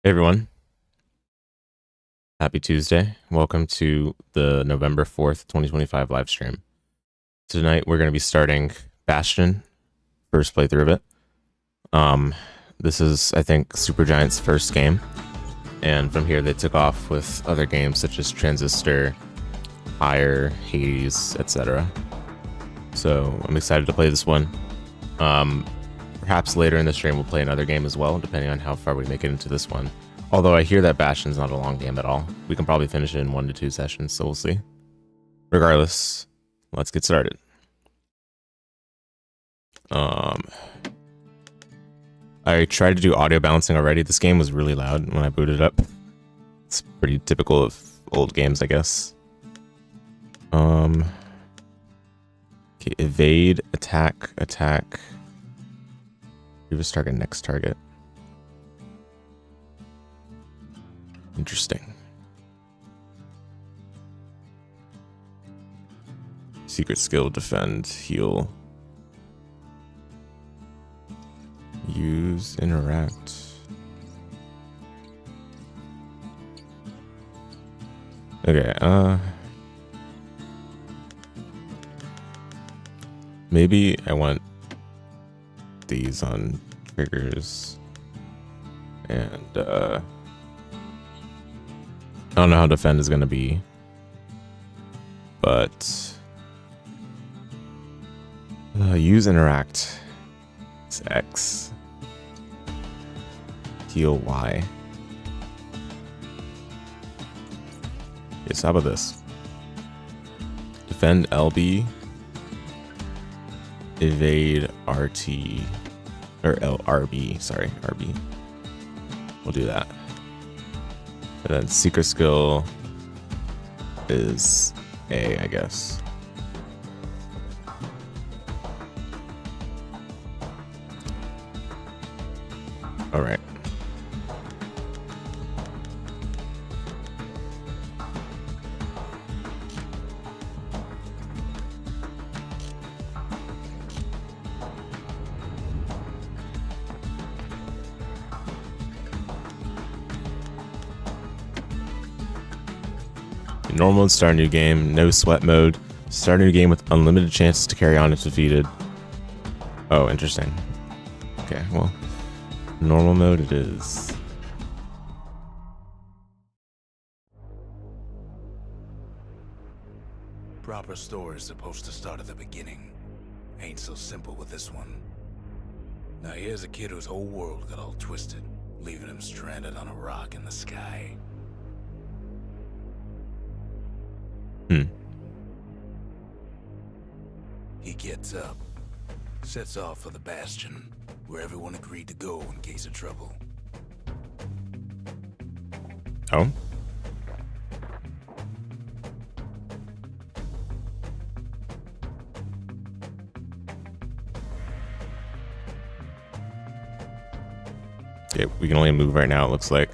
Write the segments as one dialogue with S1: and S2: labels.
S1: Hey everyone, happy Tuesday. Welcome to the November 4th, 2025 live stream. Tonight we're going to be starting Bastion, first playthrough of it. This is, I think, Supergiant's first game, and from here they took off with other games such as Transistor, Fire, Hades, etc. So I'm excited to play this one. Perhaps later in the stream we'll play another game as well, depending on how far we make it into this one. Although I hear that Bastion's not a long game at all. We can probably finish it in 1 to 2 sessions, so we'll see. Regardless, let's get started. I tried to do audio balancing already. This game was really loud when I booted up. It's pretty typical of old games, I guess. Okay, evade, attack. Previous target, next target. Interesting. Secret skill, defend, heal. Use, interact. Okay, maybe I want these on triggers, and I don't know how defend is going to be, but use interact. It's X. Heal Y. Okay, so how about this? Defend LB. Evade RT. Or RB. Sorry, RB. We'll do that. And then secret skill is A, I guess. All right. Normal and start a new game, no sweat mode. Start a new game with unlimited chances to carry on if defeated. Oh, interesting. Okay, well, normal mode it is.
S2: Proper story is supposed to start at the beginning. Ain't so simple with this one. Now here's a kid whose whole world got all twisted, leaving him stranded on a rock in the sky. He gets up, sets off for the Bastion, where everyone agreed to go in case of trouble.
S1: Oh. Okay, we can only move right now, it looks like.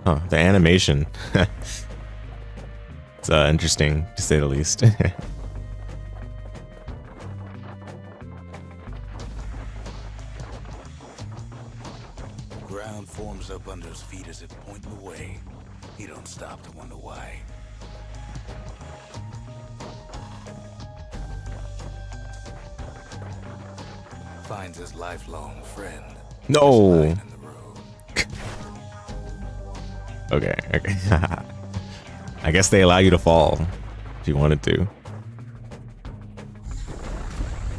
S1: Huh, the animation. It's interesting, to say the least.
S2: Ground forms up under his feet as it's pointing the way. He don't stop to wonder why. Finds his lifelong friend.
S1: No.
S2: Lying in the road.
S1: Okay. I guess they allow you to fall if you wanted to.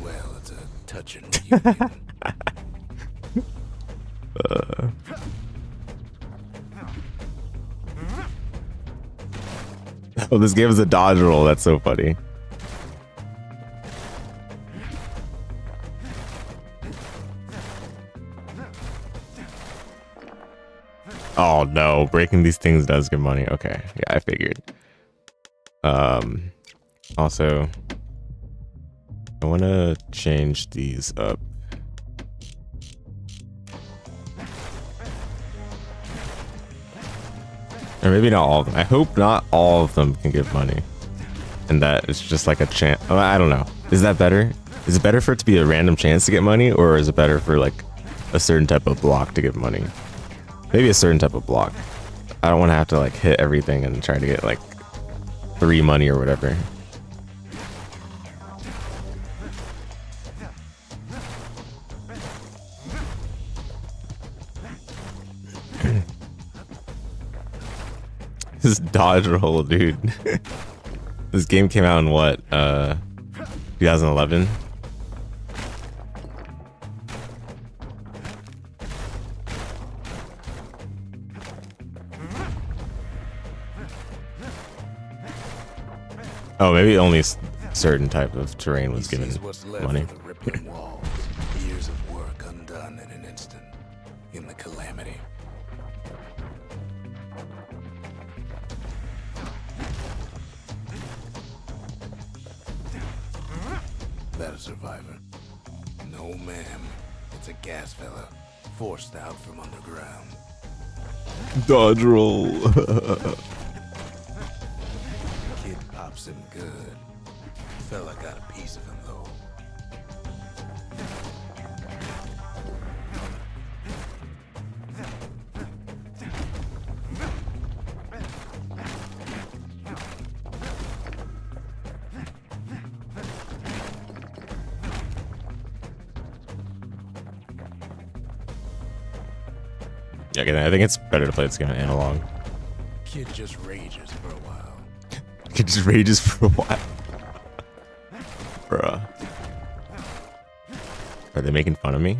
S2: Well, it's a touching reunion.
S1: Oh, this game is a dodge roll. That's so funny. Oh no, breaking these things does give money. Okay, yeah, I figured. Also, I want to change these up. Or maybe not all of them. I hope not all of them can give money. And that it's just like a chance. Oh, I don't know. Is that better? Is it better for it to be a random chance to get money? Or is it better for like a certain type of block to give money? Maybe a certain type of block. I don't want to have to like hit everything and try to get like 3 money or whatever. This dodge roll, dude. This game came out in what? 2011? Oh, maybe only certain type of terrain was given money.
S2: Walls, years of work undone in an instant. In the calamity. That a survivor? No, ma'am. It's a gas fella, forced out from underground.
S1: Dodge roll.
S2: Kid pops him good. Fella got a piece of him though.
S1: Yeah, I think it's better to play this game in analog.
S2: Kid just rages for a while.
S1: Kid just rages for a while. Bruh. Are they making fun of me?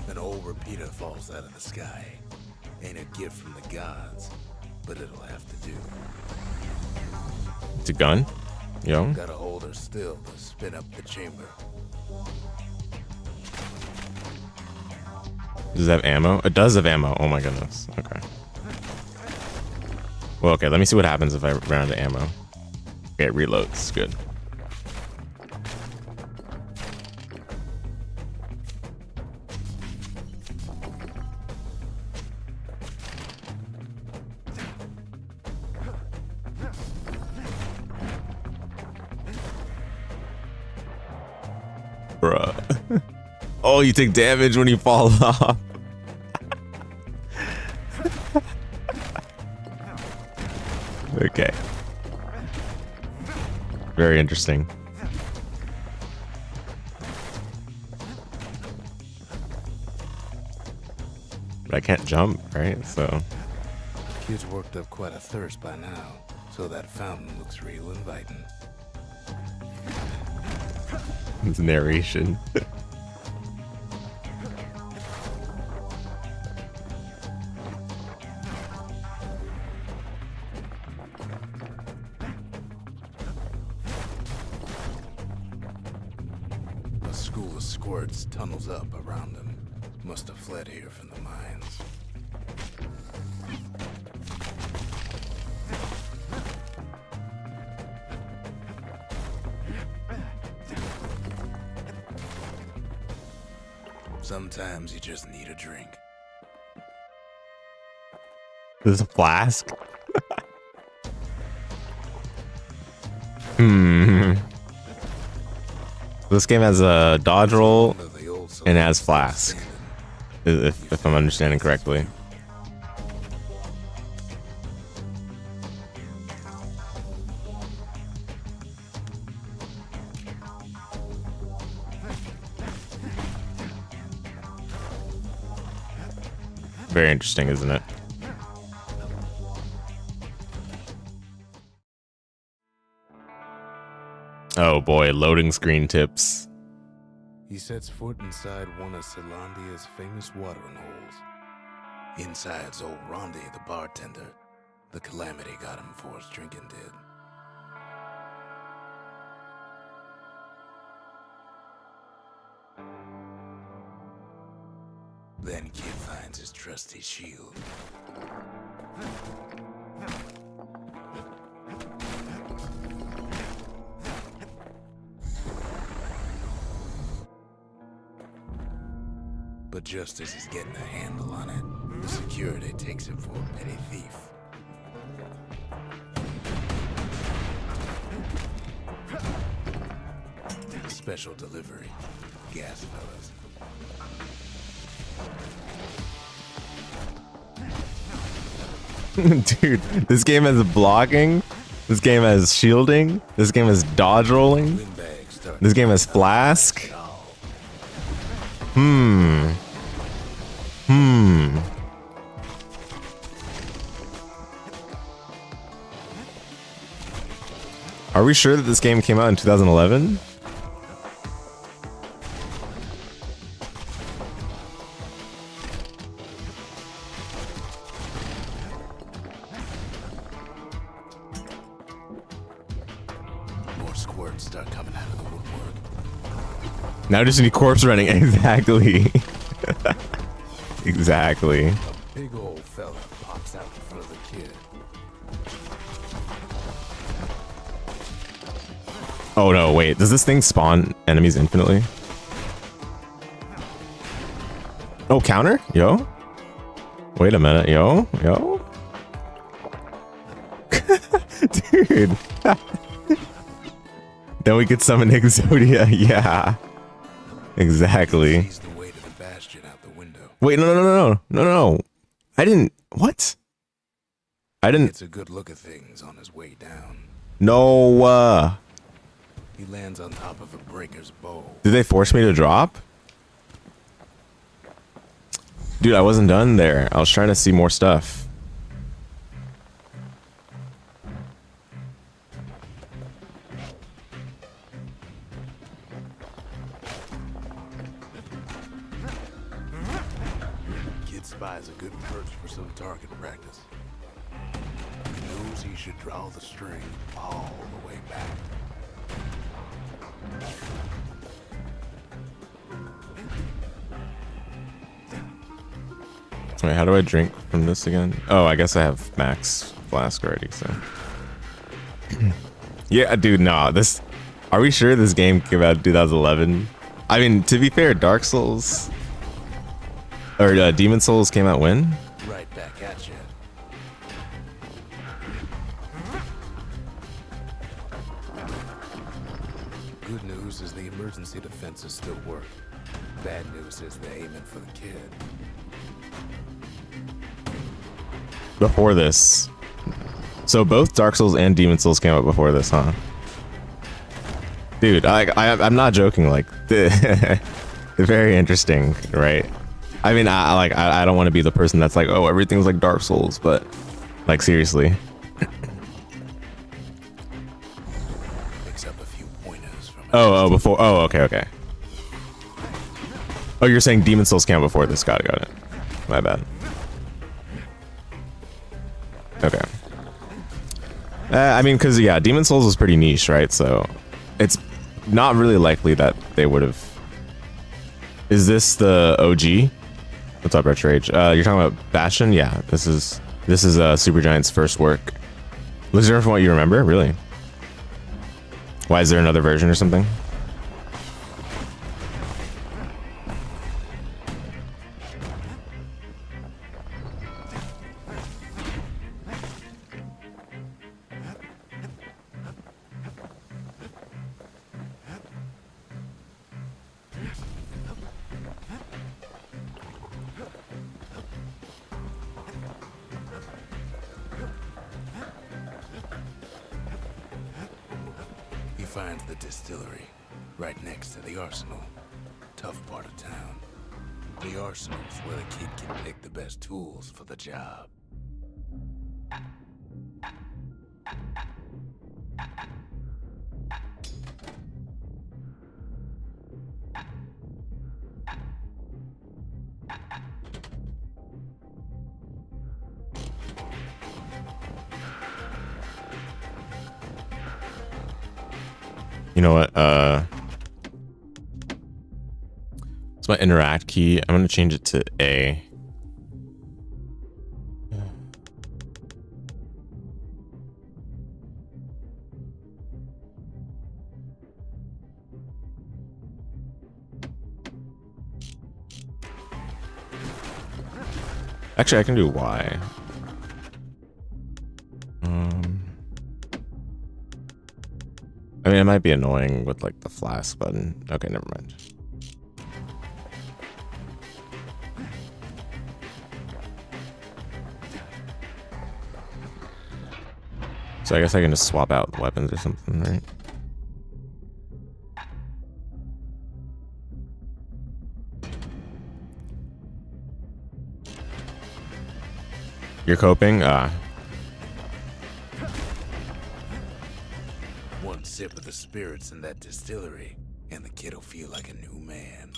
S2: An old repeater falls out of the sky. Ain't a gift from the gods, but it'll have to do.
S1: It's a gun? Yo.
S2: Gotta hold her still to spin up the chamber.
S1: Does it have ammo? It does have ammo. Oh my goodness. Okay. Well, okay, let me see what happens if I run out of ammo. Okay, it reloads. Good. Bruh. Oh, you take damage when you fall off. Okay. Very interesting. But I can't jump, right? So.
S2: Kid's worked up quite a thirst by now, so that fountain looks real inviting.
S1: It's narration.
S2: A school of squirts tunnels up around him. Must have fled here from the mines. Sometimes you just need a drink.
S1: This is a flask? Hmm. This game has a dodge roll and it has flask. If I'm understanding correctly. Very interesting, isn't it? Oh boy, loading screen tips.
S2: He sets foot inside one of Zealandia's famous watering holes. Inside's old Rondi, the bartender. The calamity got him before his drinking did. Then Kid finds his trusty shield. But just as he's getting a handle on it, the security takes him for a petty thief. Special delivery. Gas, fellas.
S1: Dude, this game has blocking. This game has shielding. This game has dodge rolling. This game has flask. Are we sure that this game came out in 2011?
S2: More squirts start coming out of the woodwork.
S1: Now just need corpse running. Exactly. Exactly.
S2: A big old fella pops out in front of the kid.
S1: Oh no, wait. Does this thing spawn enemies infinitely? Oh, counter? Yo? Wait a minute. Yo? Dude. Then we could summon Exodia. Yeah. Exactly.
S2: Sees the way to the Bastion out the window.
S1: Wait, no. I didn't. What? I didn't.
S2: Gets a good look at things on his way down.
S1: No.
S2: He lands on top of a breaker's bow.
S1: Did they force me to drop? Dude, I wasn't done there. I was trying to see more stuff.
S2: Kid spies a good perch for some target practice. He knows he should draw the string all the way back.
S1: Wait, how do I drink from this again? Oh, I guess I have max flask already, so. Yeah, dude, nah, this... Are we sure this game came out in 2011? I mean, to be fair, Dark Souls... Or Demon Souls came out when?
S2: Right back at you. Good news is the emergency defenses still work. Bad news is they're aiming for the kid.
S1: Before this. So both Dark Souls and Demon Souls came out before this, huh? Dude, I'm not joking, like, they're very interesting, right? I mean, I don't want to be the person that's like, oh, everything's like Dark Souls, but, like, seriously.
S2: Picks up a few pointers from
S1: Before, okay. Oh, you're saying Demon Souls came out before this, got it. My bad. Okay. I mean, because, yeah, Demon Souls was pretty niche, right? So, it's not really likely that they would have... Is this the OG? What's up, Retro Rage? You're talking about Bastion? Yeah, this is Supergiant's first work. Was there from what you remember? Really? Why, is there another version or something?
S2: He finds the distillery right next to the arsenal. Tough part of town. The arsenal's where the kid can pick the best tools for the job.
S1: You know what? It's my interact key. I'm gonna change it to A. Actually, I can do Y. I mean, it might be annoying with like the flash button. Okay, never mind. So I guess I can just swap out weapons or something, right? You're coping?
S2: One sip of the spirits in that distillery, and the kid'll feel like a new man.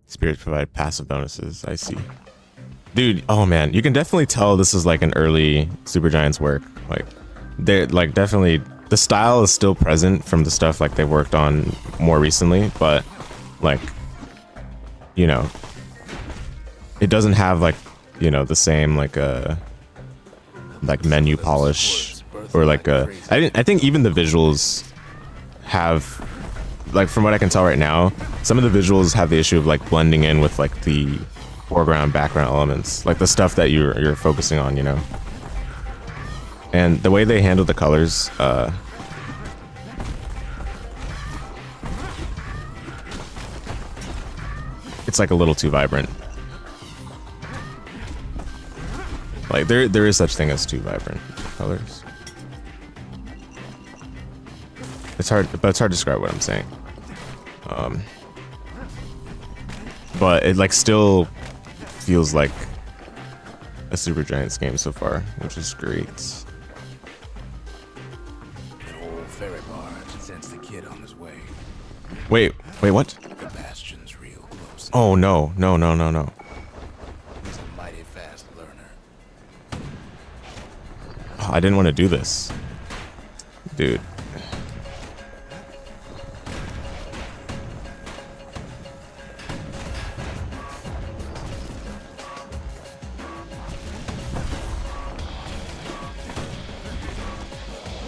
S1: Spirits provide passive bonuses. I see. Dude, oh man, you can definitely tell this is like an early Supergiant's work. Like, they're like definitely the style is still present from the stuff like they worked on more recently, but like, you know, it doesn't have like, you know, the same like menu polish or like I think even the visuals have, like, from what I can tell right now, some of the visuals have the issue of like blending in with like the foreground background elements, like the stuff that you're focusing on, you know. And the way they handle the colors, it's like a little too vibrant. Like there is such thing as too vibrant colors. It's hard, but it's hard to describe what I'm saying. But it like still feels like a Supergiant's game so far, which is great.
S2: An old ferry barge sends the kid on his way.
S1: Wait, what?
S2: The Bastion's real close.
S1: Oh no.
S2: He's a mighty fast learner.
S1: Oh, I didn't want to do this. Dude.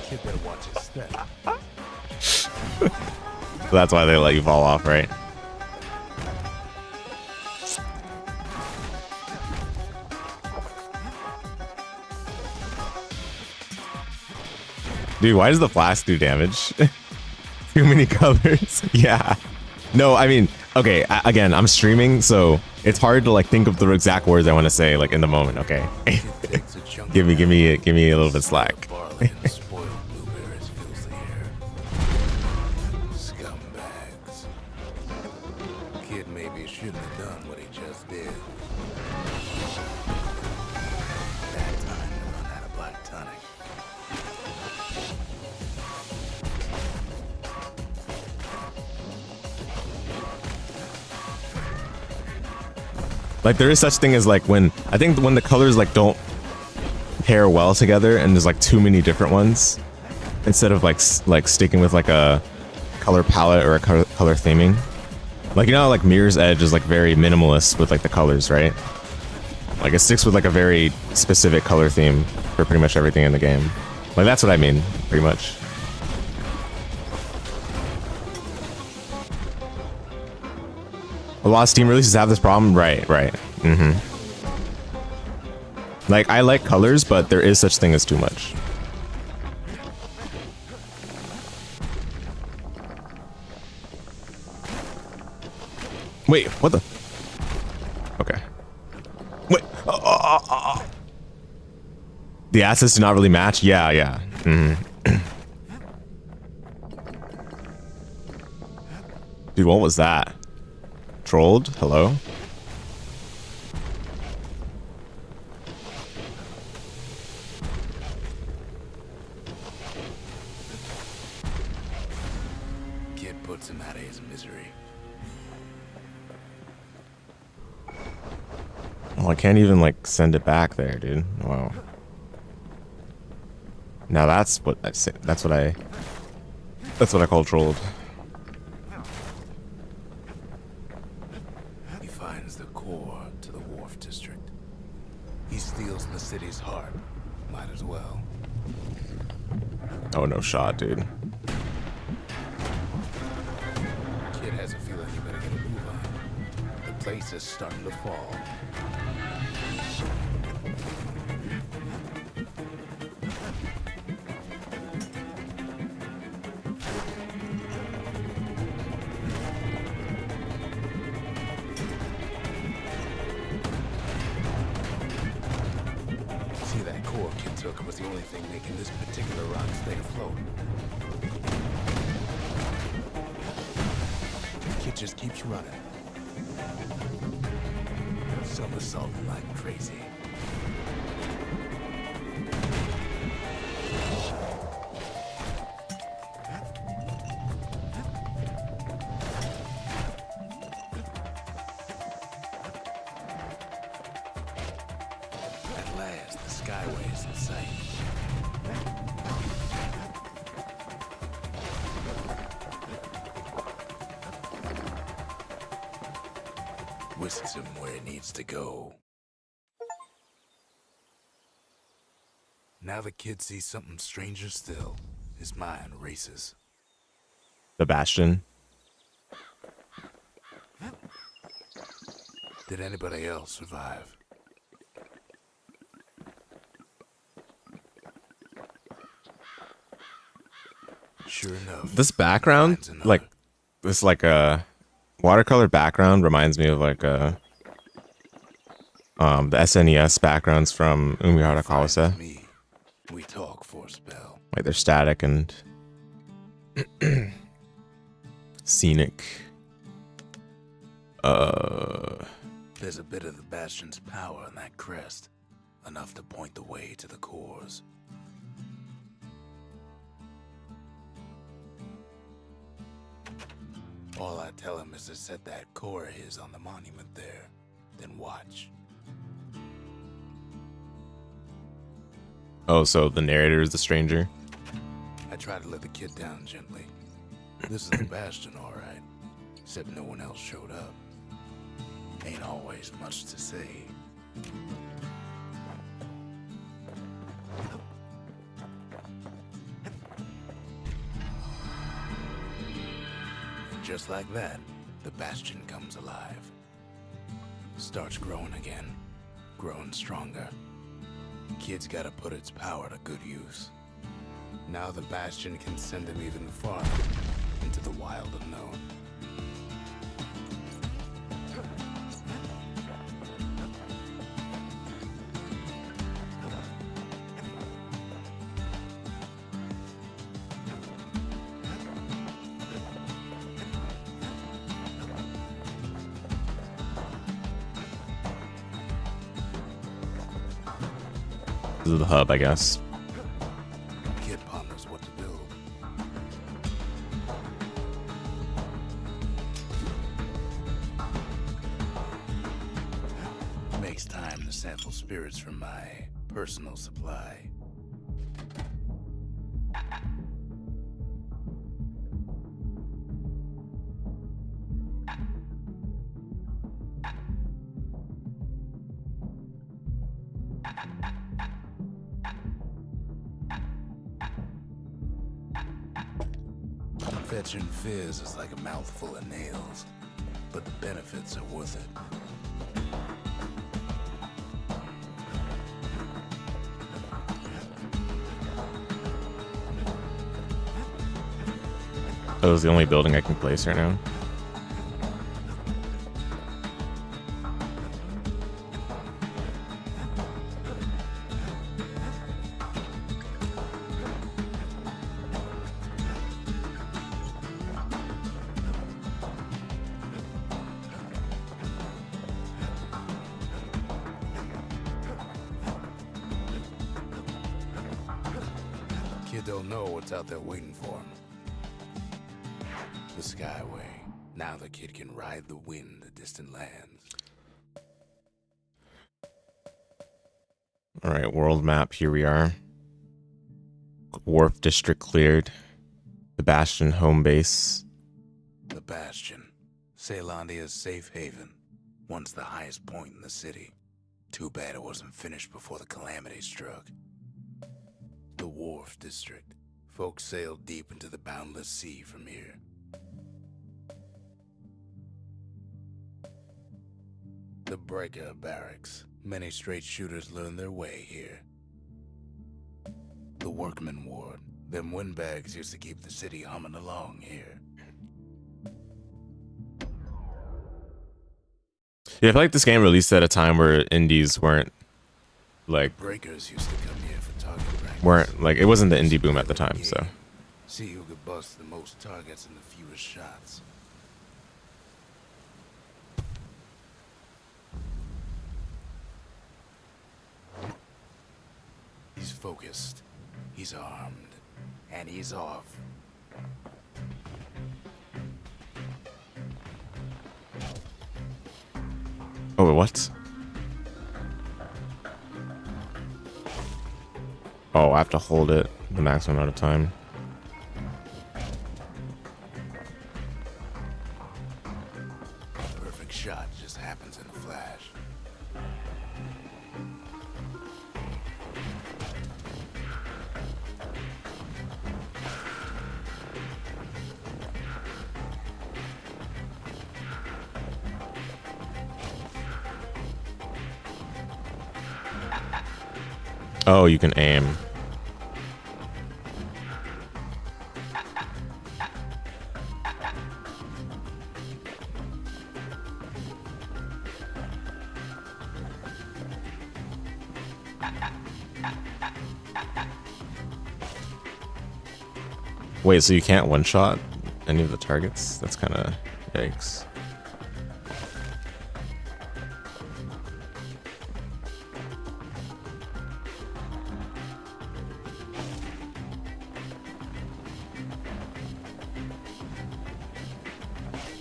S2: Kid better watch his step.
S1: That's why they let you fall off, right? Dude, why does the flash do damage? Too many colors. Yeah. No, I mean, okay, again, I'm streaming, so it's hard to like think of the exact words I want to say like in the moment, okay? give me a little bit slack.
S2: Barley and spoiled blueberries fills the air. Scumbags. Kid maybe shouldn't have done what he just did. That time to run out of black tonic.
S1: Like there is such thing as like when I think when the colors like don't pair well together and there's like too many different ones instead of like sticking with like a color palette or a color theming. Like, you know, like Mirror's Edge is like very minimalist with like the colors, right? Like it sticks with like a very specific color theme for pretty much everything in the game. Like that's what I mean, pretty much. A lot of Steam releases have this problem. Right. Like, I like colors, but there is such thing as too much. Wait, what the? Okay. Wait. The assets do not really match? Yeah. Dude, what was that? Trolled? Hello?
S2: Kid puts him out of his misery.
S1: Oh, I can't even like send it back there, dude. Wow. Now that's what I say. That's what I call trolled.
S2: steals the city's heart. Might as well.
S1: Oh, no shot, dude.
S2: Kid has a feeling you better get a move on. The place is starting to fall. See, that core kid took was the only thing making this particular rock stay afloat. The kid just keeps running. Somersaulting like crazy. At last, the skyway is in sight. Whisks him where he needs to go. Now the kid sees something stranger still. His mind races.
S1: The Bastion.
S2: Did anybody else survive? Sure enough.
S1: This background,
S2: finds another.
S1: like, this like a watercolor background reminds me of like a the SNES backgrounds from Umihara
S2: Finds
S1: Kawase.
S2: me. We talk for a spell.
S1: Like they're static and scenic.
S2: There's a bit of the Bastion's power in that crest. Enough to point the way to the cores. All I tell him is to set that core of his on the monument there. Then watch.
S1: Oh, so the narrator is the stranger.
S2: I try to let the kid down gently. This is the Bastion, alright. Except no one else showed up. Ain't always much to say. Just like that, the Bastion comes alive. Starts growing again. Growing stronger. Kid's gotta put its power to good use. Now the Bastion can send him even farther into the wild unknown.
S1: This is the hub, I guess.
S2: Kid ponders what to build. Makes time to sample spirits from my personal supply. Fetching fizz is like a mouthful of nails, but the benefits are worth it.
S1: That was the only building I can place right now.
S2: Kid don't know what's out there waiting for him. The Skyway. Now the kid can ride the wind to distant lands.
S1: All right, world map. Here we are. Wharf district cleared. The Bastion home base.
S2: The Bastion. Ceylondia's safe haven. Once the highest point in the city. Too bad it wasn't finished before the calamity struck. The Wharf District. Folks sailed deep into the boundless sea from here. The Breaker Barracks. Many straight shooters learned their way here. The Workman Ward. Them windbags used to keep the city humming along here.
S1: Yeah, I feel like this game released at a time where indies weren't like
S2: Breakers used to come here for target practice.
S1: weren't like it wasn't the indie boom at the time. So
S2: See who could bust the most targets and the fewest shots. He's focused, he's armed, and he's off.
S1: oh what? Oh, I have to hold it the maximum amount of time.
S2: Perfect shot just happens in a flash.
S1: Oh, you can aim. Wait, so you can't one-shot any of the targets? That's kind of yikes.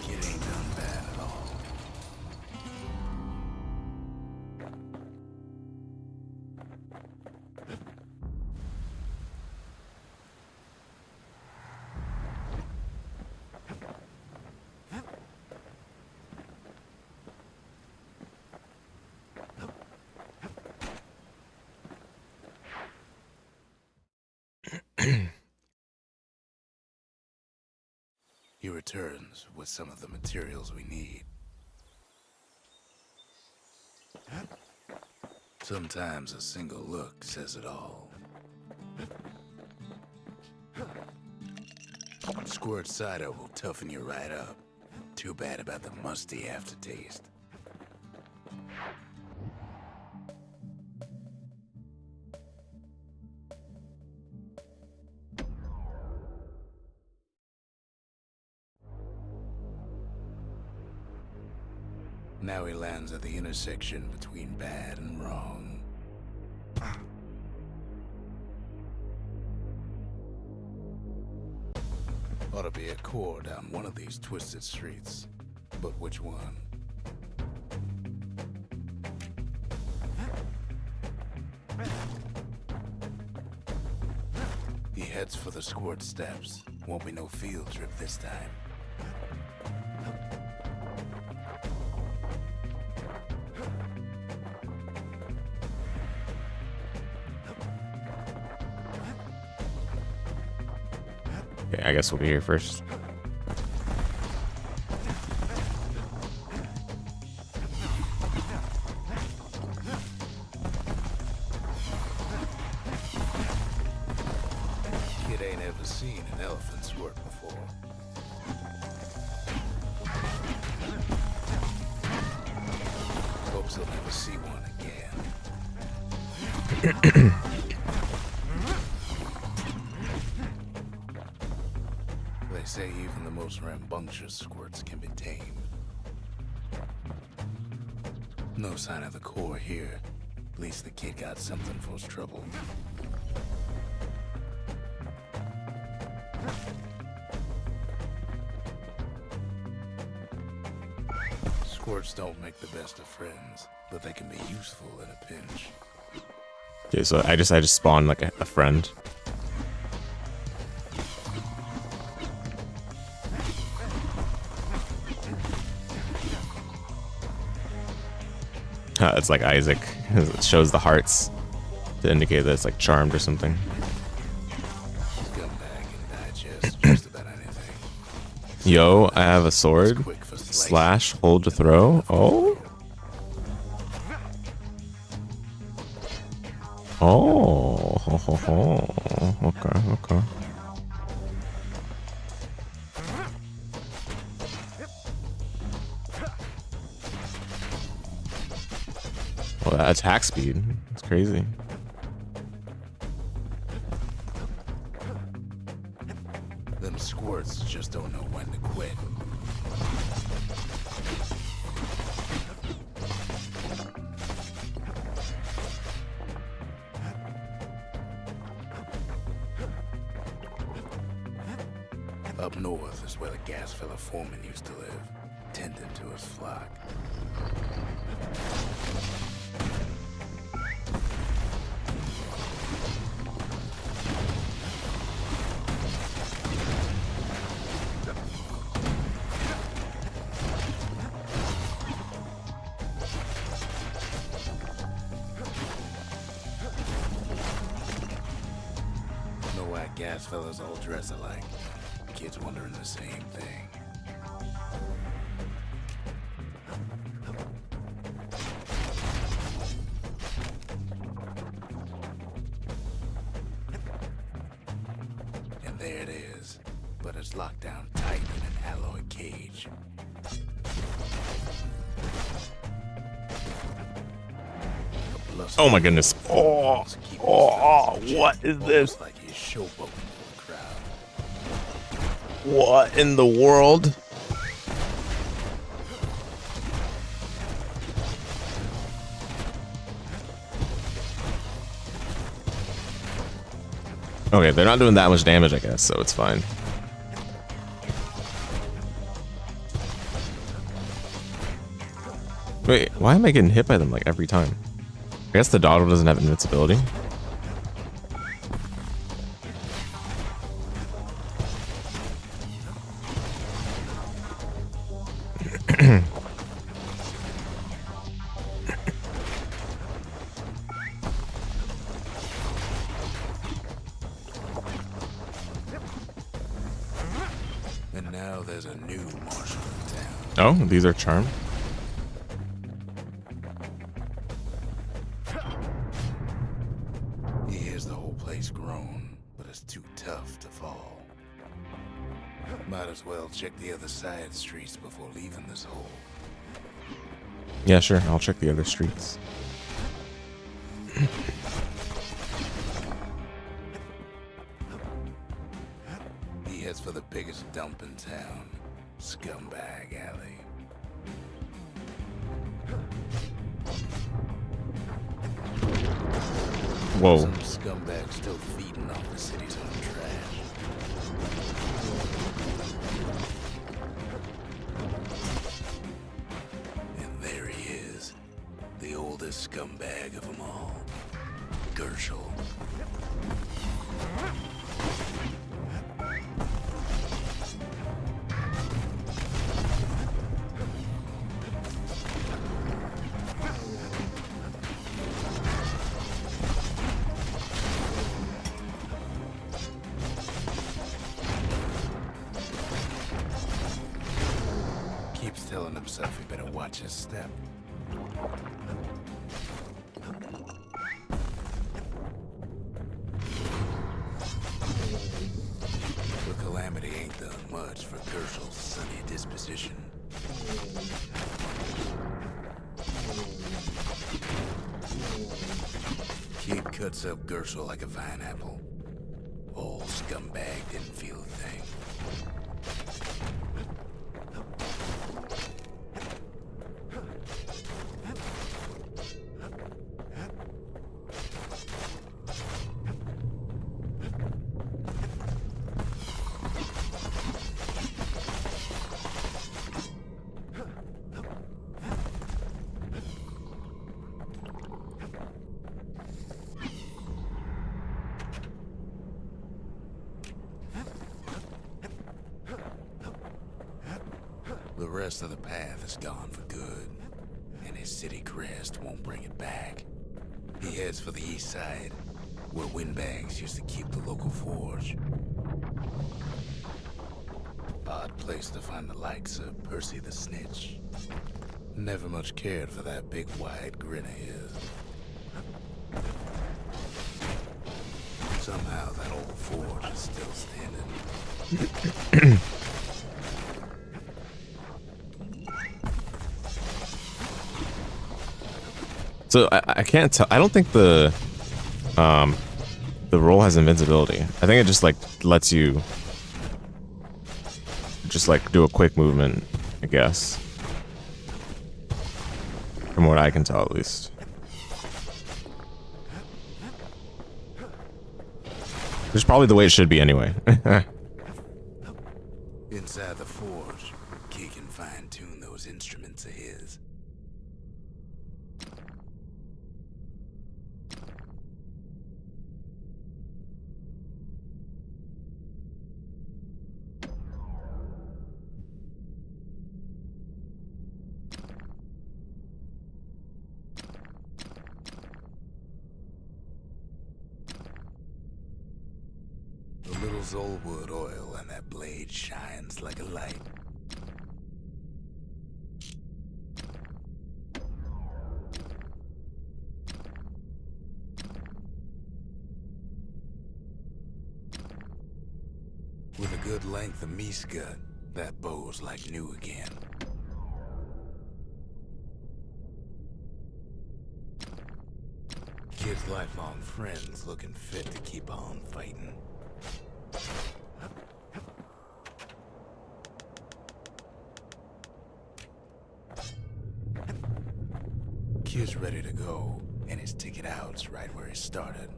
S2: It ain't done bad at all. He returns with some of the materials we need. Sometimes a single look says it all. Squirt cider will toughen you right up. Too bad about the musty aftertaste. Now he lands at the intersection between bad and wrong. Ought to be a core down one of these twisted streets. But which one? He heads for the squirt steps. Won't be no field trip this time.
S1: Okay, I guess we'll be here first.
S2: Kid ain't ever seen an elephant squirt before. Hopes he'll never see one again. They say even the most rambunctious squirts can be tamed. No sign of the core here. At least the kid got something for his trouble. Squirts don't make the best of friends, but they can be useful in a pinch.
S1: Okay, so I just spawned like a friend. It's like Isaac. It shows the hearts to indicate that it's like charmed or something.
S2: Scumbag can digest just about anything.
S1: Yo, I have a sword.
S2: Quick for slicing.
S1: Slash, hold to throw. Oh. Oh. Ho, ho, ho. Okay, okay. Well, that attack speed. It's crazy.
S2: Them squirts just don't know when to quit. Up north is where the gas fella foreman used to live, tending to his flock. No white gas fellas all dress alike. Kids wondering the same thing. And there it is, but it's locked down tight in an alloy cage.
S1: Oh my goodness. Oh, what is this?
S2: Like he's showboating for the crowd.
S1: What in the world? Okay, they're not doing that much damage, I guess, so it's fine. Wait, why am I getting hit by them like every time? I guess the doggo doesn't have invincibility.
S2: And now there's a new marshal in town.
S1: Oh, these are charmed.
S2: He hears the whole place groan, but it's too tough to fall. Might as well check the other side streets before leaving this hole.
S1: Yeah, sure. I'll check the other streets.
S2: He heads for the biggest dump in town, Scumbag Alley.
S1: Whoa.
S2: Some scumbag still feeding off the city's own trash. And there he is, the oldest scumbag of them all, Gershel. Keeps telling himself he better watch his step. But Calamity ain't done much for Gershel's sunny disposition. Kid cuts up Gershel like a vine apple. Old scumbag didn't feel a thing. The rest of the path is gone for good, and his city crest won't bring it back. He heads for the east side, where windbags used to keep the local forge. Odd place to find the likes of Percy the Snitch. Never much cared for that big wide grin of his. Somehow that old forge is still standing.
S1: So I can't tell. I don't think the roll has invincibility. I think it just like lets you just like do a quick movement, I guess. From what I can tell, at least. Which is probably the way it should be anyway.
S2: Inside the forge, Key can fine-tune those instruments of his. The little Zolwood oil and that blade shines like a light. With a good length of meat gut, that bow's like new again. Kid's lifelong friends looking fit to keep on fighting. Kid's ready to go, and his ticket out's right where he started.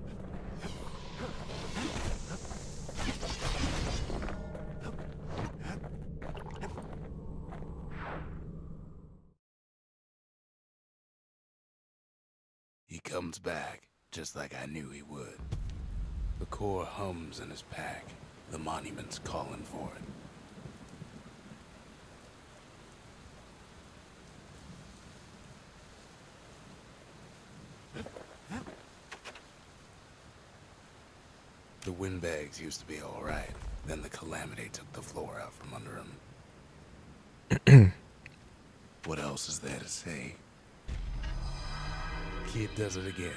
S2: He comes back, just like I knew he would. The core hums in his pack. The monument's calling for it. The windbags used to be all right. Then the calamity took the floor out from under him. What else is there to say? Kid does it again.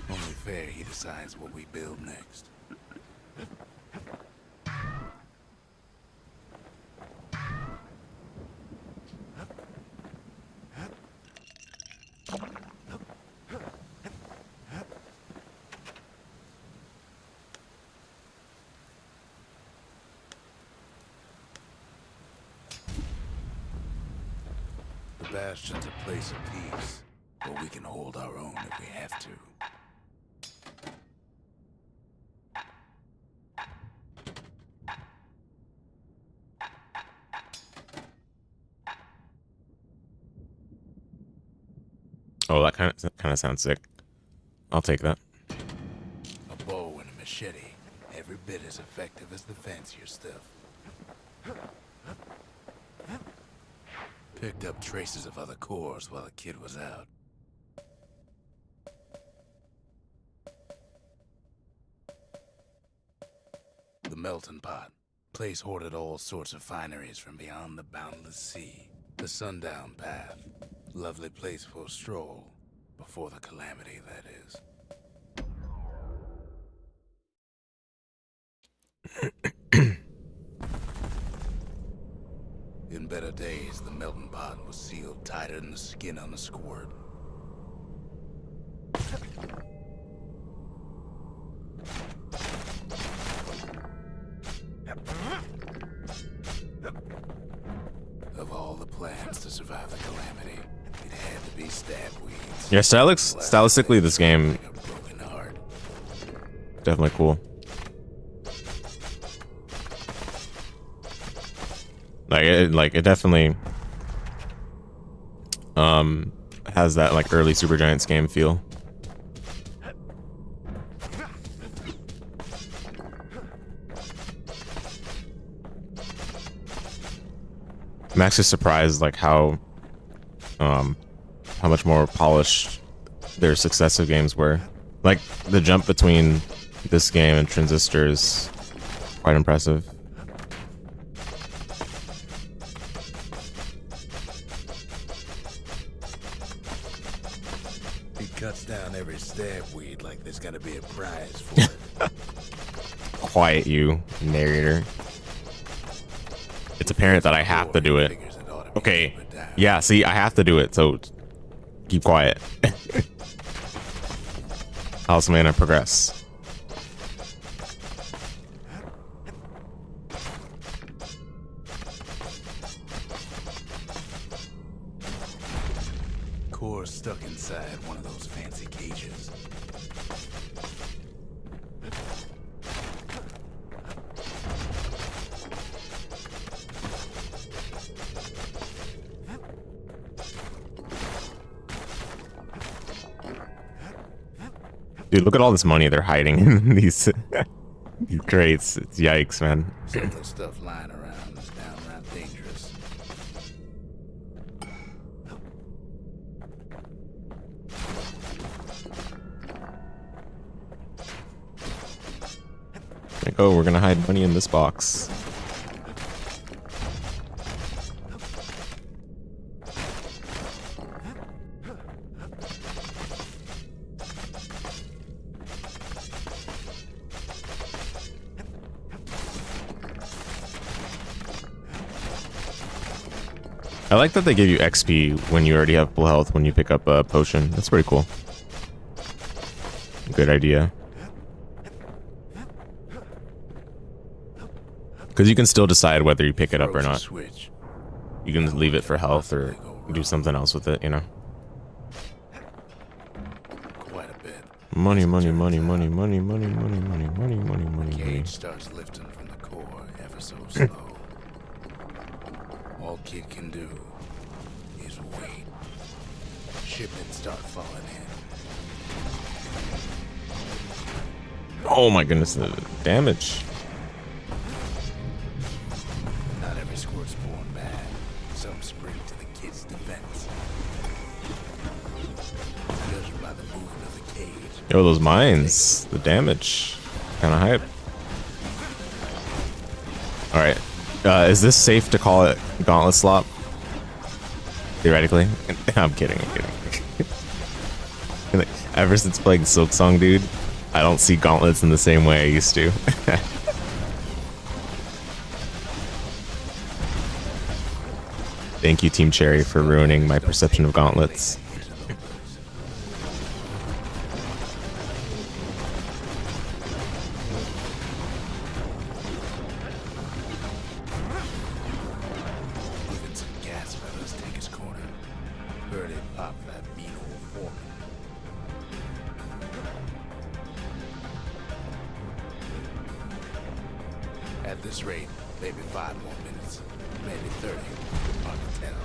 S2: Only fair he decides what we build next. The Bastion's a place of peace, but we can hold our own if we have to.
S1: Oh, that kind of sounds sick. I'll take that.
S2: A bow and a machete, every bit as effective as the fancier stuff. Picked up traces of other cores while the kid was out. The melting pot. Place hoarded all sorts of fineries from beyond the boundless sea. The sundown path. Lovely place for a stroll. Before the calamity, that is. In better days, the melting pot was sealed tighter than the skin on a squirt. Of all the plans to survive the calamity, it had to be stab weeds.
S1: Yeah, stylistically, this game
S2: Like a broken heart.
S1: definitely cool. Like it definitely has that like early Supergiant's game feel. I'm actually surprised like how how much more polished their successive games were. Like, the jump between this game and Transistor is quite impressive.
S2: He cuts down every stab weed like there's gonna be a prize for it.
S1: Quiet, you narrator. It's apparent that I have to do it. Okay. Yeah, see, I have to do it, so keep quiet. How's man I progress?
S2: Core's stuck inside one of those fancy cages.
S1: Dude, look at all this money they're hiding in these crates. It's yikes, man.
S2: Some of the stuff lying around is downright dangerous.
S1: Like, oh, we're gonna hide money in this box. I like that they give you XP when you already have full health when you pick up a potion. That's pretty cool. Good idea. Because you can still decide whether you pick it up or not. You can leave it for health or do something else with it, you know.
S2: Quite a bit.
S1: Money, money, money, money, money, money, money, money, money, money, money,
S2: Cage
S1: money.
S2: starts lifting from the core ever so slow. All Kid can do is wait. Shipments start falling in.
S1: Oh my goodness, the damage.
S2: Not every squirt's born bad. Some spring to the kid's defense. Judged by the movement of the cage.
S1: Yo, those mines, the damage. Kind of hype. Alright. Is this safe to call it Gauntlet Slop? Theoretically? I'm kidding, I'm kidding. Like, ever since playing Silksong, dude, I don't see gauntlets in the same way I used to. Thank you, Team Cherry, for ruining my perception of gauntlets.
S2: Even some gas fellas take his corner. Heard it pop that mean old foreman. At this rate, maybe 5 more minutes, maybe 30. Hard to tell.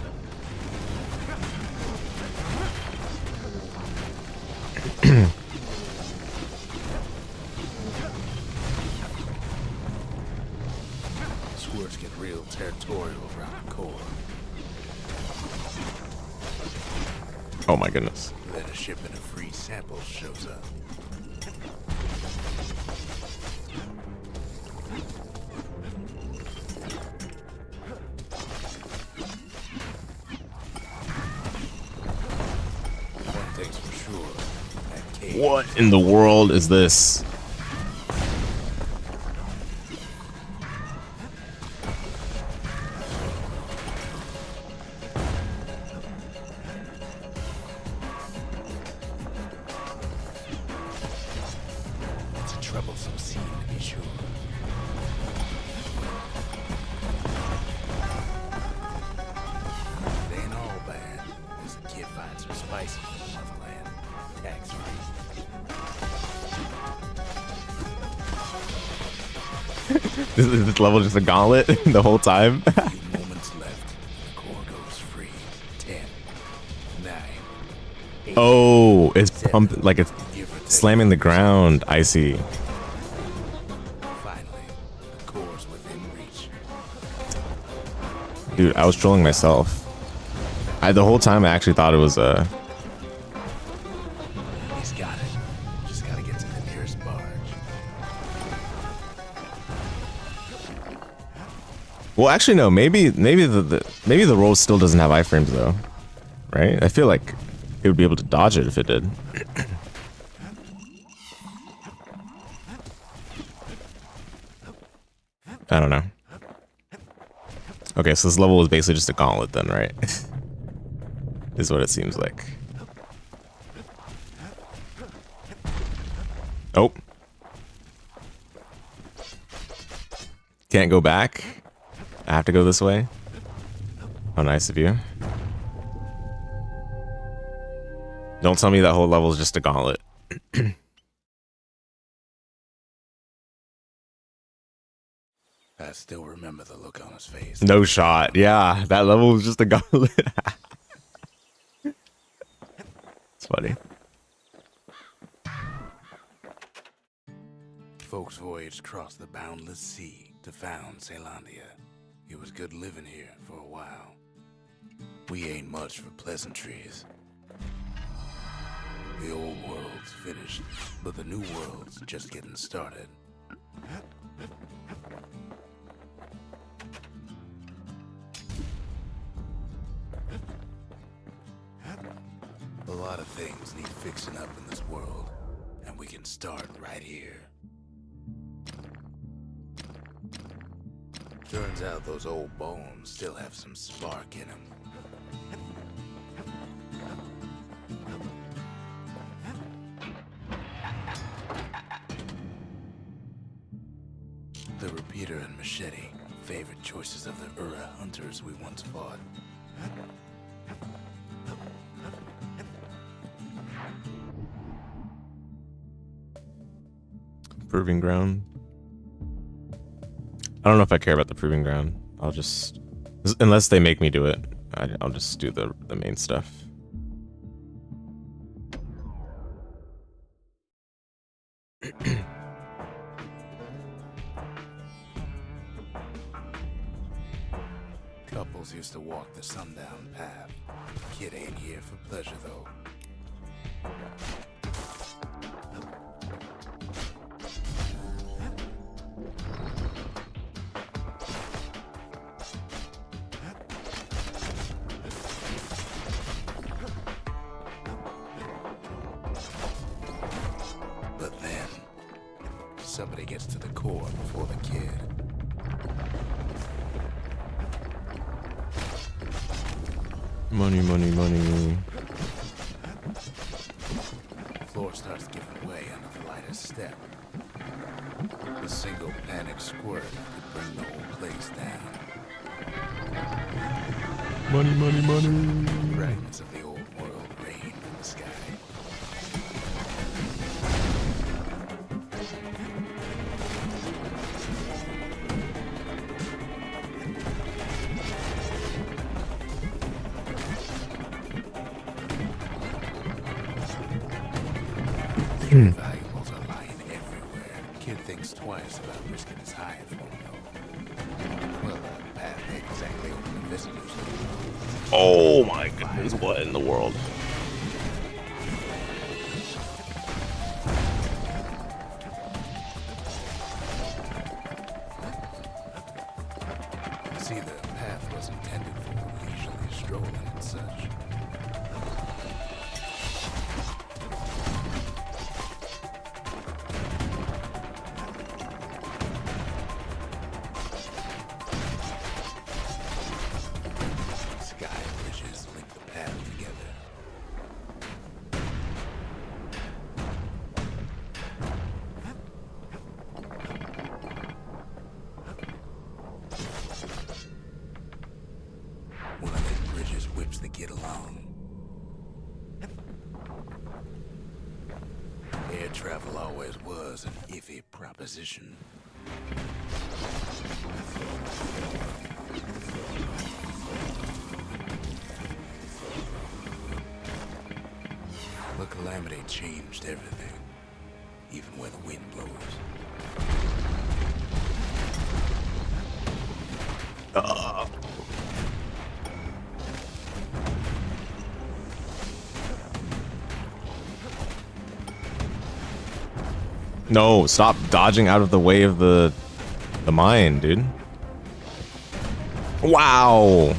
S2: Squirts get real territorial around the core.
S1: Oh my goodness.
S2: Then a shipment of free samples shows up. One thing's for sure, that cage
S1: What in the world is this?
S2: it's a troublesome scene to be sure. It ain't all bad, as the kid finds some spices from the motherland, tax-free.
S1: This level just a gauntlet the whole time?
S2: Few moments left, the core goes free. 10, 9, 8,
S1: Oh, it's pumped like it's
S2: give or take.
S1: slamming the ground. I see.
S2: Finally, the core's within reach.
S1: Dude, I was trolling myself. The whole time I actually thought it was
S2: He's got it. Just gotta get to the nearest barge.
S1: Well, actually no. Maybe the roll still doesn't have iframes though, right? I feel like it would be able to dodge it if it did. I don't know. Okay, so this level is basically just a gauntlet then, right? Is what it seems like. Oh. Can't go back. I have to go this way. How nice of you. Don't tell me that whole level is just a gauntlet.
S2: I still remember the look on his face.
S1: No shot. Yeah, that level was just a gauntlet. It's funny.
S2: Folks voyaged across the boundless sea to found Celandia. It was good living here for a while. We ain't much for pleasantries. The old world's finished, but the new world's just getting started. A lot of things need fixing up in this world, and we can start right here. Turns out those old bones still have some spark in them. The repeater and machete, favorite choices of the Ura hunters we once fought.
S1: Proving ground. I don't know if I care about the proving ground. I'll just, unless they make me do it, I'll just do the main stuff.
S2: Couples used to walk the sundown path. Kid ain't here for pleasure though. But then, somebody gets to the core before the kid.
S1: Money, money, money.
S2: Floor starts giving way under the lightest step. A single panic squirt could bring the whole place down.
S1: Money, money, money.
S2: Fragments of the old world rain from the sky. Valuables are lying everywhere. Kid thinks twice about risking his hide for him, though. Well, that path ain't exactly open to visitors.
S1: Oh my goodness, what in the world?
S2: See, the path was intended for leisurely strolling and such. Sky bridges link the path together. One of these bridges whips the kid along. Air travel always was an iffy proposition. The calamity changed everything, even where the wind blows.
S1: No, stop dodging out of the way of the mine, dude. Wow.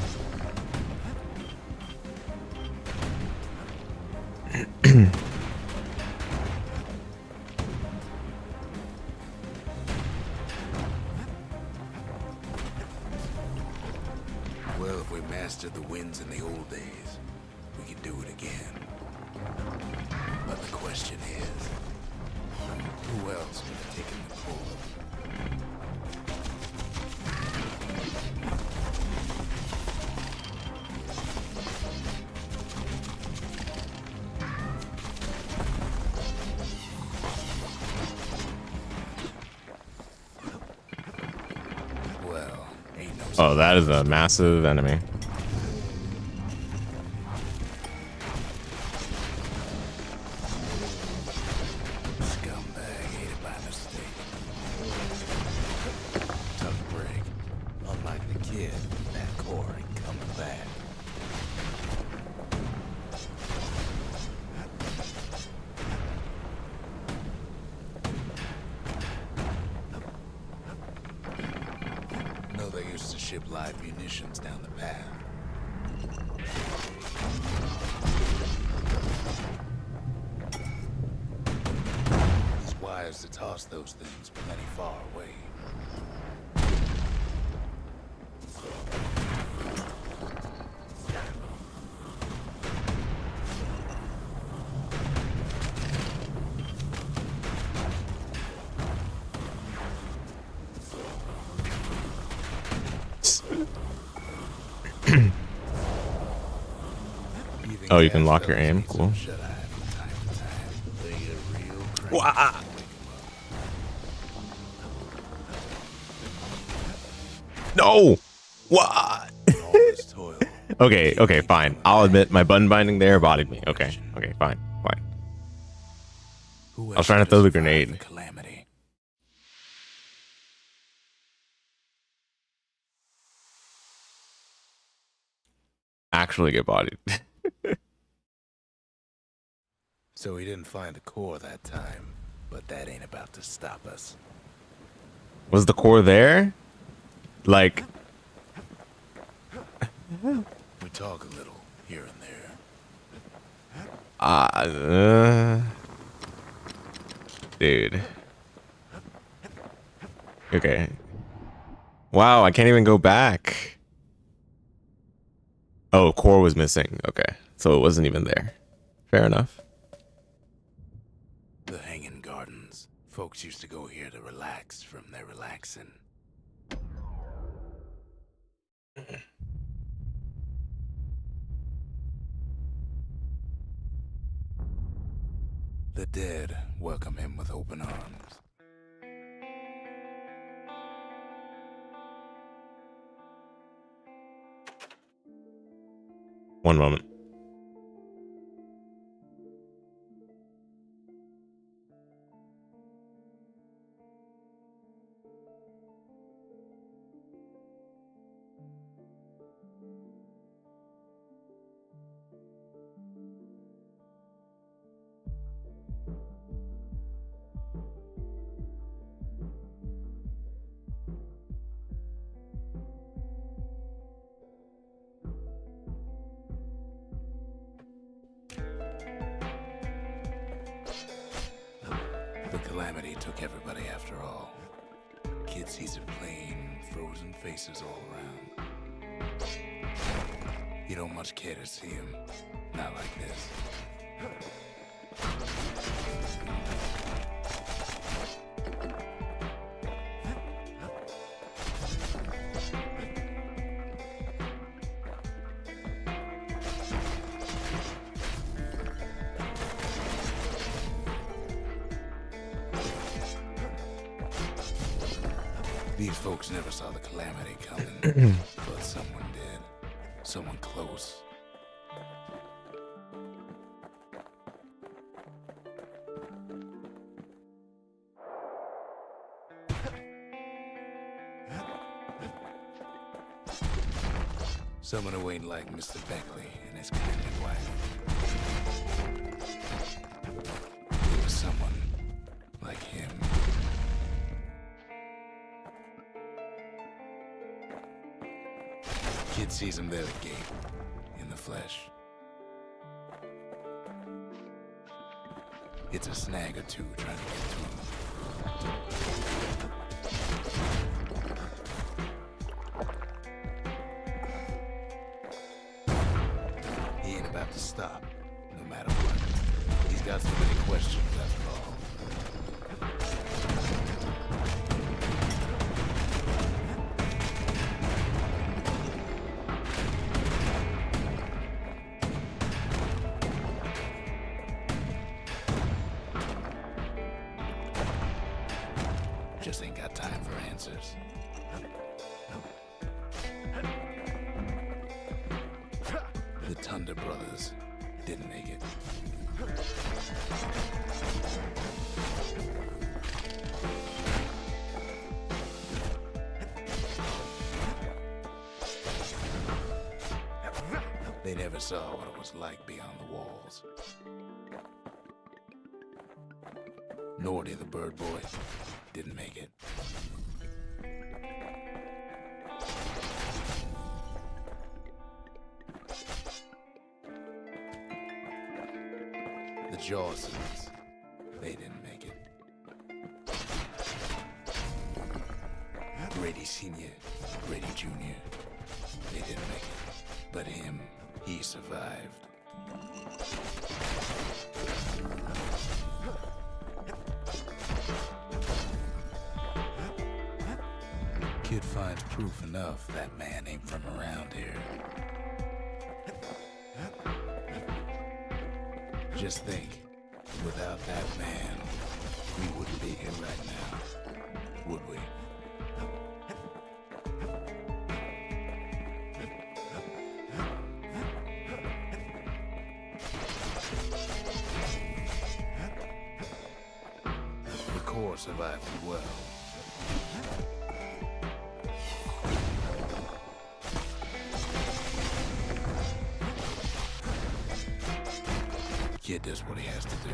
S2: Well, if we mastered the winds in the old days, we could do it again. But the question is, who else would have taken the pull? Well, ain't no.
S1: Oh, that is a massive enemy.
S2: Scumbag ate it by mistake. Tough break. Unlike the kid, that core ain't coming back. No, they used to ship live munitions down the path. There's wires to toss those things plenty far away.
S1: Oh, you can lock your aim. Cool. Wah! No! What? Okay, okay, fine. I'll admit my button binding there bodied me. Okay, okay, fine, fine. I was trying to throw the grenade.
S2: Calamity.
S1: Actually get bodied.
S2: So we didn't find the core that time, but that ain't about to stop us.
S1: Was the core there? Like...
S2: We talk a little here and there.
S1: Dude. Okay. Wow, I can't even go back. Oh, core was missing. Okay, so it wasn't even there. Fair enough.
S2: The Hanging Gardens. Folks used to go here to relax from their relaxing. The dead welcome him with open arms.
S1: One moment.
S2: The calamity took everybody after all. Kid sees it plain, frozen faces all around. You don't much care to see him. Not like this. These folks never saw the calamity coming, but someone did. Someone close. Someone who ain't like Mr. Beckley and his candid wife. It was someone like him. Kid sees him there at the gate, in the flesh. It's a snag or two trying to get to him. He ain't about to stop, no matter what. He's got so many questions after all. Just ain't got time for answers. The Thunder brothers didn't make it. They never saw what it was like beyond the walls. Nordy the bird boy didn't make it. The Jawsons, they didn't make it. Grady Sr., Grady Jr., they didn't make it. But him, he survived. Kid finds proof enough that man ain't from around here. Just think, without that man, we wouldn't be here right now, would we? The core survived as well. Kid does what he has to do.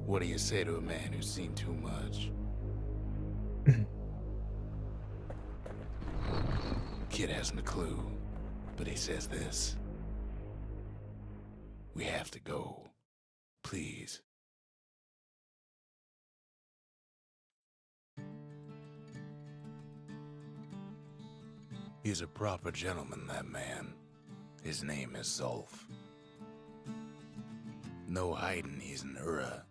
S2: What do you say to a man who's seen too much? Kid hasn't a clue, but he says this. We have to go. Please. He's a proper gentleman, that man. His name is Zolf. No hiding he's an Ura.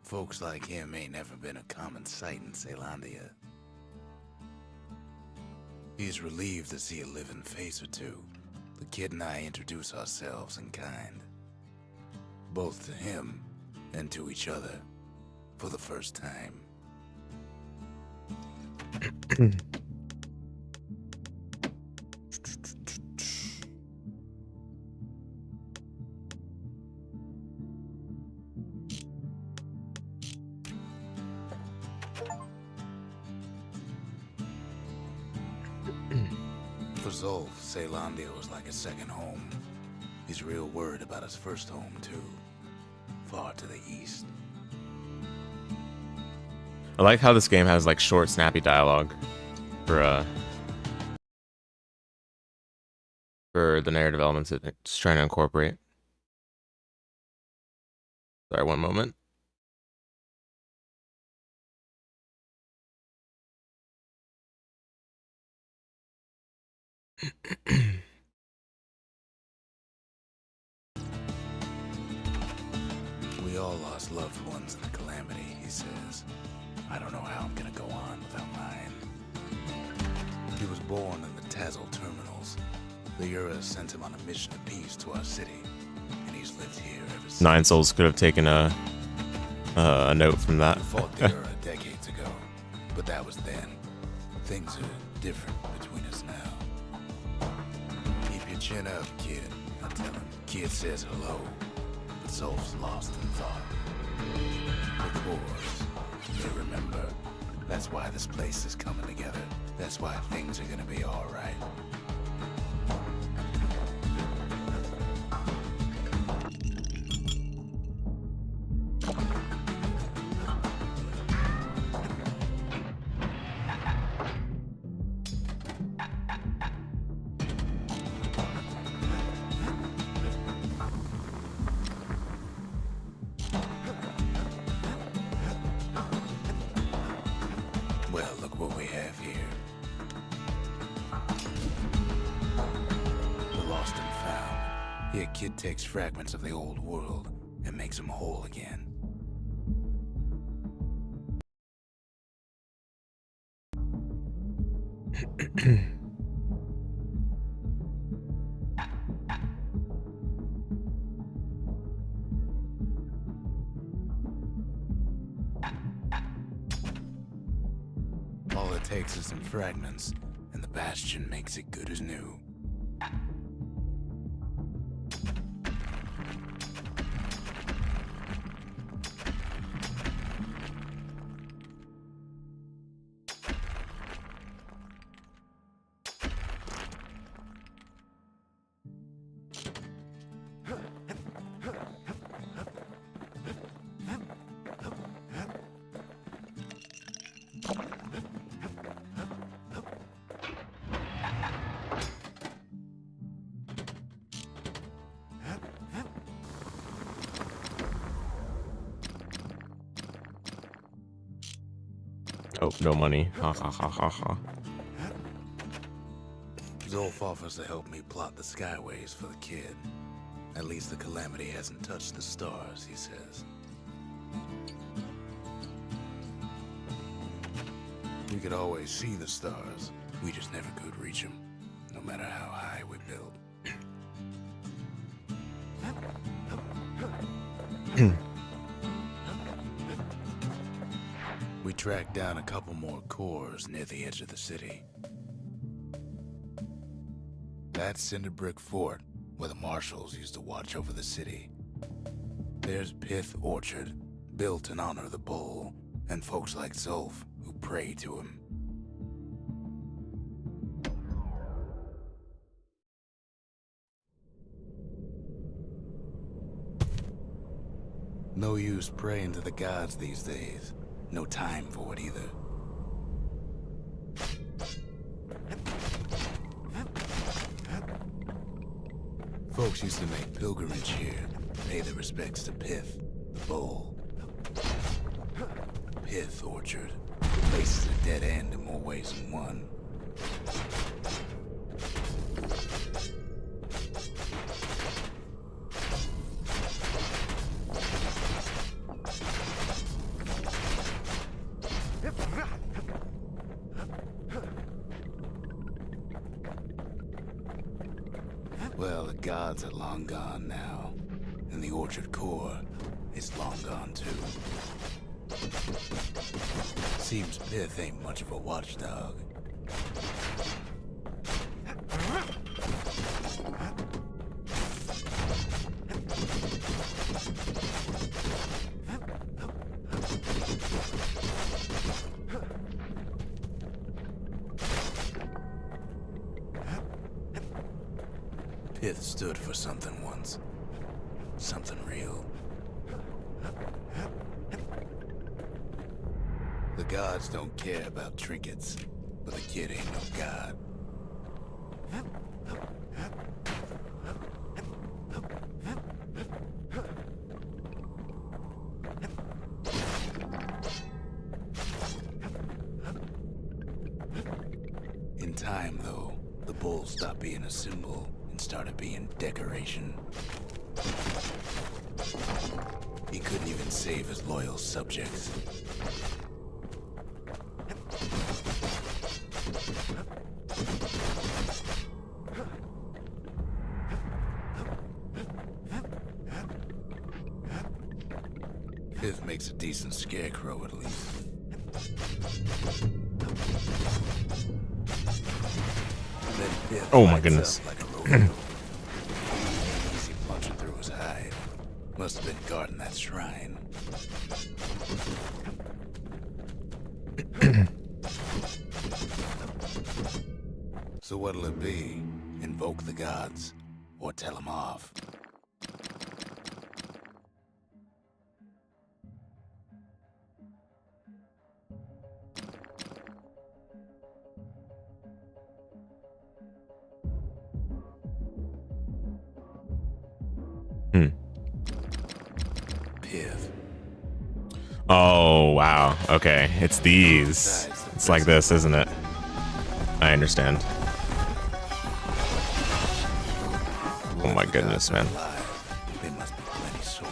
S2: Folks like him ain't never been a common sight in Caelondia. He's relieved to see a living face or two. The kid and I introduce ourselves in kind. Both to him and to each other for the first time. For Zolf, Caelondia was like a second home. He's real worried about his first home, too. Far to the east.
S1: I like how this game has like short, snappy dialogue for the narrative elements it's trying to incorporate. Sorry, one moment.
S2: We all lost loved ones in the calamity, he says. I don't know how I'm gonna go on without mine. He was born in the Tazzle terminals. The Ura sent him on a mission of peace to our city, and he's lived here ever since.
S1: Nine Souls could have taken a note from that.
S2: We fought the Ura decades ago, but that was then. Things are different between us now. Keep your chin up, kid, I tell him. Kid says hello, but Zolf's lost in thought. Of course, to remember. That's why this place is coming together. That's why things are gonna be alright. Well, look what we have here. The lost and found. Here, kid takes fragments of the old world and makes them whole again. All it takes is some fragments, and the Bastion makes it good as new.
S1: Oh, no money. Ha ha ha ha ha.
S2: Zolf offers to help me plot the skyways for the kid. At least the calamity hasn't touched the stars, he says. We could always see the stars. We just never could reach them, no matter how high we build. We tracked down a couple more cores near the edge of the city. That's Cinder Brick Fort, where the marshals used to watch over the city. There's Pith Orchard, built in honor of the bull, and folks like Zolf who pray to him. No use praying to the gods these days. No time for it either. Folks used to make pilgrimage here, pay their respects to Pith, the bull. Pith Orchard. The place is a dead end in more ways than one. Well, the gods are long gone now, and the Orchard core is long gone too. Seems Pith ain't much of a watchdog. Pith stood for something once. Something real. The gods don't care about trinkets, but the kid ain't no god. In time, though, the bull stopped being a symbol and started being decoration. He couldn't even save his loyal subjects. Pith makes a decent scarecrow, at least. Then Pith
S1: Oh my
S2: lights
S1: goodness.
S2: up like a rodeo. Easy punching through his hide. Must have been guarding that shrine. So what'll it be? Invoke the gods? Or tell them off? Pith.
S1: Oh, wow. Okay. It's these. It's like this, isn't it? I understand. Oh my goodness, man.
S2: They must be plenty sore.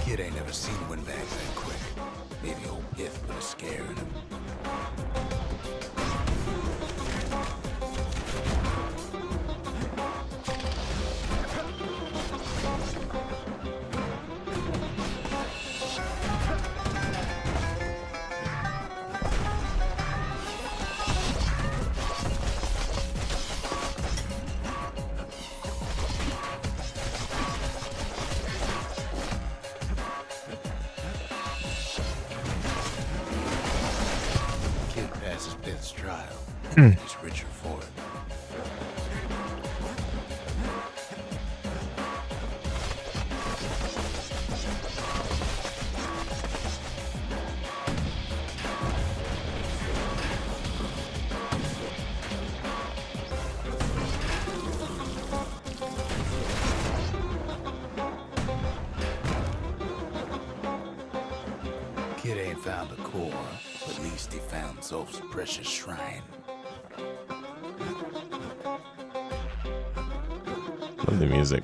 S2: Kid ain't never seen windbags that quick. Maybe old Pith put a scare in him. Passes Pith's trial. He's richer for it. Kid ain't found a core. At least he found Zolf's precious shrine.
S1: Love the music.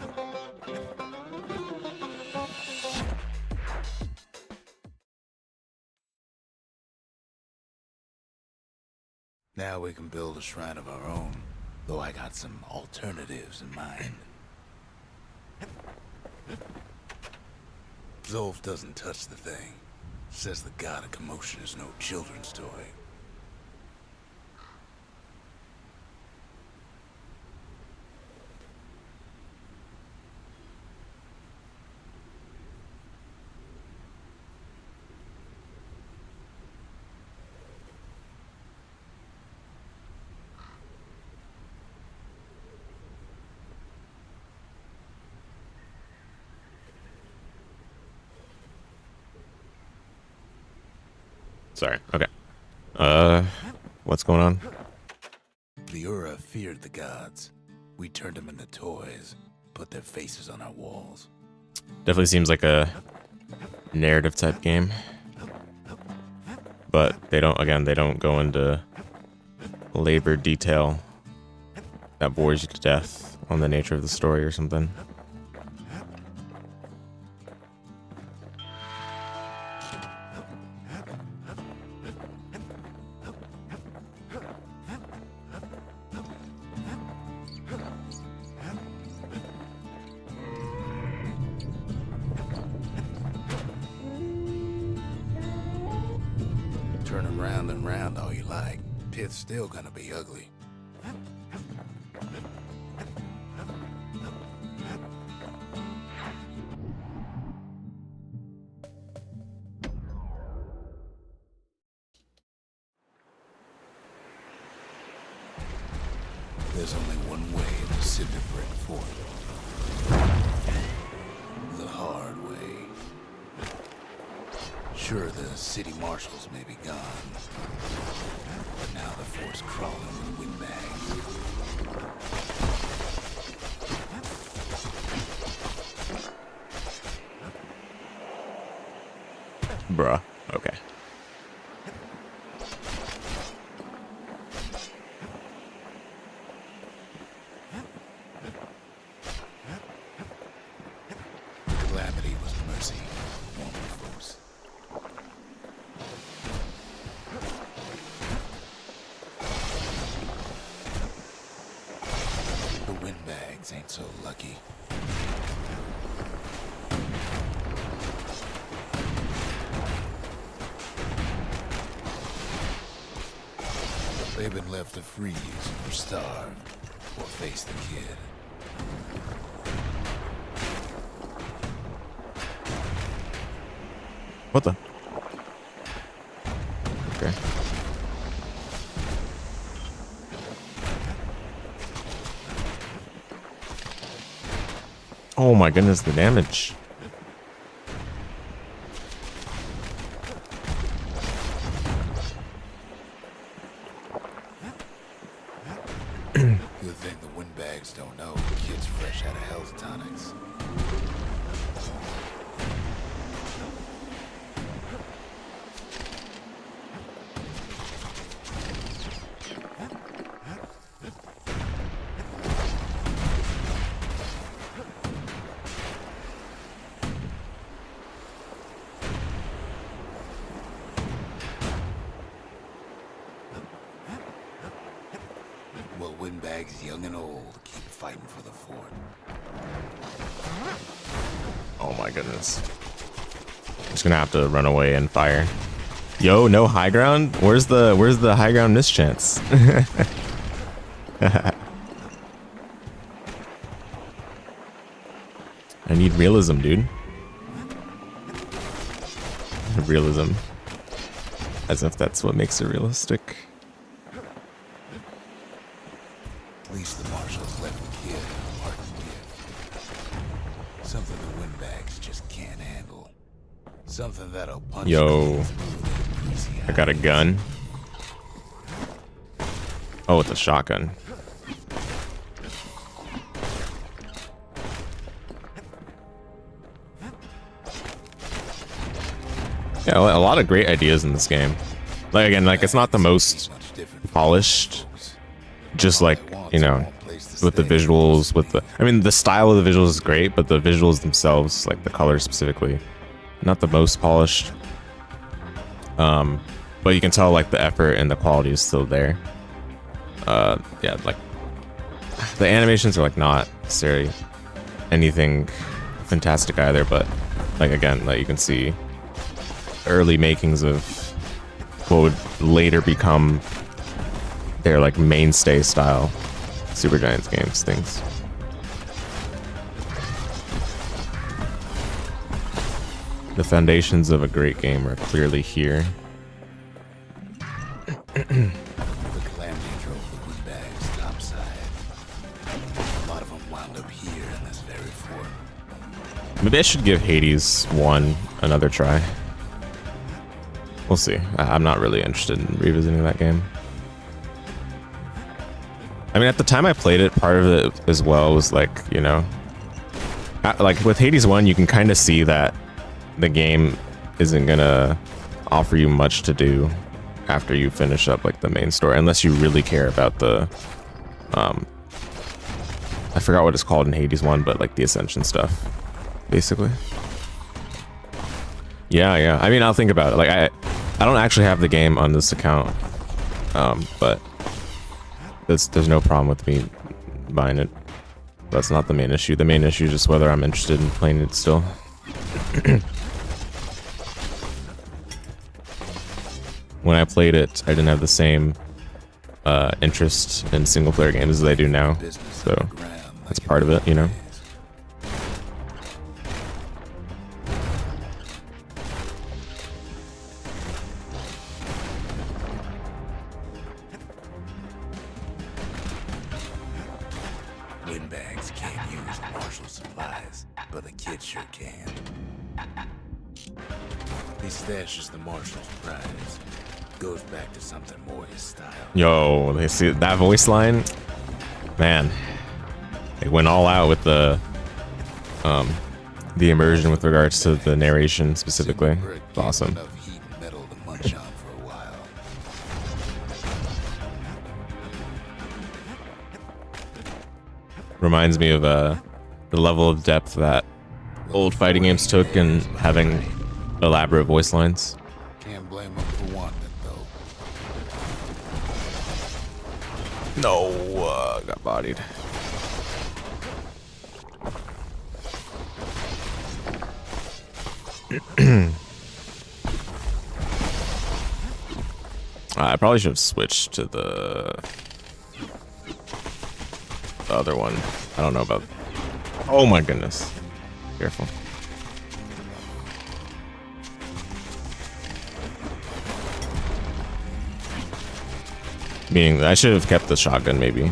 S2: Now we can build a shrine of our own, though I got some alternatives in mind. Zolf doesn't touch the thing. Says the god of commotion is no children's toy.
S1: Sorry. Okay. What's going on?
S2: The Ura feared the gods. We turned them into toys, put their faces on our walls.
S1: Definitely seems like a narrative type game. But they don't go into labored detail that bores you to death on the nature of the story or something.
S2: Turn them round and round all you like. Pith's still gonna be ugly. There's only one way to disintegrate Fort. The hard way. Sure, the city marshals may be gone, but now the fort's crawling with windbags.
S1: Bruh. Okay.
S2: Calamity was mercy, normal folks. The windbags ain't so lucky. They've been left to freeze or starve or face the kid.
S1: What the? Okay. Oh my goodness, the damage.
S2: Good thing the windbags don't know the kid's fresh out of health tonics. Well, windbags young and old keep fighting for the fort.
S1: Oh my goodness. I'm just gonna have to run away and fire. Yo, no high ground? Where's the high ground mischance? I need realism, dude. Realism. As if that's what makes it realistic.
S2: At least the marshals left the kid a parting gift. Something the windbags just can't handle. Something that'll punch
S1: Yo.
S2: clean through their greasy
S1: I got a
S2: eyes.
S1: gun. Oh, it's a shotgun. Yeah, a lot of great ideas in this game. Like again, like it's not the most
S2: Much different
S1: polished, just like, you know, with the visuals, with the, I mean, the style of the visuals is great, but the visuals themselves, like the colors specifically, not the most polished. But you can tell like the effort and the quality is still there. Yeah, like the animations are like not necessarily anything fantastic either, but like again, like you can see early makings of what would later become their like mainstay style Supergiants games things. The foundations of a great game are clearly here.
S2: The calamity drove the windbags topside. A lot of them wound up here in this very fort.
S1: Maybe I should give Hades 1 another try. We'll see. I'm not really interested in revisiting that game. I mean, at the time I played it, part of it as well was like, you know, like with Hades 1, you can kind of see that the game isn't gonna offer you much to do after you finish up like the main story, unless you really care about the, I forgot what it's called in Hades 1, but like the Ascension stuff, basically. Yeah. I mean, I'll think about it. Like I don't actually have the game on this account, but there's no problem with me buying it. That's not the main issue. The main issue is just whether I'm interested in playing it still. When I played it, I didn't have the same interest in single player games as I do now, so that's part of it, you know.
S2: Windbags can't use martial supplies, but the kid sure can. He stashes the marshal's prize. Goes back to something more his style.
S1: Yo, they see that voice line? Man, they went all out with the immersion with regards to the narration specifically. It's awesome.
S2: Enough heat and metal to munch on for a while.
S1: Reminds me of the level of depth that old fighting games took in having elaborate voice lines.
S2: Can't blame him for wanting it though.
S1: No, got bodied. I probably should have switched to the other one. I don't know about. Oh my goodness! Careful. Meaning that I should have kept the shotgun, maybe.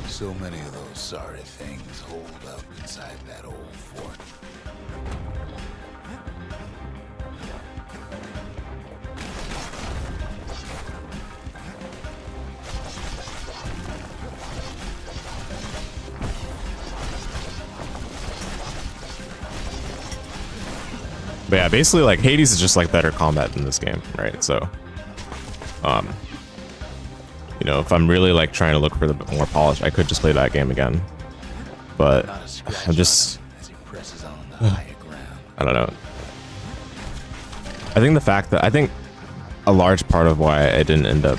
S2: So many of those sorry things hold up inside that old fort.
S1: But yeah, basically, like, Hades is just like better combat in this game, right? So, you know, if I'm really like trying to look for the more polish, I could just play that game again. But I'm just, I don't know. I think the fact that I think a large part of why I didn't end up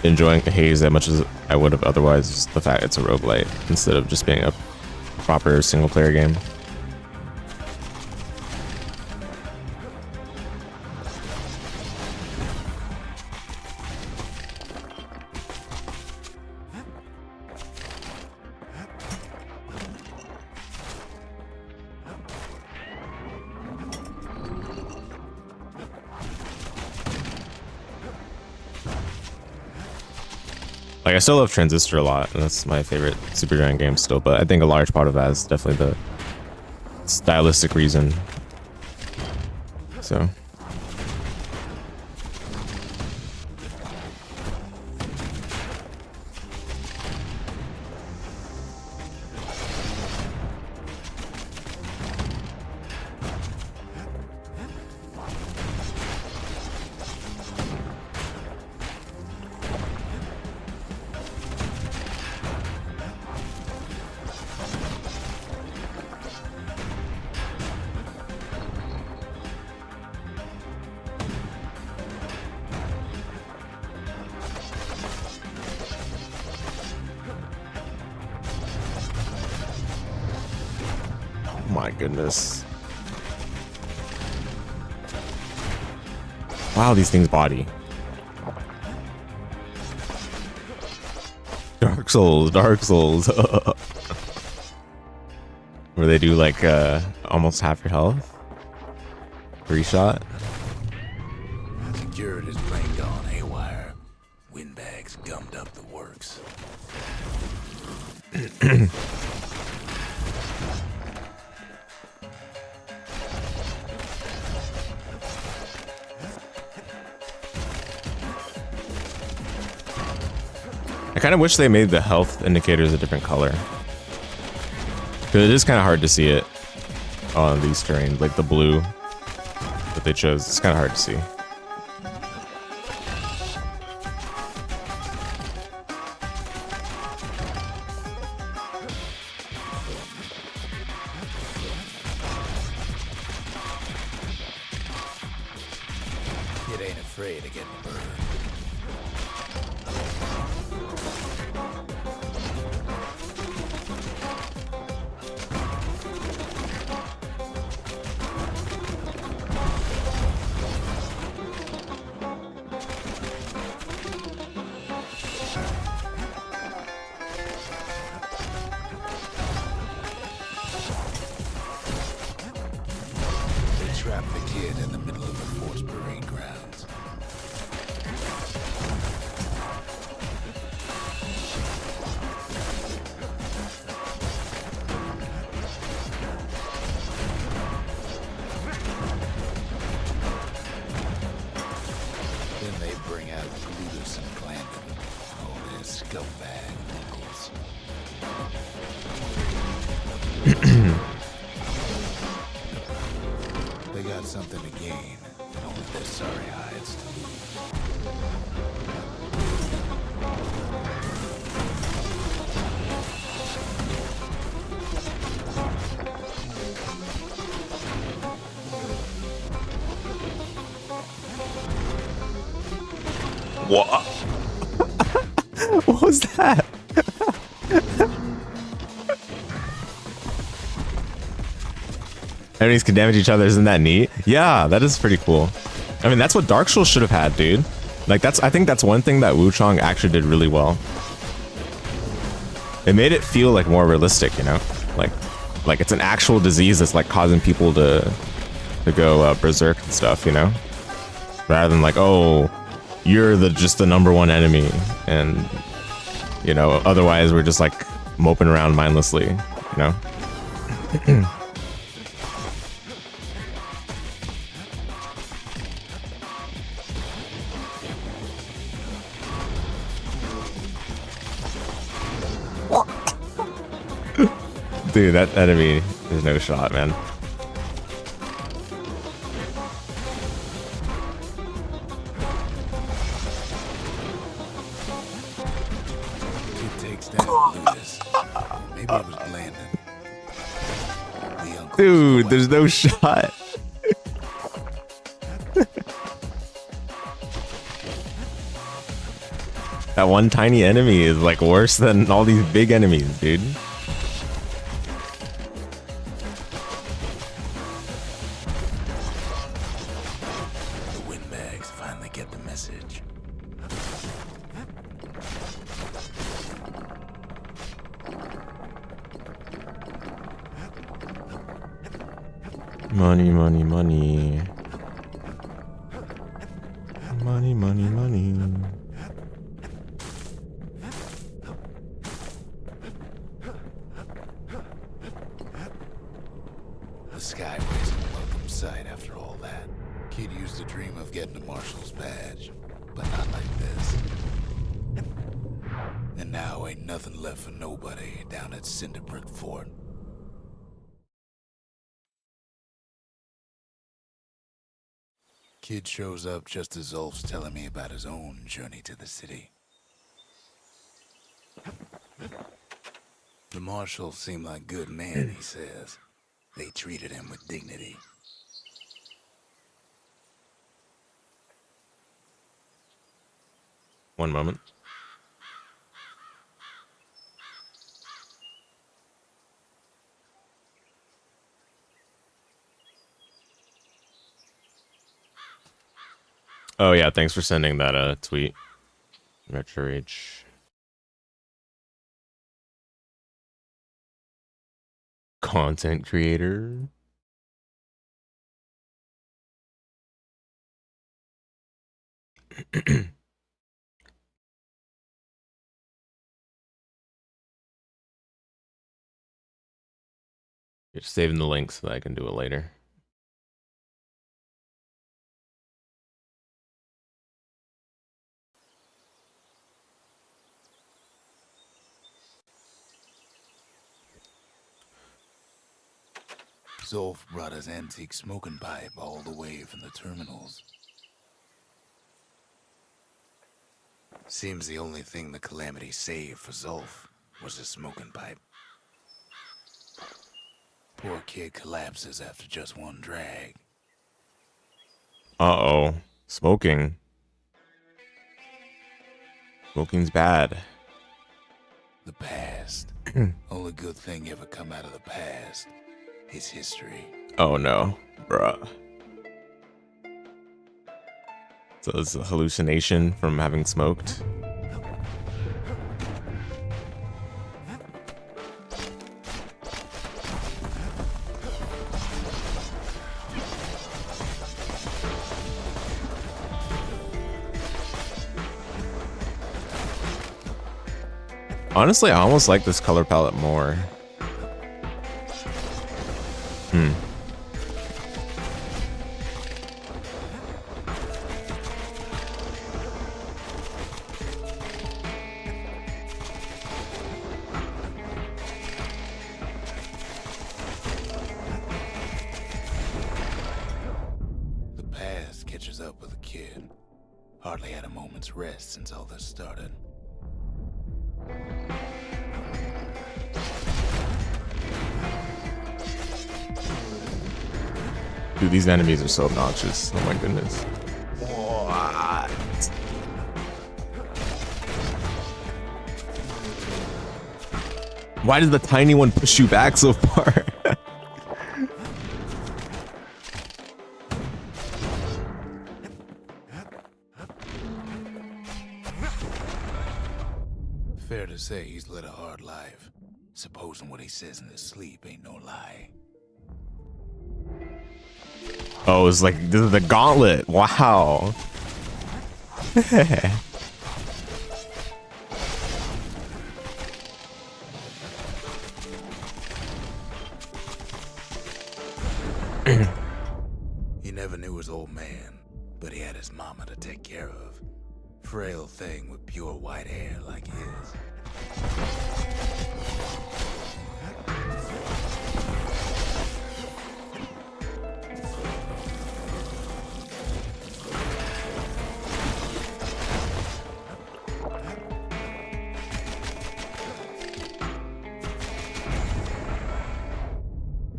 S1: enjoying Hades as much as I would have otherwise is the fact it's a roguelite instead of just being a proper single player game. Like, I still love Transistor a lot, and that's my favorite Supergiant game still, but I think a large part of that is definitely the stylistic reason. So. My goodness. Wow, these things body. Dark Souls, Dark Souls. Where they do like almost half your health. Free shot.
S2: Security's plane gone haywire. Windbags gummed up the works.
S1: I kind of wish they made the health indicators a different color. Because it is kind of hard to see it on these terrains, like the blue that they chose. It's kind of hard to see.
S2: It ain't afraid of getting burned. Trap the kid in the middle of the force parade grounds. Then they bring out Kratos and Qanba. Oh, their scumbag uncles. They got something to gain, and only their sorry hides to lose.
S1: What? What was that? Enemies can damage each other. Isn't that neat? Yeah, that is pretty cool. I mean, that's what Dark Souls should have had, dude. Like, I think that's one thing that Wuchang actually did really well. It made it feel like more realistic, you know? Like it's an actual disease that's like causing people to go berserk and stuff, you know? Rather than like, oh, you're just the #1 enemy, and you know, otherwise we're just like moping around mindlessly, you know? Dude, that enemy is no shot, man.
S2: It takes down Lucas. Maybe it was Blandon. The uncle.
S1: Dude, there's no shot. That one tiny enemy is like worse than all these big enemies, dude. Money, money, money. Money, money, money.
S2: The sky wasn't a welcome sight after all that. Kid used to dream of getting a marshal's badge, but not like this. And now ain't nothing left for nobody down at Cinderbrick Fort. Kid shows up just as Zulf's telling me about his own journey to the city. The marshals seem like good men, he says. They treated him with dignity.
S1: One moment. Oh yeah, thanks for sending that tweet. Retro Rage. Content creator. Just saving the link so that I can do it later.
S2: Zulf brought his antique smoking pipe all the way from the terminals. Seems the only thing the Calamity saved for Zulf was his smoking pipe. Poor kid collapses after just one drag.
S1: Uh-oh. Smoking. Smoking's bad.
S2: The past. Only good thing ever come out of the past is history.
S1: Oh no, bruh. So it's a hallucination from having smoked. Honestly, I almost like this color palette more.
S2: The past catches up with a kid. Hardly had a moment's rest since all this started.
S1: Dude, these enemies are so obnoxious. Oh my goodness. What? Why does the tiny one push you back so far?
S2: Fair to say he's led a hard life, supposing what he says in his sleep ain't no lie.
S1: Oh, it's like this is the gauntlet. Wow.
S2: He never knew his old man, but he had his mama to take care of. Frail thing with pure white hair like his.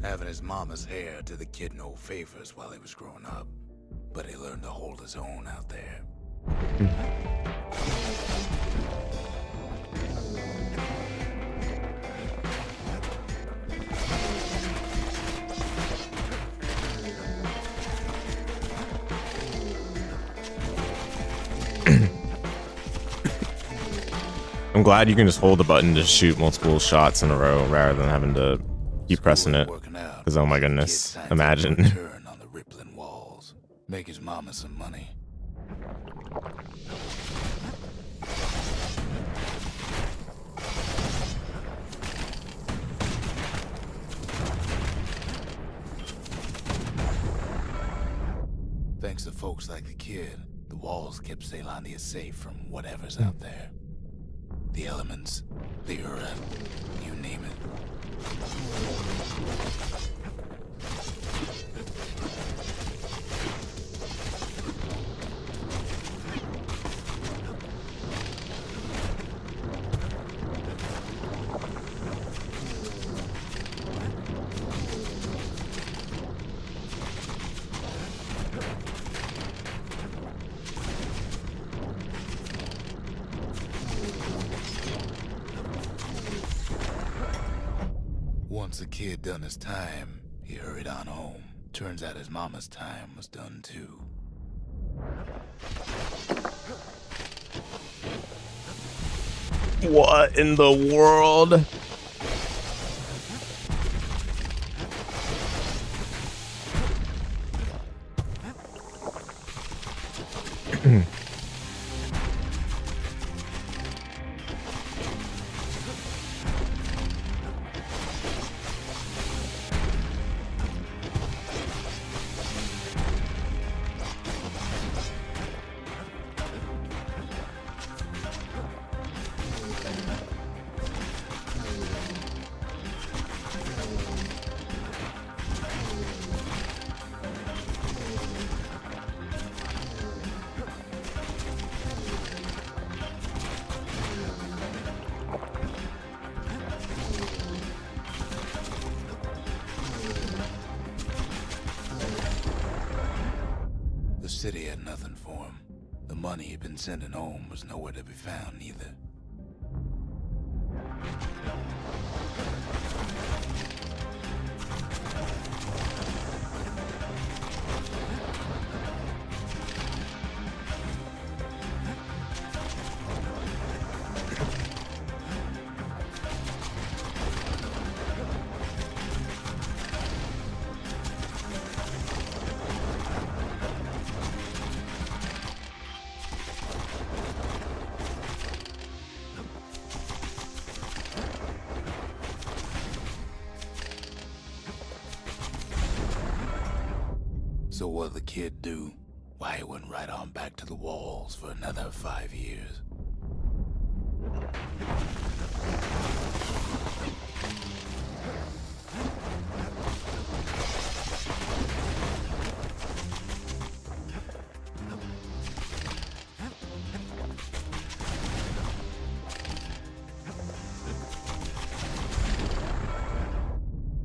S2: Having his mama's hair did the kid no favors while he was growing up, but he learned to hold his own out there.
S1: I'm glad you can just hold the button to shoot multiple shots in a row rather than having to keep pressing it. Because oh my goodness, imagine.
S2: Turn on the rippling walls, make his mama some money. Thanks to folks like the kid, the walls kept Zealandia safe from whatever's out there. The elements, the Ura, you name it. Once the kid done his time, he hurried on home. Turns out his mama's time was done too.
S1: What in the world?
S2: The city had nothing for him. The money he'd been sending home was nowhere to be found either. So what'd the kid do? Why, he went right on back to the walls for another 5 years.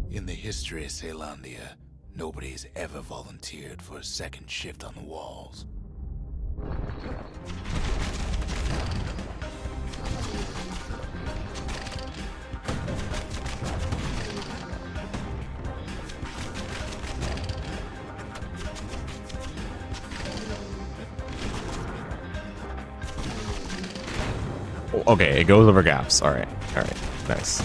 S2: In the history of Zealandia, nobody's ever volunteered for a second shift on the walls.
S1: Okay, it goes over gaps. All right, nice.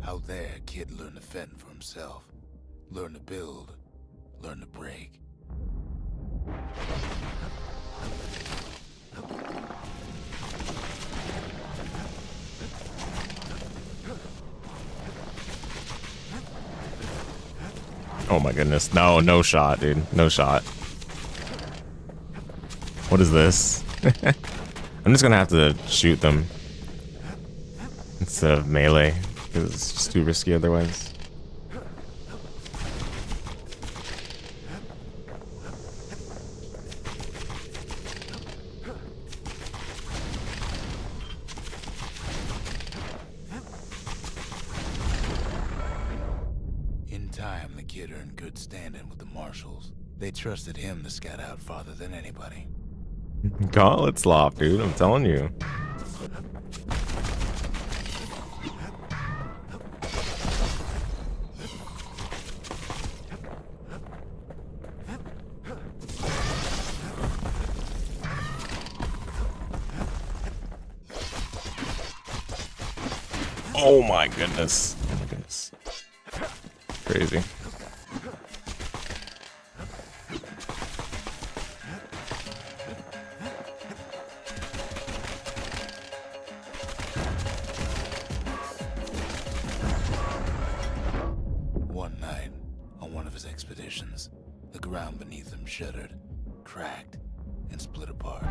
S2: Out there, kid learned to fend for himself. Learn to build. Learn to break.
S1: Oh my goodness. No shot, dude. No shot. What is this? I'm just gonna have to shoot them instead of melee, because it's just too risky otherwise.
S2: In time, the kid earned good standing with the marshals. They trusted him to scout out farther than anybody.
S1: Gauntlet slop, dude. I'm telling you. Oh my goodness. Oh my goodness. Crazy.
S2: One night, on one of his expeditions, the ground beneath him shuddered, cracked, and split apart.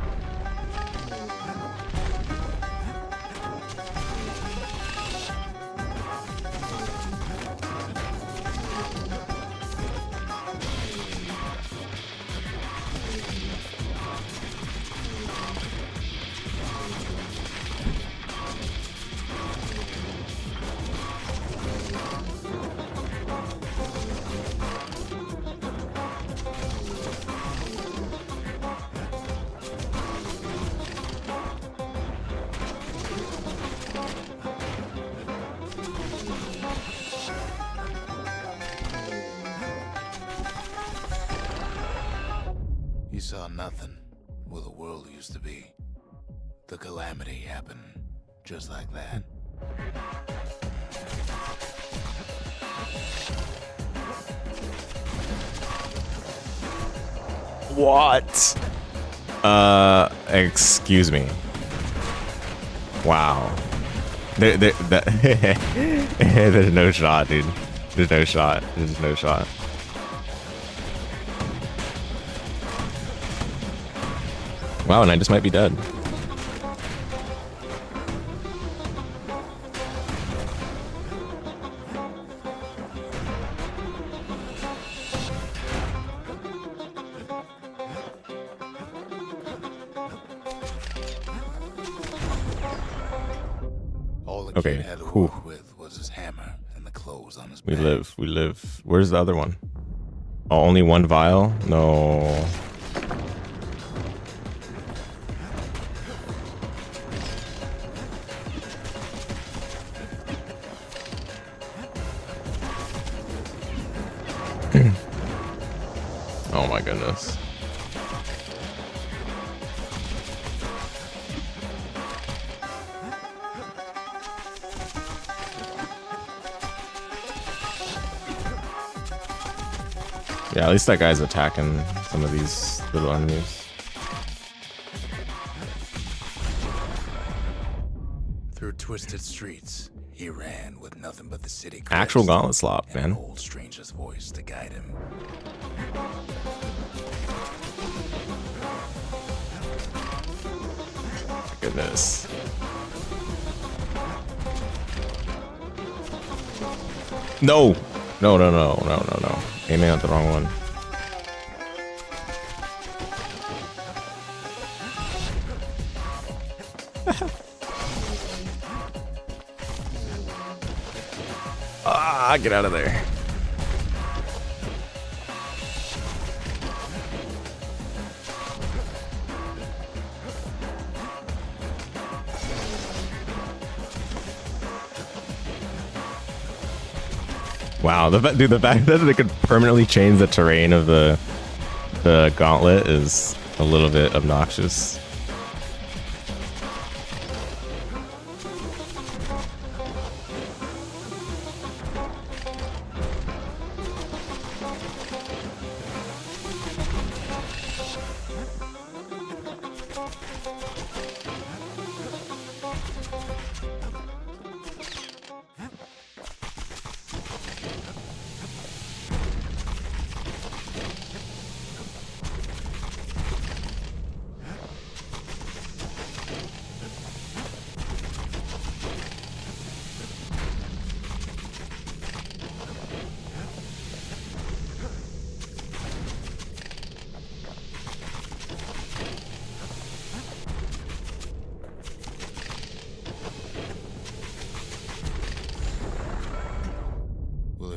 S2: He saw nothing where the world used to be. The calamity happened just like that.
S1: What? Excuse me. Wow. There's no shot, dude. There's no shot. There's no shot. Wow, and I just might be dead.
S2: All the
S1: Okay,
S2: kid had to
S1: whew.
S2: work with was his hammer and the clothes on his
S1: We
S2: back.
S1: live. Where's the other one? Oh, only one vial? No. Oh my goodness. Yeah, at least that guy's attacking some of these little enemies.
S2: Through twisted streets, he ran with nothing but the city
S1: Actual
S2: crest
S1: gauntlet slop,
S2: and an
S1: man.
S2: old stranger's voice to guide him.
S1: Goodness. No! No. Aiming at the wrong one. Ah, get out of there. Wow, dude, the fact that they could permanently change the terrain of the gauntlet is a little bit obnoxious.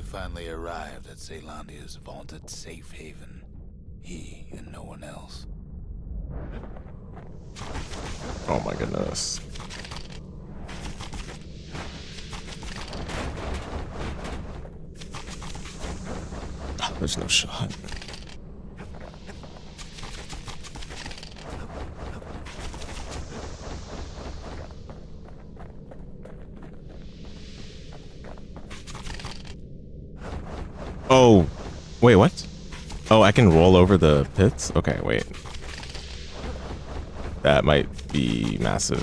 S2: Finally arrived at Zealandia's vaunted safe haven. He and no one else.
S1: Oh my goodness. Oh, there's no shot. Oh, wait, what? Oh, I can roll over the pits? Okay, wait. That might be massive.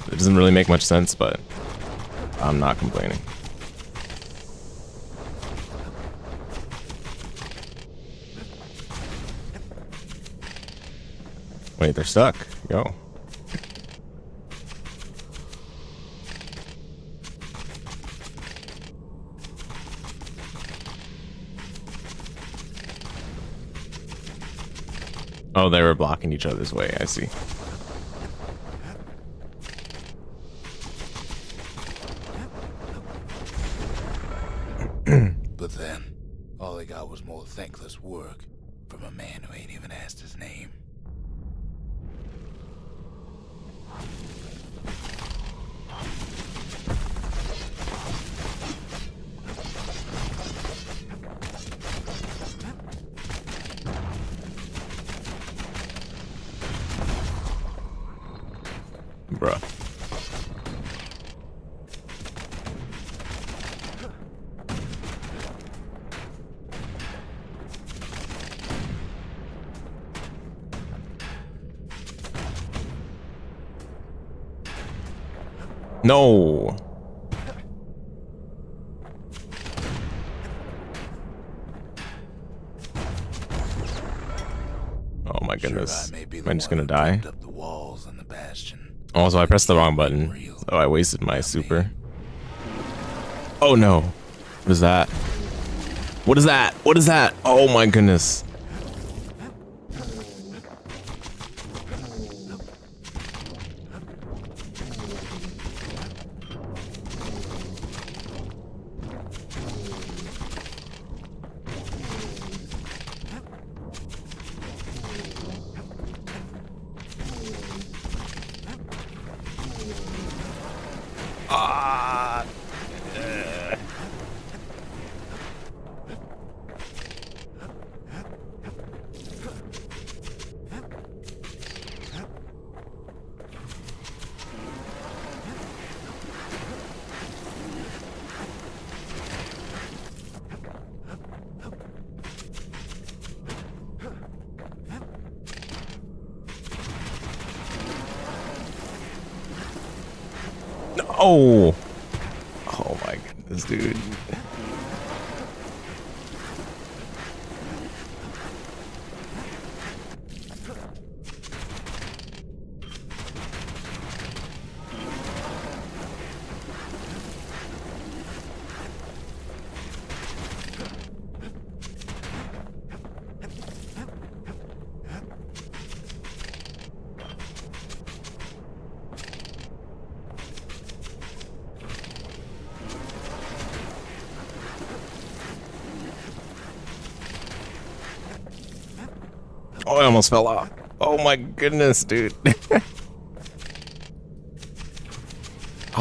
S1: It doesn't really make much sense, but I'm not complaining. Wait, they're stuck. Yo. Oh, they were blocking each other's way, I see.
S2: But then, all they got was more thankless work from a man who ain't even asked his name.
S1: Bruh. No. Oh my goodness. Am I just gonna die?
S2: Up the walls and the Bastion.
S1: Also, I pressed the wrong button, so I wasted my super. Oh no. What is that? What is that? What is that? Oh my goodness. Oh. Oh my goodness, dude. Oh, I almost fell off. Oh my goodness, dude.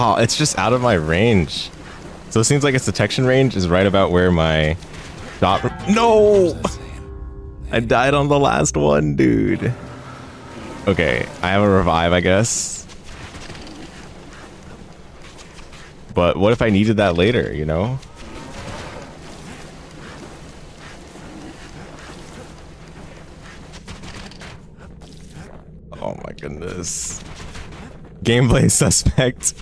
S1: Oh, it's just out of my range. So it seems like its detection range is right about where my shot... No! I died on the last one, dude. Okay, I have a revive, I guess. But what if I needed that later, you know? Oh my goodness. Gameplay suspect.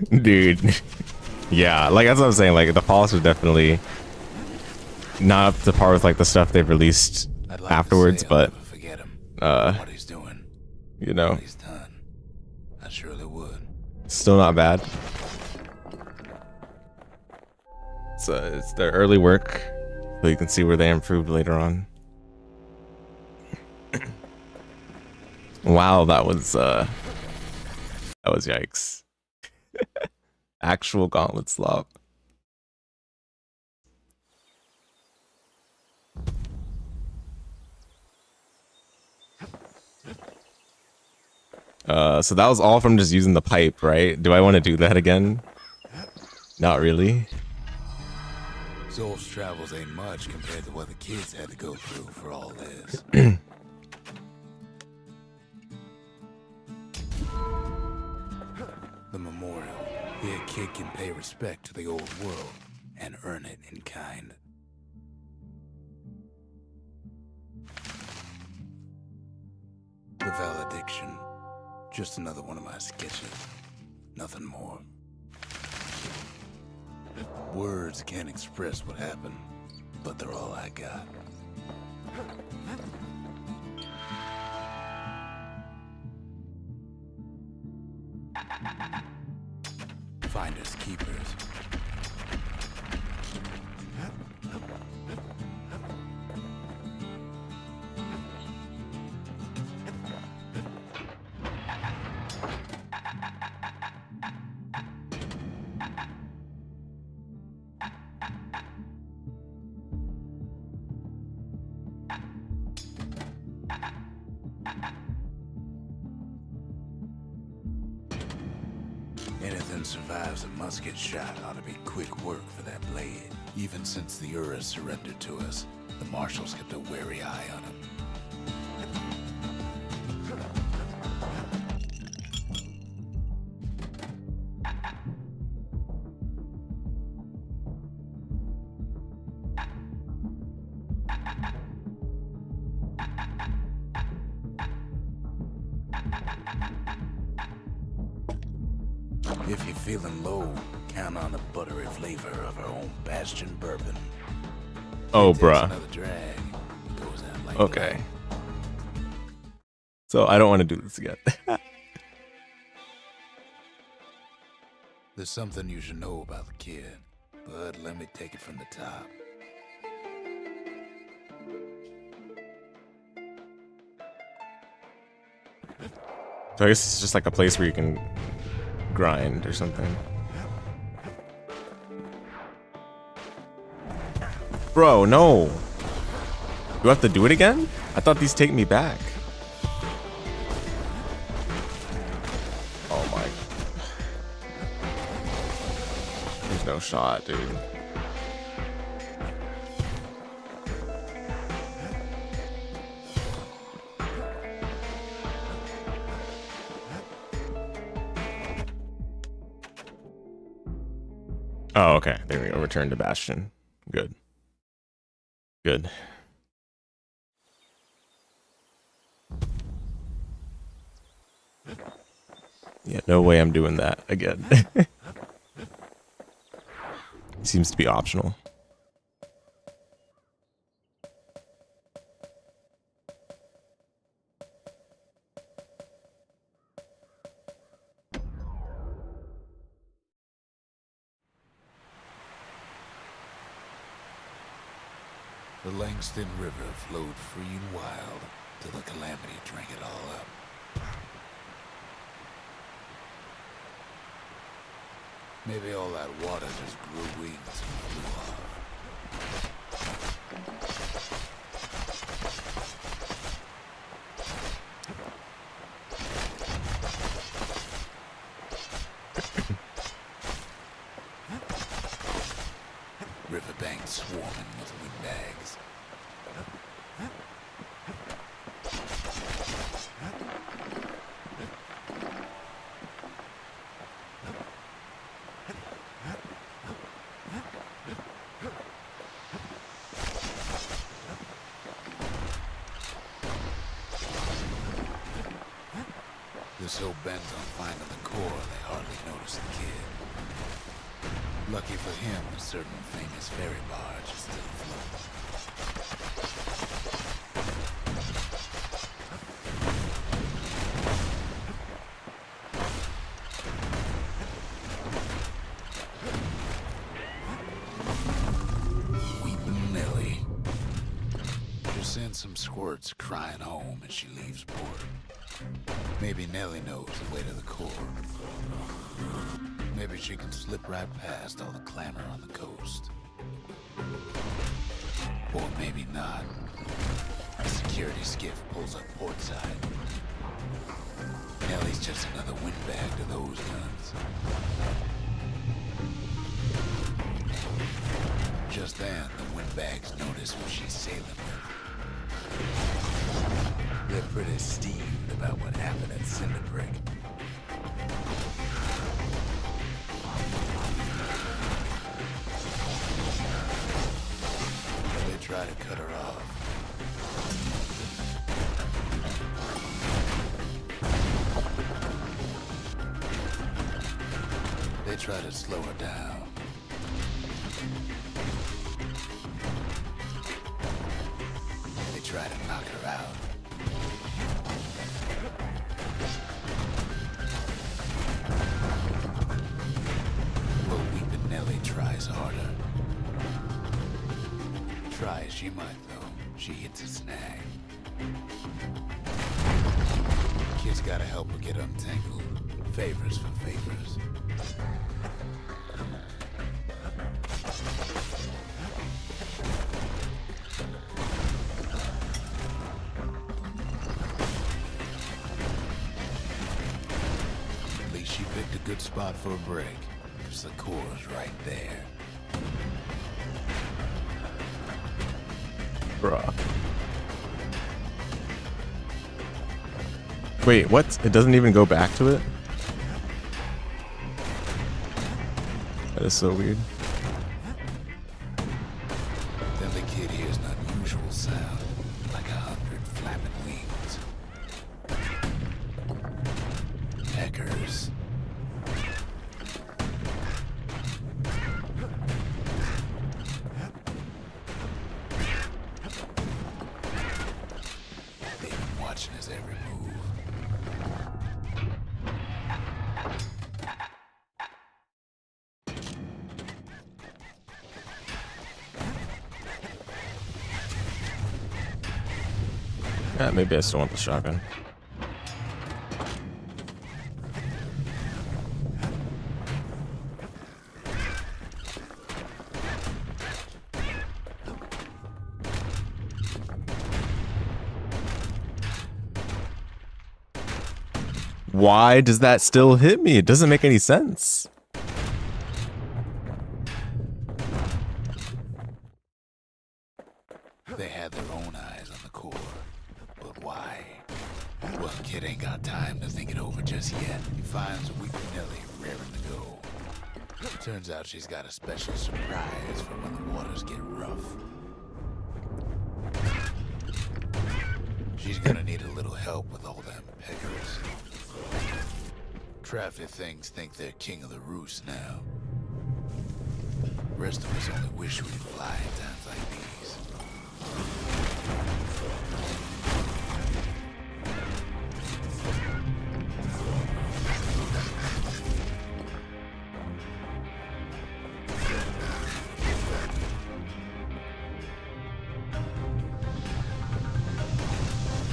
S1: Dude. Yeah, like that's what I'm saying. Like the polish was definitely not up to par with like the stuff they've released afterwards, but
S2: what he's doing,
S1: you know,
S2: what he's done. I surely would.
S1: Still not bad. It's their early work, so you can see where they improved later on. Wow, that was yikes. Actual gauntlet slop. So that was all from just using the pipe, right? Do I want to do that again? Not really.
S2: Zolf's travels ain't much compared to what the kids had to go through for all this. The memorial. Here a kid can pay respect to the old world and earn it in kind. The valediction. Just another one of my sketches. Nothing more. Words can't express what happened, but they're all I got. Finders keepers. Anything survives a musket shot ought to be quick work for that blade. Even since the Urus surrendered to us, the marshals kept a wary eye on him. If you're feeling low, count on the buttery flavor of our own Bastion bourbon.
S1: Oh,
S2: It takes
S1: bruh.
S2: another drag, goes out like
S1: Okay.
S2: that.
S1: So I don't want to do this again.
S2: There's something you should know about the kid, but let me take it from the top.
S1: So I guess it's just like a place where you can grind or something. Bro, no. Do I have to do it again? I thought these take me back. Oh my. There's no shot, dude. Oh, okay. There we go. Return to Bastion. Good. Good. Yeah, no way I'm doing that again. Seems to be optional.
S2: The Langston River flowed free and wild till the calamity drank it all up. Maybe all that water just grew wings and flew off. ain't swarming with windbags. They're so bent on finding the core, they hardly notice the kid. Lucky for him, a certain famous ferry barge is still afloat. Weeping Nellie. Just sends some squirts crying home as she leaves port. Maybe Nellie knows the way to the core. Maybe she can slip right past all the clamor on the coast. Or maybe not. A security skiff pulls up portside. Nellie's just another windbag to those guns. Just then, the windbags notice who she's sailing with. They're pretty steamed about what happened at Cinderbrick. They try to cut her off. They try to slow her down. They try to knock her out. Tries harder. Try as she might, though, she hits a snag. Kid's gotta help her get untangled. Favors for favors. At least she picked a good spot for a break. The core's right there.
S1: Bruh. Wait, what? It doesn't even go back to it? That is so weird.
S2: Then the kid hears an unusual sound, like 100 flapping wings. Peckers.
S1: Yeah, maybe I still want the shotgun. Why does that still hit me? It doesn't make any sense.
S2: They had their own eyes on the core. But why? Well, kid ain't got time to think it over just yet. He finds Weeping Nellie raring to go. Turns out she's got a special surprise for when the waters get rough. She's gonna need a little help with all them peckers. Traffic things think they're king of the roost now. Rest of us only wish we'd fly in times like these.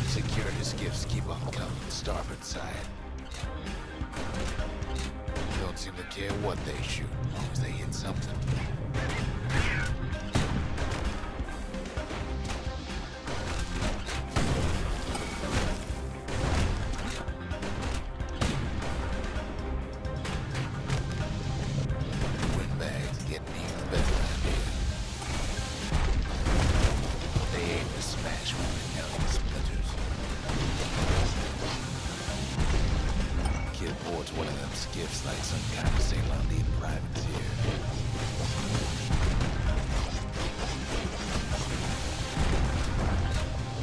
S2: Security skiffs keep on coming to starboard side. Don't seem to care what they shoot, as long as they hit something. Windbags getting even better out here. it's one of them skiffs like some kind of St. London privateer.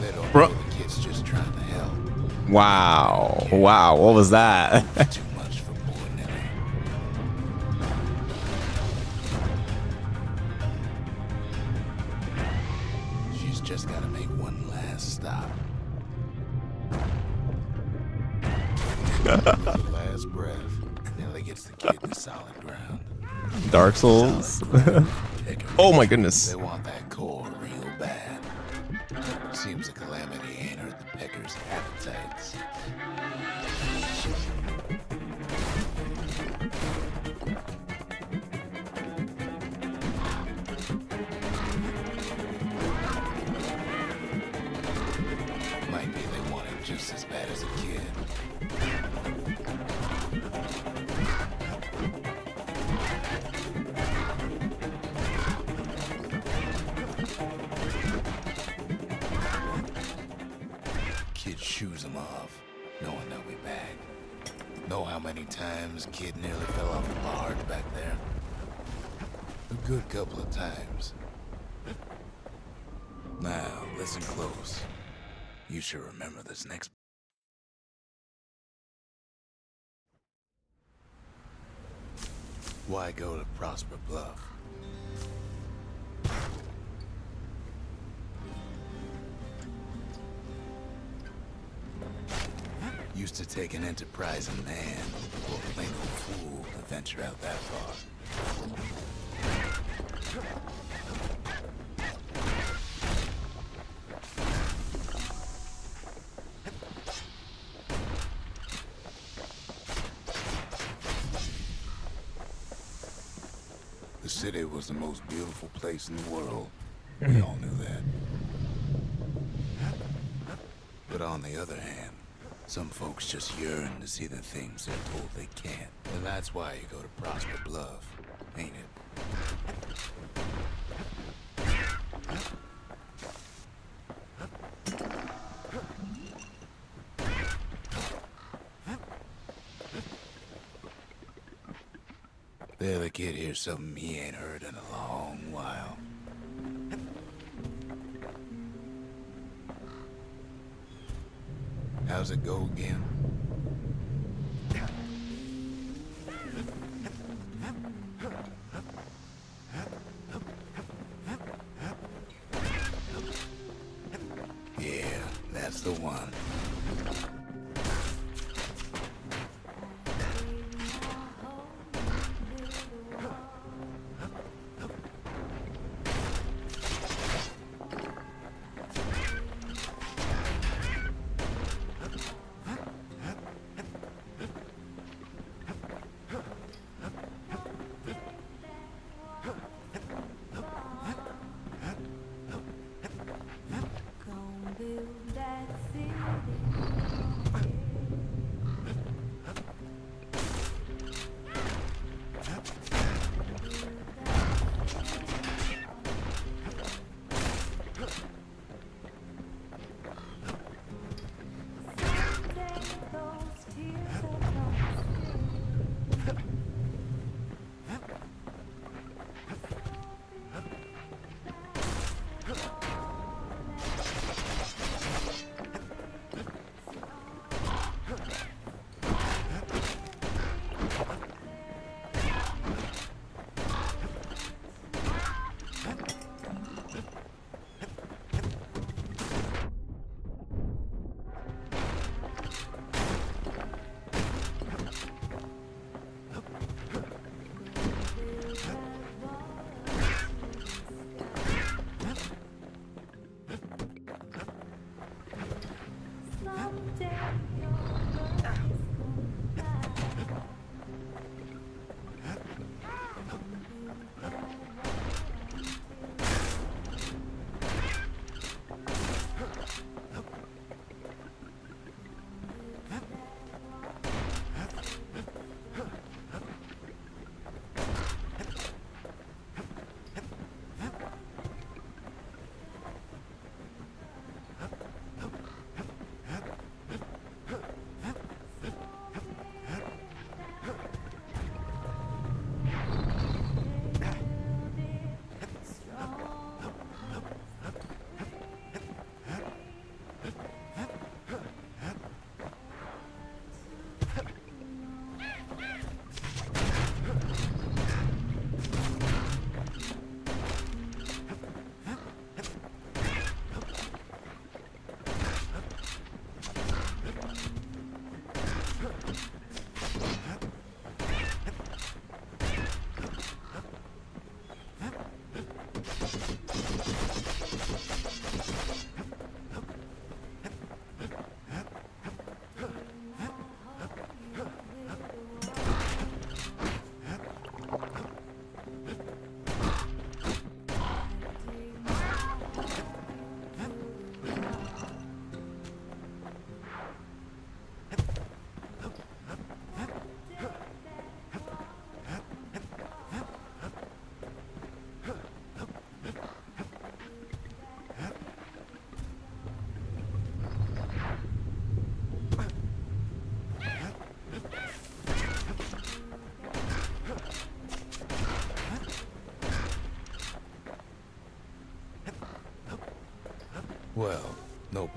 S2: They don't
S1: Bro.
S2: know the kid's just trying to help.
S1: Wow. Wow. What was that?
S2: Too much for poor Nelly. She's just gotta make one last stop. With the last breath, Nelly gets the kid to solid ground.
S1: Dark Souls. Oh my goodness.
S2: They want that core real bad. Seems the calamity ain't hurt the Pecker's appetites. Might be they want it just as bad as a kid. Kid shoes them off, knowing they'll be back. Know how many times kid nearly fell off the barge back there? A good couple of times. Now, listen close. You should remember this next. Why go to Prosper Bluff? Used to take an enterprising man or a plain old fool to venture out that far. The city was the most beautiful place in the world. We all knew that. But on the other hand, some folks just yearn to see the things they're told they can't. And that's why you go to Prosper Bluff, ain't it? There the kid hears something he ain't heard in a long while. How's it go again? Yeah, that's the one.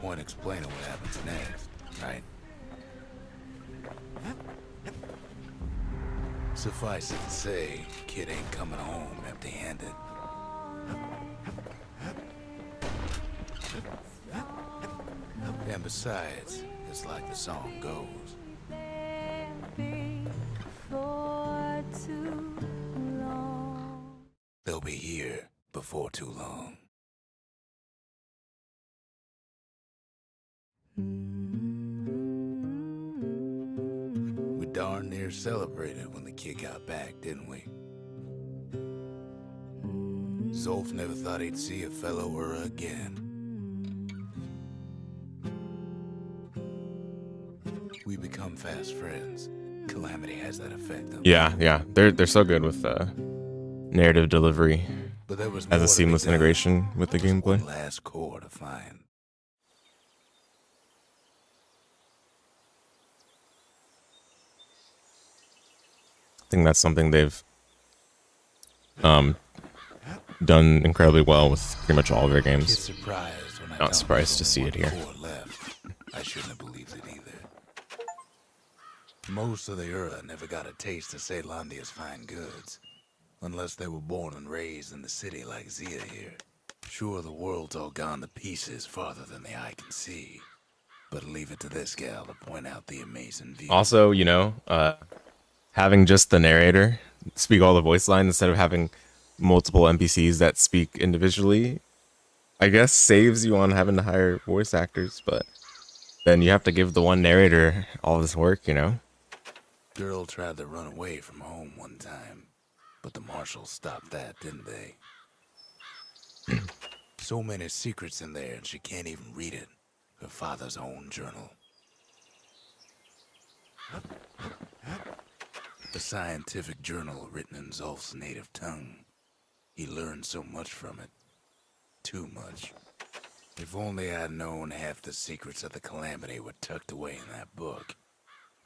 S2: point explaining what happens next, right? Suffice it to say, kid ain't coming home empty-handed. And besides, it's like the song goes. They'll be here before too long. We darn near celebrated when the kid got back, didn't we? Zolf never thought he'd see a fellow her again. We become fast friends. Calamity has that effect on me.
S1: Yeah. They're so good with narrative delivery
S2: But there was
S1: as
S2: more
S1: a
S2: to be
S1: seamless
S2: done.
S1: integration with the
S2: There was
S1: gameplay.
S2: one last core to find.
S1: I think that's something they've done incredibly well with pretty much all of their
S2: Kid
S1: games.
S2: surprised when I
S1: Not
S2: told him
S1: surprised to
S2: there was
S1: see it
S2: one
S1: here.
S2: core left. I shouldn't have believed it either. Most of the Ura never got a taste of Ceylondia's fine goods, unless they were born and raised in the city like Zia here. Sure, the world's all gone to pieces farther than the eye can see, but leave it to this gal to point out the amazing view.
S1: Also, you know, having just the narrator speak all the voice lines instead of having multiple NPCs that speak individually, I guess saves you on having to hire voice actors, but then you have to give the one narrator all this work, you know?
S2: Girl tried to run away from home one time, but the marshals stopped that, didn't they? So many secrets in there and she can't even read it. Her father's own journal. A scientific journal written in Zolf's native tongue. He learned so much from it. Too much. If only I'd known half the secrets of the Calamity were tucked away in that book,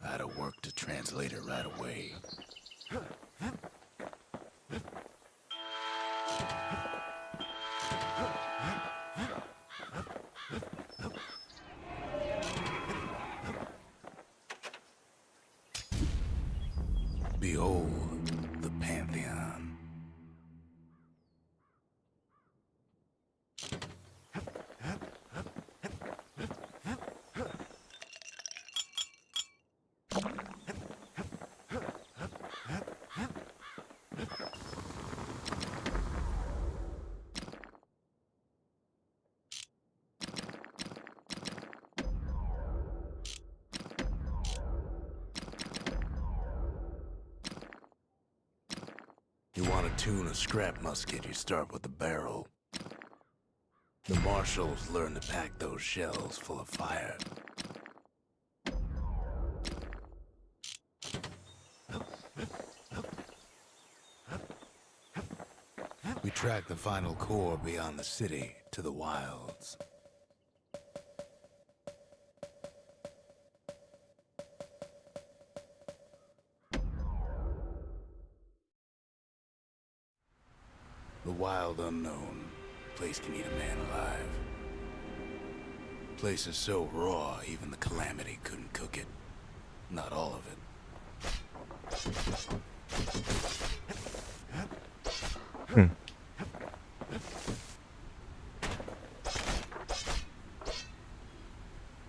S2: I'd have worked to translate it right away. Behold the Pantheon. You want to tune a scrap musket, you start with the barrel. The marshals learn to pack those shells full of fire. We track the final core beyond the city to the wilds. The wild unknown. Place can eat a man alive. Place is so raw, even the Calamity couldn't cook it. Not all of it.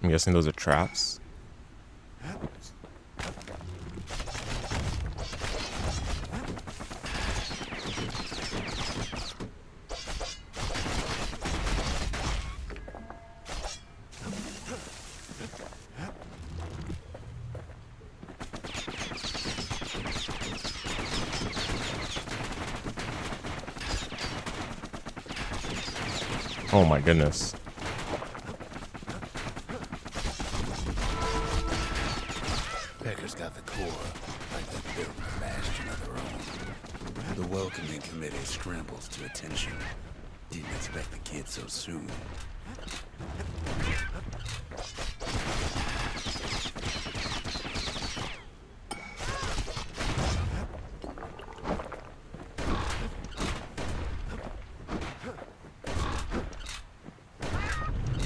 S1: I'm guessing those are traps. Oh my goodness.
S2: Pecker's got the core, like they built a Bastion of their own. The welcoming committee scrambles to attention. Didn't expect the kid so soon.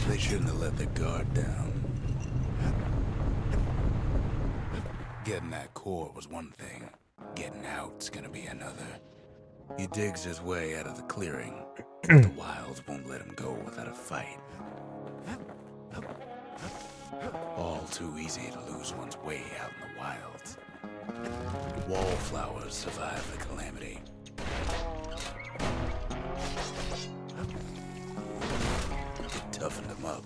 S2: They shouldn't have let their guard down. Getting that core was one thing. Getting out's gonna be another. He digs his way out of the clearing. The wilds won't let him go without a fight. All too easy to lose one's way out in the wilds. Wallflowers survive the calamity. It toughened him up.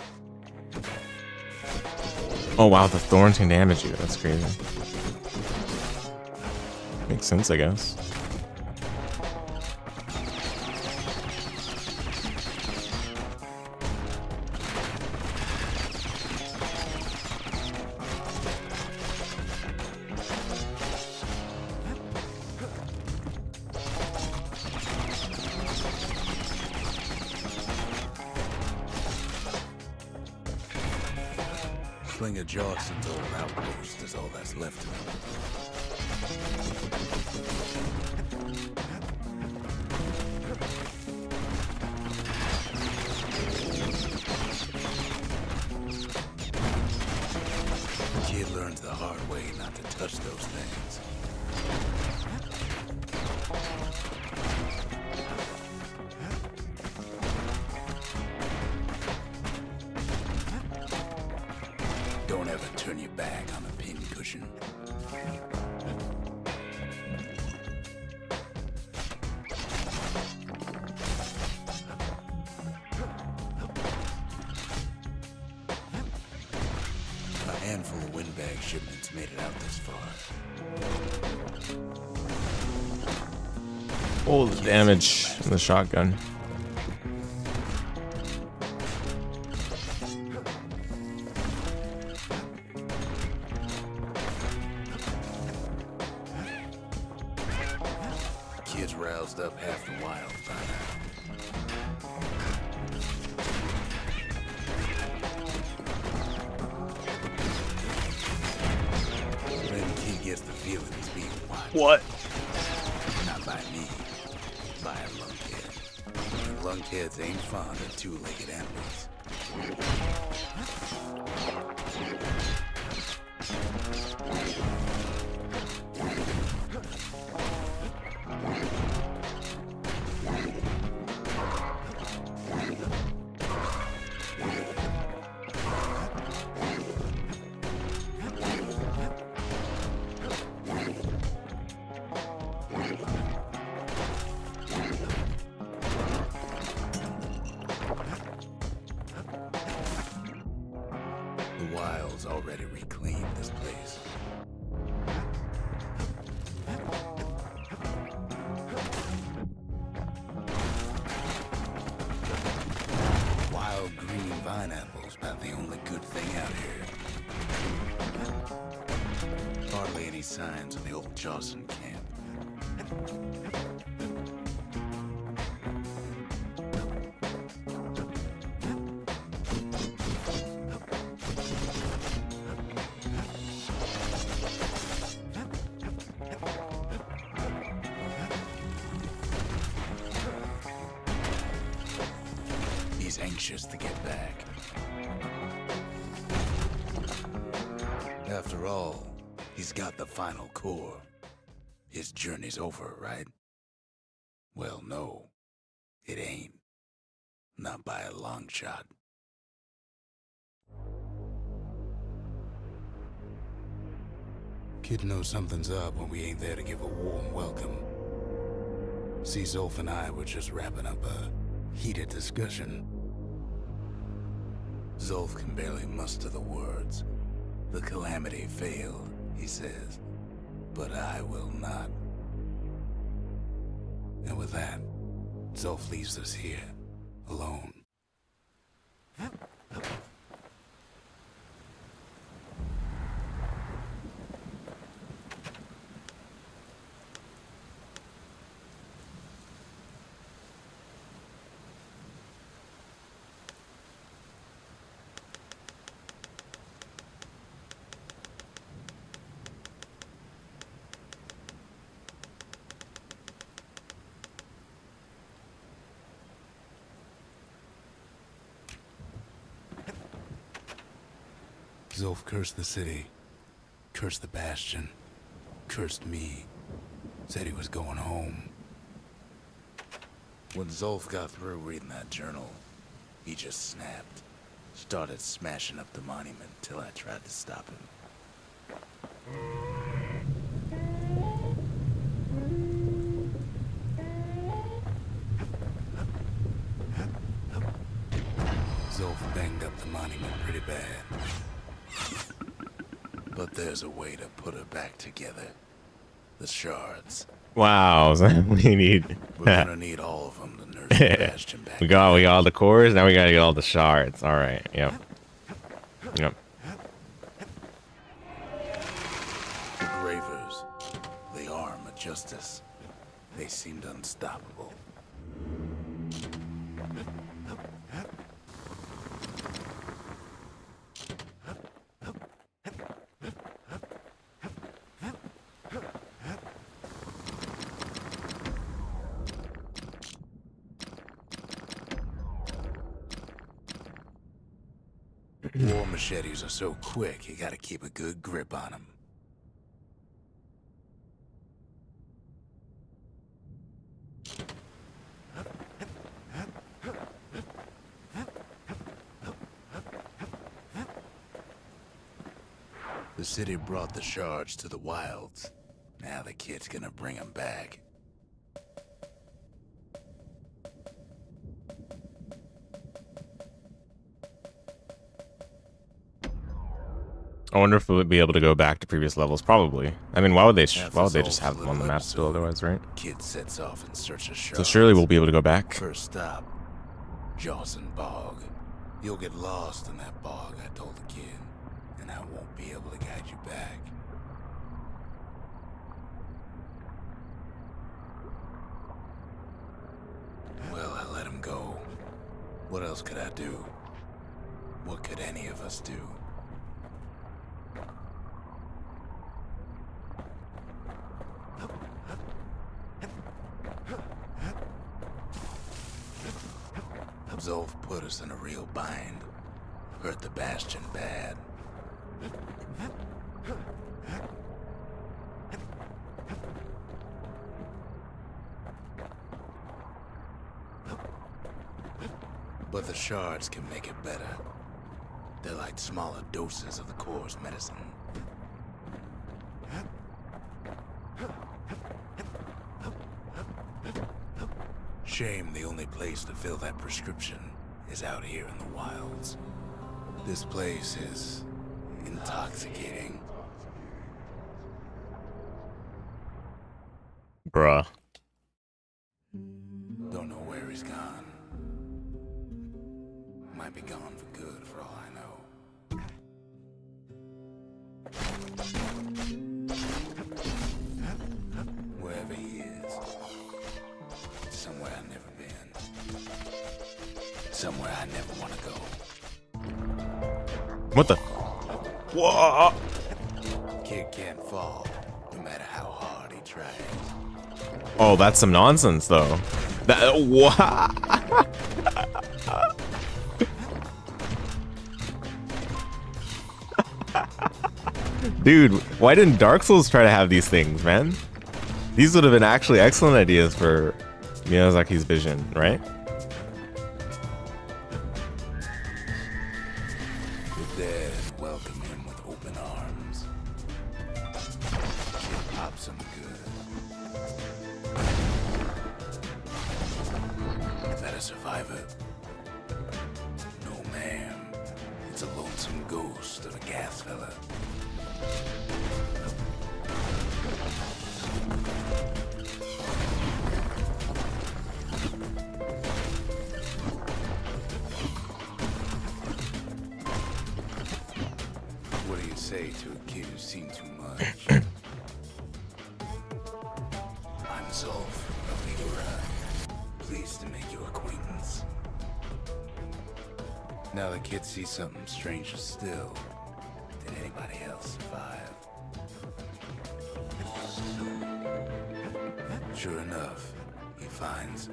S1: Oh wow, the thorns can damage you. That's crazy. Makes sense, I guess.
S2: Slinger Johnson's old outpost is all that's left of him. The kid learns the hard way not to touch those things. Don't ever turn your back on a pincushion. A handful of windbag shipments made it out this far.
S1: Oh, the damage in the shotgun.
S2: Kids roused up half the wild by now. Then kid gets the feeling he's being watched.
S1: What?
S2: Not by me, by a lunkhead. And lunkheads ain't fond of two-legged animals. The wild's already reclaimed this place. Wild green vine apples about the only good thing out here. Hardly any signs of the old Johnson camp. He's anxious to get back. After all, he's got the final core. His journey's over, right? Well, no, it ain't. Not by a long shot. Kid knows something's up when we ain't there to give a warm welcome. See, Zolf and I were just wrapping up a heated discussion. Zolf can barely muster the words. The calamity failed, he says, but I will not. And with that, Zolf leaves us here, alone. Zolf cursed the city, cursed the Bastion, cursed me, said he was going home. When Zolf got through reading that journal, he just snapped. Started smashing up the monument till I tried to stop him. Zolf banged up the monument pretty bad. But there's a way to put it back together. The shards.
S1: Wow, so we need.
S2: We're gonna need all of them to nurse the Bastion back.
S1: we got all the cores. Now we gotta get all the shards. All right. Yep. Yep.
S2: The Gravers, the arm of justice. They seemed unstoppable. War machetes are so quick, you gotta keep a good grip on them. The city brought the shards to the wilds. Now the kid's gonna bring them back.
S1: I wonder if we'll be able to go back to previous levels. Probably. I mean, why would they just have them on the map still otherwise, right?
S2: Kid sets off in search of shards.
S1: So surely we'll be able to go back.
S2: First stop, Jawson Bog. You'll get lost in that bog, I told the kid, and I won't be able to guide you back. Well, I let him go. What else could I do? What could any of us do? Zolf put us in a real bind. Hurt the Bastion bad. But the shards can make it better. They're like smaller doses of the core's medicine. Shame the only place to fill that prescription is out here in the wilds. This place is intoxicating.
S1: Bruh.
S2: Don't know where he's gone. Might be gone for good for all I know. Wherever he is. Somewhere I've never been. Somewhere I never want to go.
S1: What the? Whoa!
S2: Kid can't fall, no matter how hard he tries.
S1: Oh, that's some nonsense, though. That what? Dude, why didn't Dark Souls try to have these things, man? These would have been actually excellent ideas for Miyazaki's vision, right?
S2: The dead welcome him with open arms. Kid pops him good. Is that a survivor? No, ma'am. It's a lonesome ghost of a gas fella. What do you say to a kid who's seen too much? I'm Zolf of Igora. Pleased to make your acquaintance. Now the kid sees something stranger still. Did anybody else survive? Sure enough, he finds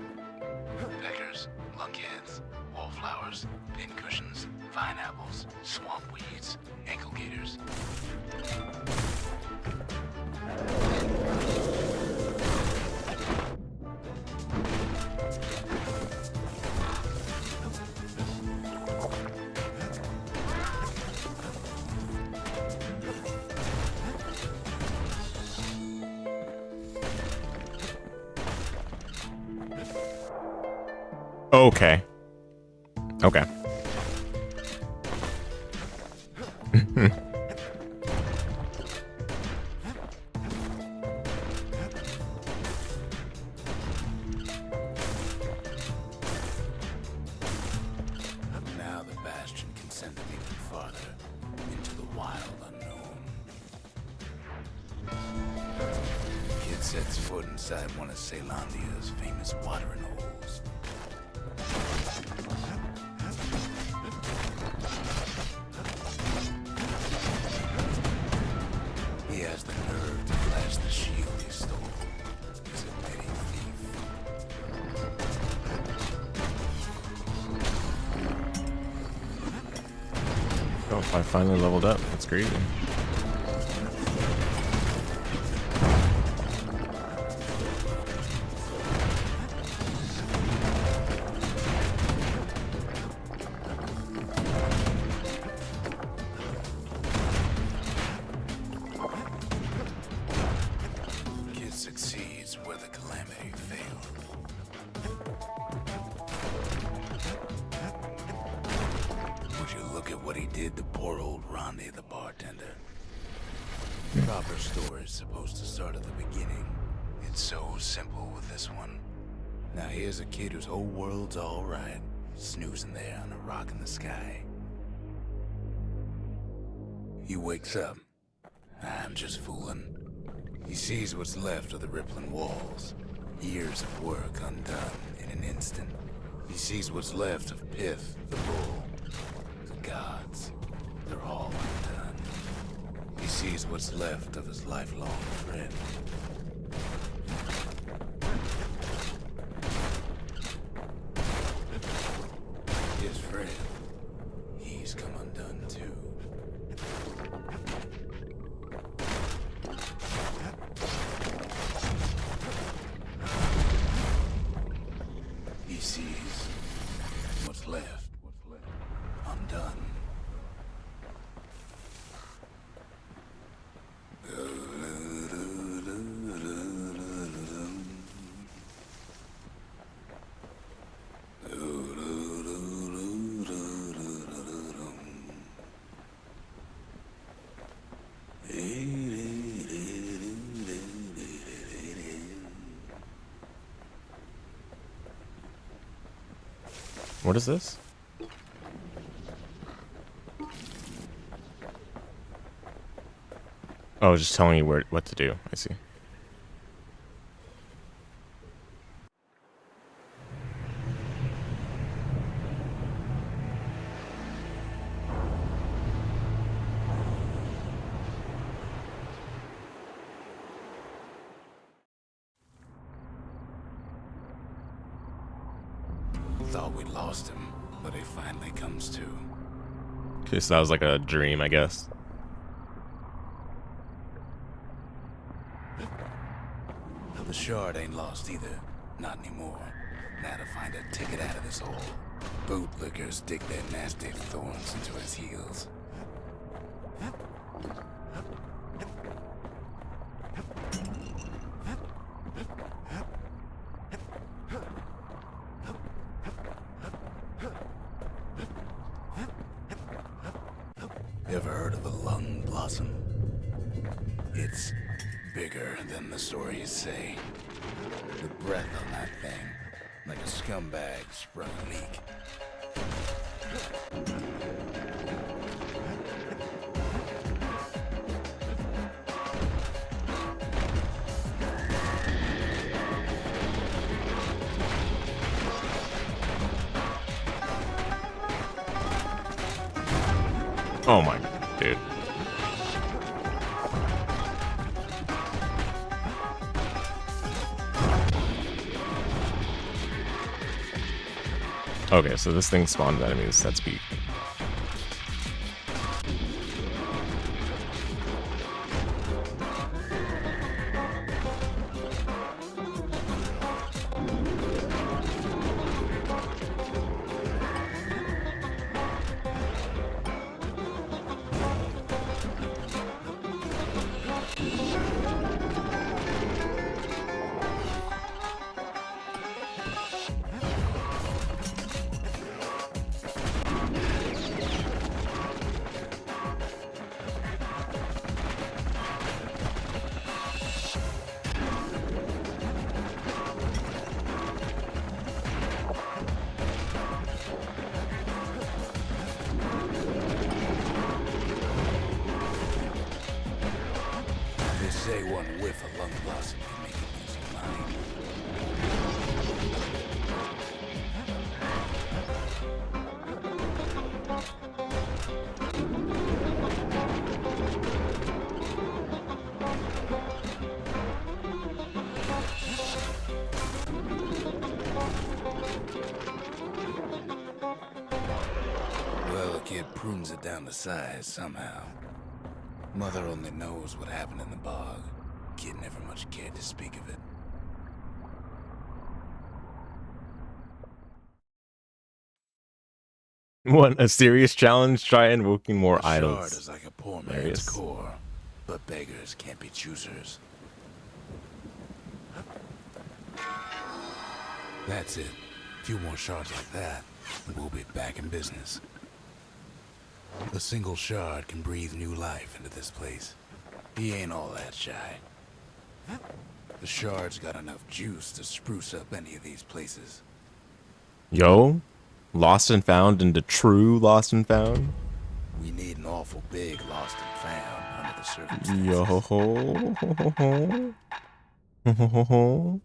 S2: peckers, lunkheads, wallflowers, pincushions, vine apples, swamp weeds, ankle gators.
S1: Okay. Okay.
S2: Now the Bastion can send them even farther into the wild unknown. Kid sets foot inside one of Ceylondia's famous watering holes. He has the nerve to flash the shield he stole. He's a petty thief.
S1: Oh, I finally leveled up. That's great.
S2: Kid succeeds where the calamity failed. Would you look at what he did to poor old Rondi, the bartender? Proper story is supposed to start at the beginning. It's so simple with this one. Now here's a kid whose whole world's alright, snoozing there on a rock in the sky. He wakes up. I'm just fooling. He sees what's left of the rippling walls. Years of work undone in an instant. He sees what's left of Pith, the bull. The gods, they're all undone. He sees what's left of his lifelong friend. His friend, he's come undone too. He sees what's left undone.
S1: What is this? Oh, just telling you what to do. I see.
S2: Thought we lost him, but he finally comes to.
S1: Okay, so that was like a dream, I guess.
S2: The shard ain't lost either. Not anymore. Now to find a ticket out of this hole. Bootlickers dig their nasty thorns into his heels. Ever heard of the lung blossom? It's bigger than the stories say. The breath on that thing, like a scumbag sprung a leak.
S1: Oh my, dude. Okay, so this thing spawned enemies. That's beat.
S2: say one whiff of lung blossom can make you lose your mind. Well, the kid prunes it down to size somehow. Mother only knows what happened in the bog. Kid never much cared to speak of it.
S1: What a serious challenge! Try invoking more
S2: A shard
S1: idols.
S2: is like a poor man's
S1: Hilarious.
S2: core, but beggars can't be choosers. That's it. A few more shards like that, and we'll be back in business. A single shard can breathe new life into this place. He ain't all that shy. The shard's got enough juice to spruce up any of these places.
S1: Yo, lost and found into true lost and found.
S2: We need an awful big lost and found under the circumstances.
S1: Yo ho ho ho.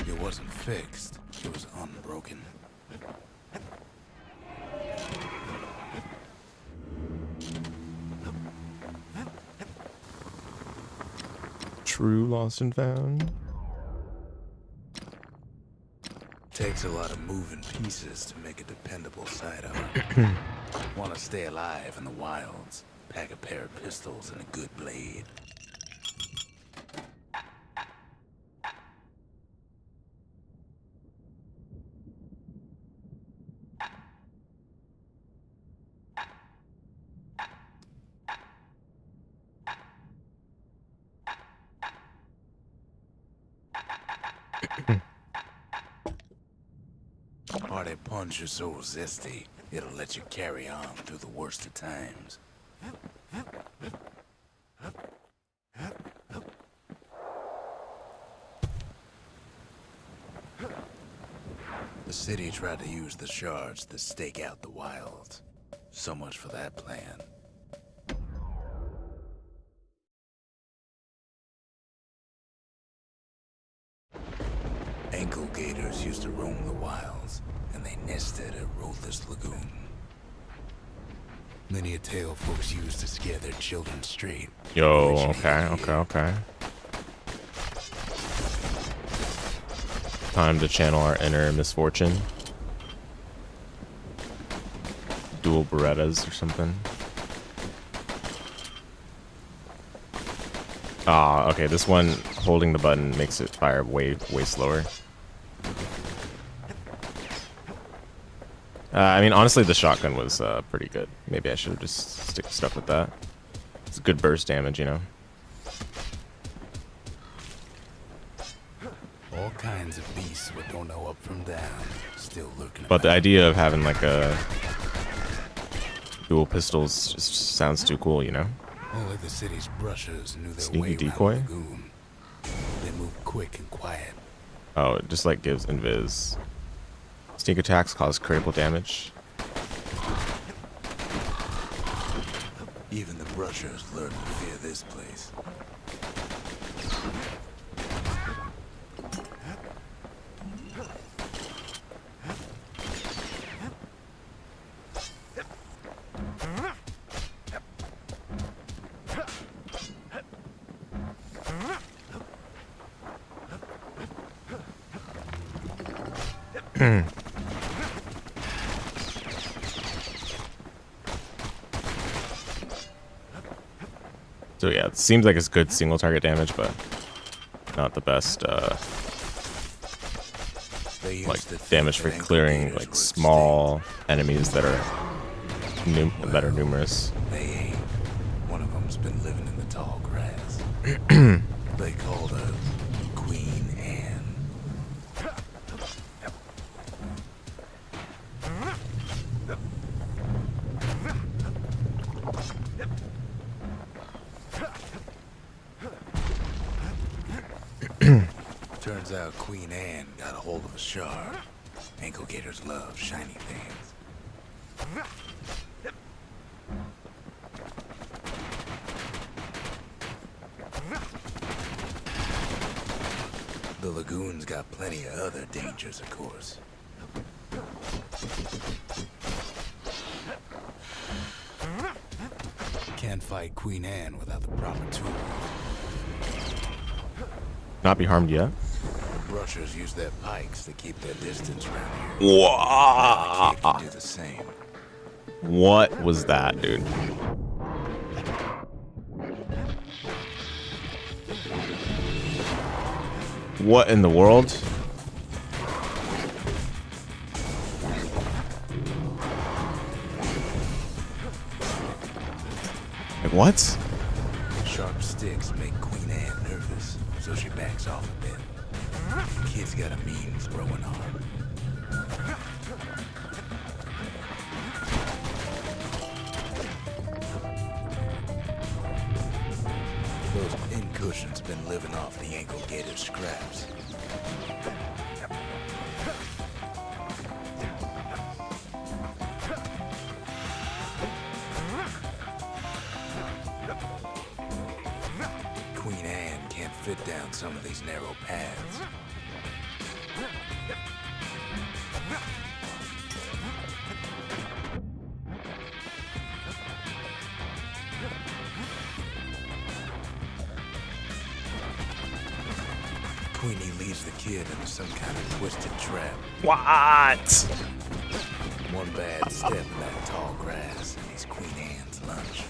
S2: It wasn't fixed. It was unbroken.
S1: True lost and found.
S2: Takes a lot of moving pieces to make a dependable sidearm. Want to stay alive in the wilds? Pack a pair of pistols and a good blade. Party punch is so zesty, it'll let you carry on through the worst of times. The city tried to use the shards to stake out the wilds. So much for that plan. Ankle gators used to roam the wilds, and they nested at Rothes Lagoon. Many a tale folks used to scare their children straight.
S1: Yo, okay. Time to channel our inner misfortune. Dual Berettas or something. Ah, okay, this one, holding the button makes it fire way slower. I mean, honestly, the shotgun was pretty good. Maybe I should have just stuck with that. It's good burst damage, you know.
S2: All kinds of beasts what don't know up from down, still lurking.
S1: But the idea of having like a dual pistols just sounds too cool, you know.
S2: Only the city's brushers knew their
S1: Sneaky
S2: way
S1: decoy?
S2: around the lagoon. They move quick and quiet.
S1: Oh, it just like gives invis. Sneak attacks cause critical damage.
S2: Even the brushers learned to fear this place.
S1: So yeah, it seems like it's good single target damage, but not the best like damage for clearing like small enemies that are numerous.
S2: They ain't. One of them's been living in the tall grass. They called her Queen Anne. Turns out Queen Anne got a hold of a shard. Ankle gators love shiny things. The lagoon's got plenty of other dangers, of course. Can't fight Queen Anne without the proper tools.
S1: Not be harmed yet.
S2: The brushers use their pikes to keep their distance around here.
S1: Whoa.
S2: The kid can do the same.
S1: What was that, dude? What in the world? Like what?
S2: Sharp sticks make Queen Anne nervous, so she backs off a bit. The kid's got a mean throwing arm. Those pin cushions been living off the ankle gator scraps. Queen Anne can't fit down some of these narrow paths. Queenie leads the kid into some kind of twisted trap.
S1: What?
S2: One bad step in that tall grass and he's Queen Anne's lunch.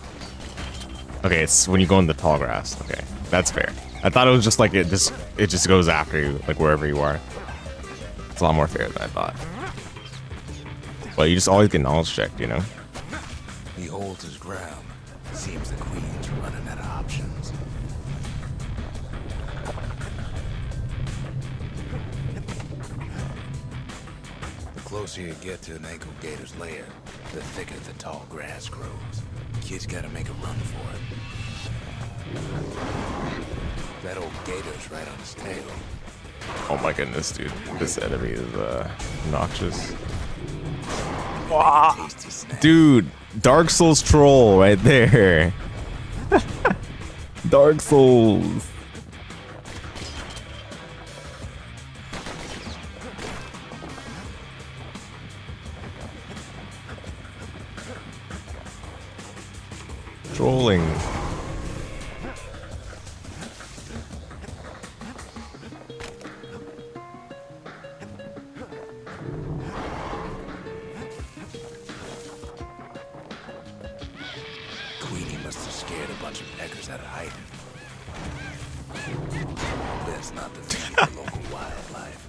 S1: Okay, it's when you go in the tall grass. Okay, that's fair. I thought it was just like it just goes after you, like wherever you are. It's a lot more fair than I thought. But you just always get knowledge checked, you know?
S2: He holds his ground. Seems the Queen's running out of options. The closer you get to an ankle gator's lair, the thicker the tall grass grows. Kid's gotta make a run for it. That old gator's right on his tail.
S1: Oh my goodness, dude. This enemy is obnoxious.
S2: Tasty snack.
S1: Dude, Dark Souls troll right there. Dark Souls. Trolling.
S2: Queenie must have scared a bunch of peckers out of hiding. Best not to feed the local wildlife.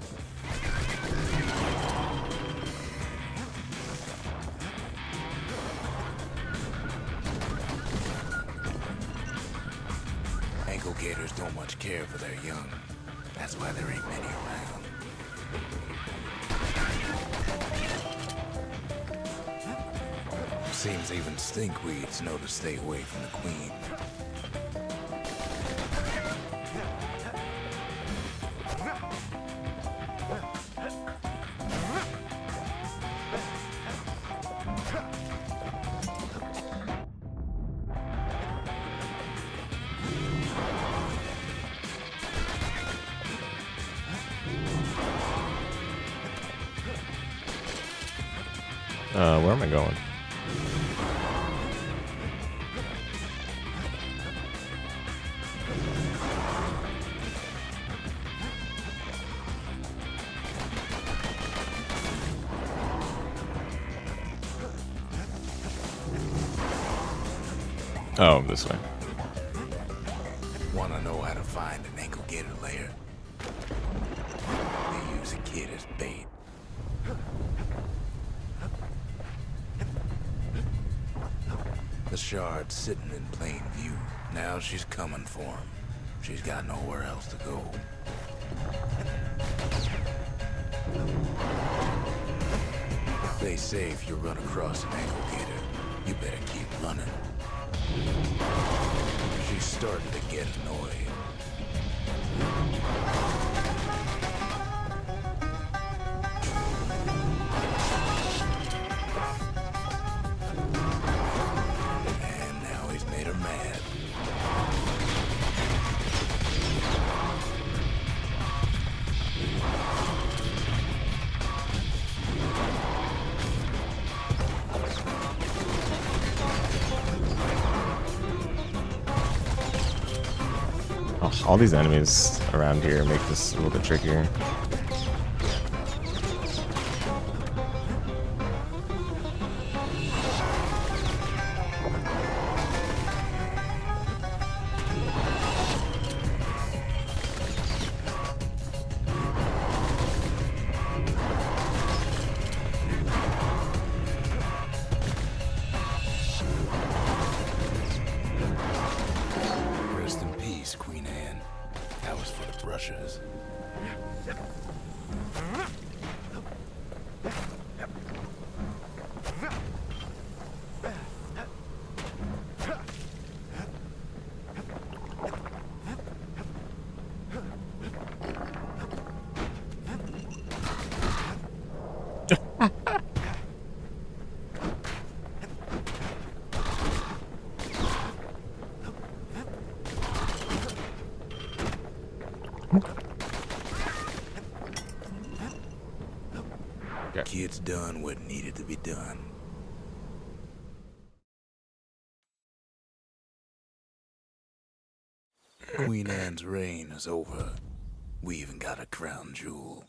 S2: Ankle gators don't much care for their young. That's why there ain't many around. Seems even stinkweeds know to stay away from the Queen.
S1: Where am I going? Oh, this way.
S2: Wanna know how to find an ankle gator lair? They use a kid as bait. The shard's sitting in plain view. Now she's coming for him. She's got nowhere else to go. They say if you run across an ankle gator, you better keep running. She's starting to get annoyed. And now he's made her mad.
S1: Oh, all these enemies around here make this a little bit trickier.
S2: Rest in peace, Queen Anne. That was for the brushers.
S1: Okay.
S2: Kid's done what needed to be done. Queen Anne's reign is over. We even got a crown jewel.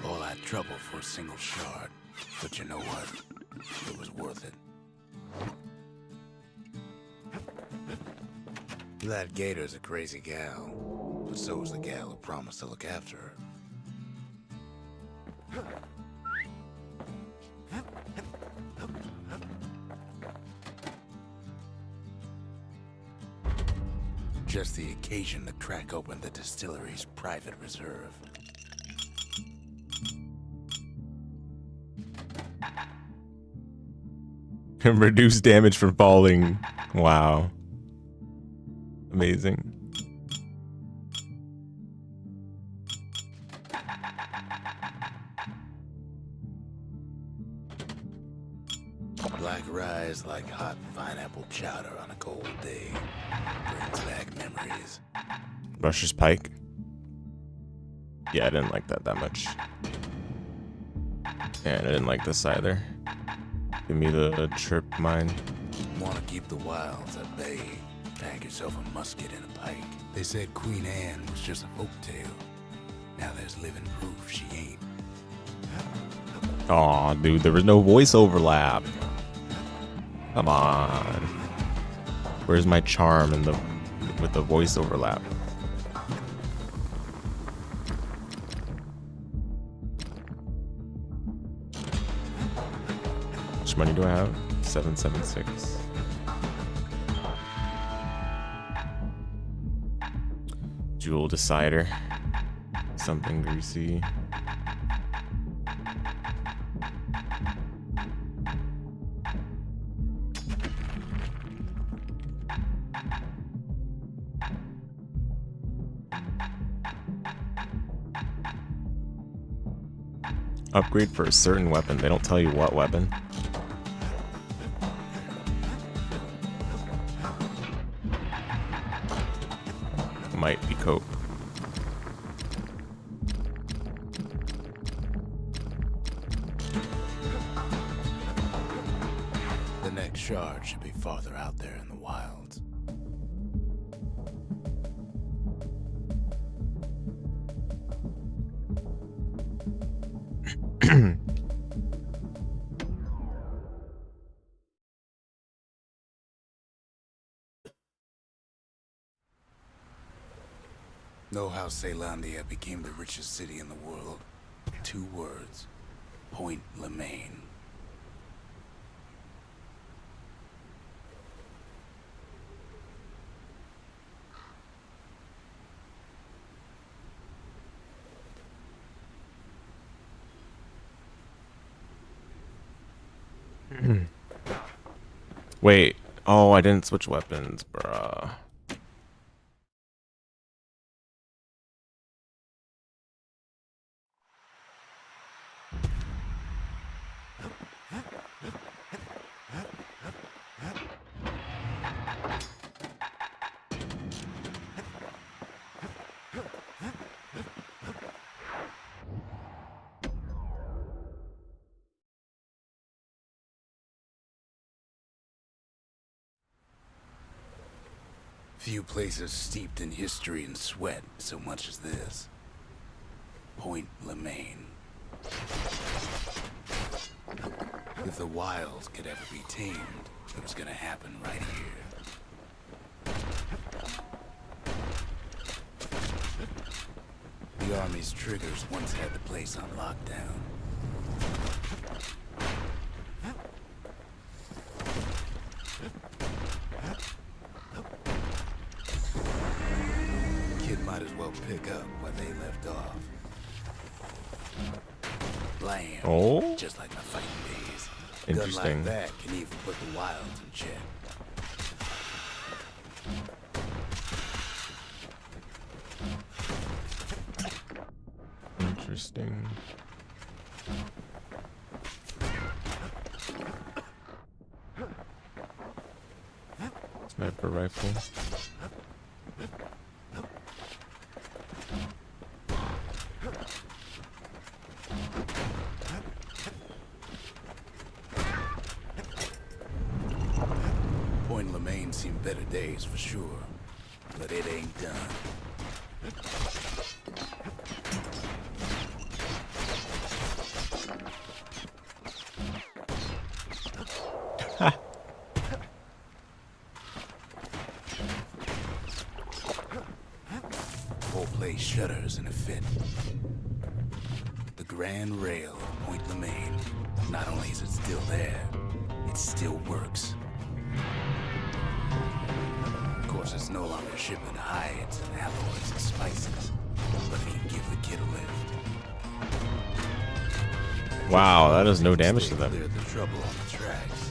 S2: All that trouble for a single shard. But you know what? It was worth it. That Gator's a crazy gal, but so is the gal who promised to look after her. Just the occasion to crack open the distillery's private reserve.
S1: Reduce damage from falling. Wow. Amazing.
S2: Black rye's like hot pineapple chowder on a cold day. Brings back memories.
S1: Rusher's Pike. Yeah, I didn't like that much. And I didn't like this either. Give me the trip mine.
S2: Wanna keep the wilds at bay? Pack yourself a musket and a pike. They said Queen Anne was just a folktale. Now there's living proof she ain't.
S1: Aw, dude, there was no voice overlap. Come on. Where's my charm in with the voice overlap? How much money do I have? 776. Jewel decider. Something greasy. Upgrade for a certain weapon. They don't tell you what weapon. Might be cope.
S2: The next shard should be farther out there in the wilds. Know how Caelondia became the richest city in the world? 2 words. Point Lemaine.
S1: Wait. Oh, I didn't switch weapons, bruh.
S2: Few places steeped in history and sweat so much as this. Point Lemaine. If the wilds could ever be tamed, it was gonna happen right here. The Army's triggers once had the place on lockdown. Kid might as well pick up where they left off. Blam.
S1: Oh,
S2: Just like my fighting days.
S1: interesting.
S2: Gun like that can even put the wilds in check.
S1: Interesting. Sniper rifle.
S2: Point Lemaine seen better days for sure, but it ain't done. Whole place shudders in a fit. The grand rail of Point Lemaine. Not only is it still there, it still works. Of course, it's no longer shipping hides and alloys and spices, but it can give the kid a lift.
S1: Wow, that does no damage to them.
S2: Cleared the trouble on the tracks.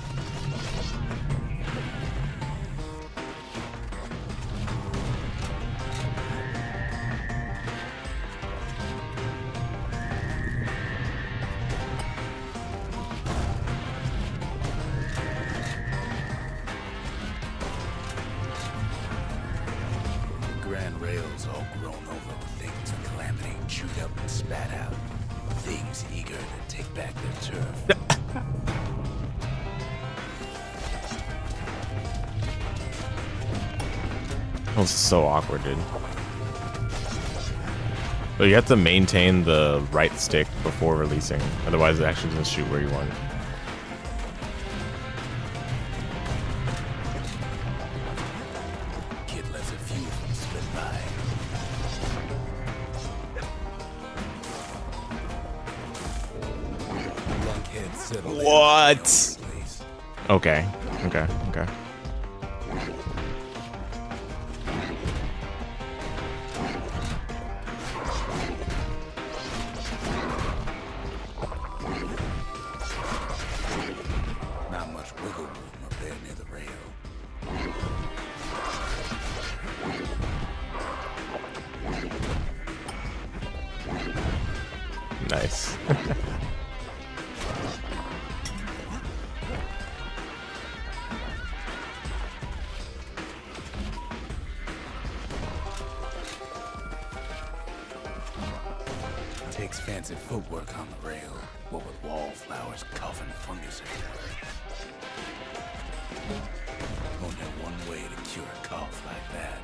S2: Grand rails all grown over with things of calamity chewed up and spat out. Things eager to take back their turf.
S1: That was so awkward, dude. But you have to maintain the right stick before releasing, otherwise it actually doesn't shoot where you want it.
S2: Kid lets a few of them slip by. Lunkhead settled in.
S1: What?
S2: Place.
S1: Okay, okay, okay.
S2: Not much wiggle room up there near the rail.
S1: Nice.
S2: Takes fancy footwork on the rail, what with wallflowers coughing fungus everywhere. Only one way to cure a cough like that.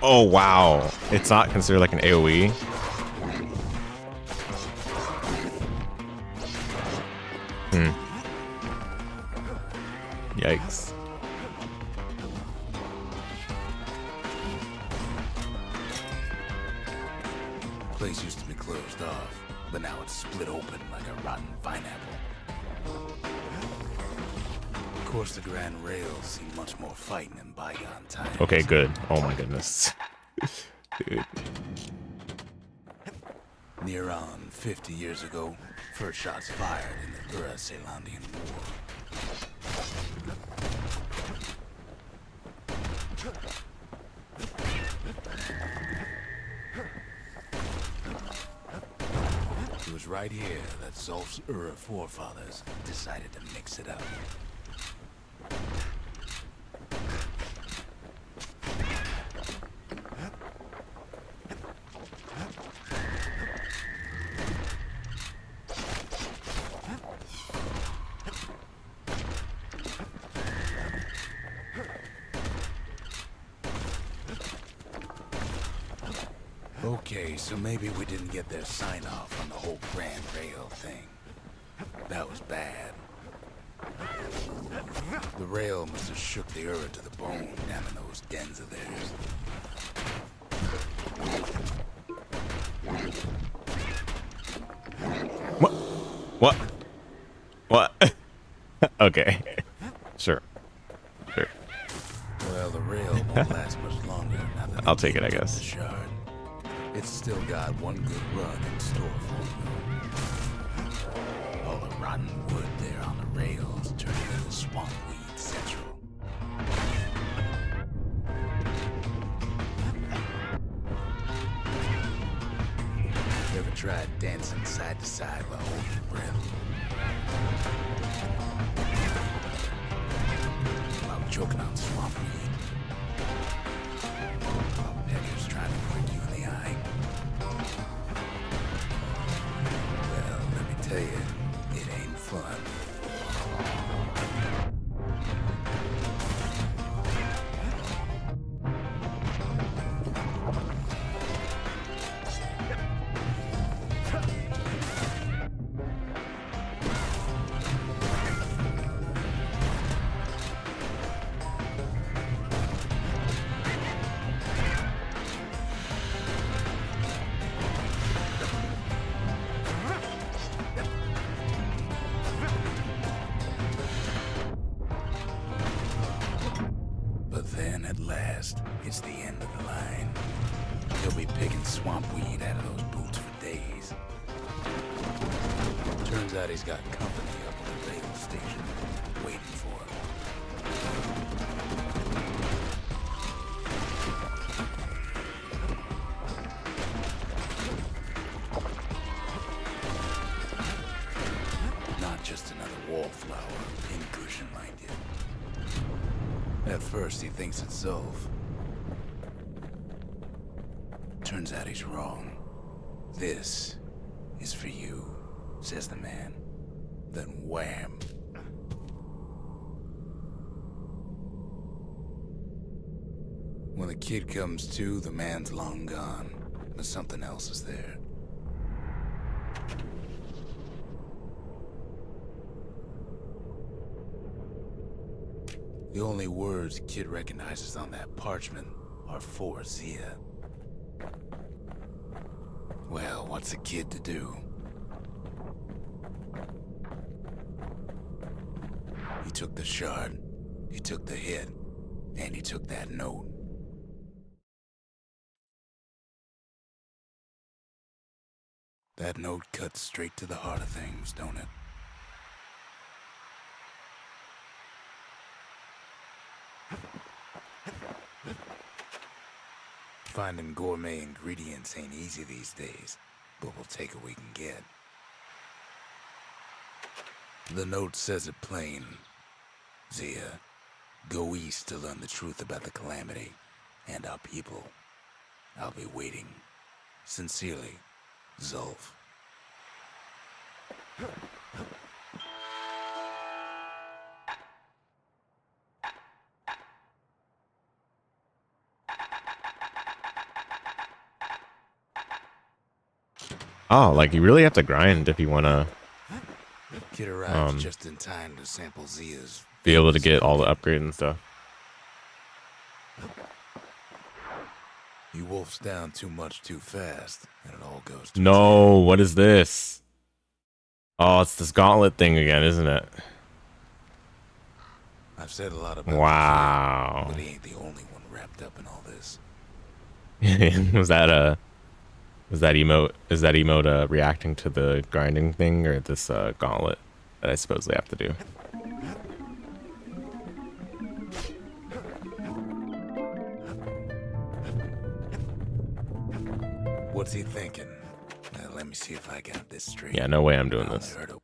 S1: Oh wow, it's not considered like an AoE. Yikes.
S2: Place used to be closed off, but now it's split open like a rotten pineapple. Of course, the Grand Rails see much more fighting in bygone times.
S1: Okay, good. Oh my goodness. Dude.
S2: Near on 50 years ago, first shots fired in the Ura-Celandian War. It was right here that Zulf's Ura forefathers decided to mix it up. Okay, so maybe we didn't get their sign-off on the whole Grand Rail thing. That was bad. The rail must have shook the Ura to the bone down in those dens of theirs.
S1: What? What? What? Okay. Sure. Sure.
S2: Well, the rail won't last much longer now that
S1: I'll take it, I guess.
S2: the shard. It's still got one good run in store for you. All the rotten wood there on the rails turned into swamp weed central. Ever tried dancing side to side while holding your breath? While choking on swamp weed? While Peggy's trying to prick you in the eye? Well, let me tell you, it ain't fun. It's the end of the line. He'll be picking swamp weed out of those boots for days. Turns out he's got company up at the rail station, waiting for him. Not just another wallflower, pincushion minded. At first he thinks it's Zulf. Turns out he's wrong. This is for you, says the man. Then wham. When the kid comes to, the man's long gone, but something else is there. The only words the kid recognizes on that parchment are for Zia. Well, what's a kid to do? He took the shard, he took the hit, and he took that note. That note cuts straight to the heart of things, don't it? Finding gourmet ingredients ain't easy these days, but we'll take what we can get. The note says it plain. Zia, go east to learn the truth about the calamity and our people. I'll be waiting. Sincerely, Zulf.
S1: Oh, like you really have to grind if you want to
S2: Kid arrived just in time to sample Zia's.
S1: be able to get all the upgrades and stuff.
S2: He wolfs down too much too fast, and it all goes to
S1: No, what is this? Oh, it's this gauntlet thing again, isn't it?
S2: I've said a lot about
S1: Wow.
S2: Zia, but he ain't the only one wrapped up in all this.
S1: Was that was that emote? Is that emote reacting to the grinding thing or this gauntlet that I supposedly have to do?
S2: What's he thinking? Let me see if I got this straight.
S1: Yeah, no way I'm doing
S2: I only
S1: this.
S2: heard a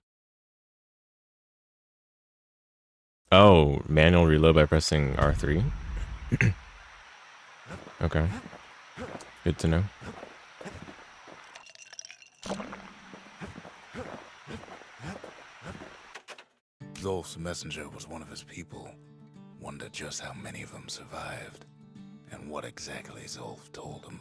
S1: Oh, manual reload by pressing R3. Okay, good to know.
S2: Zolf's messenger was one of his people. Wondered just how many of them survived, and what exactly Zolf told him.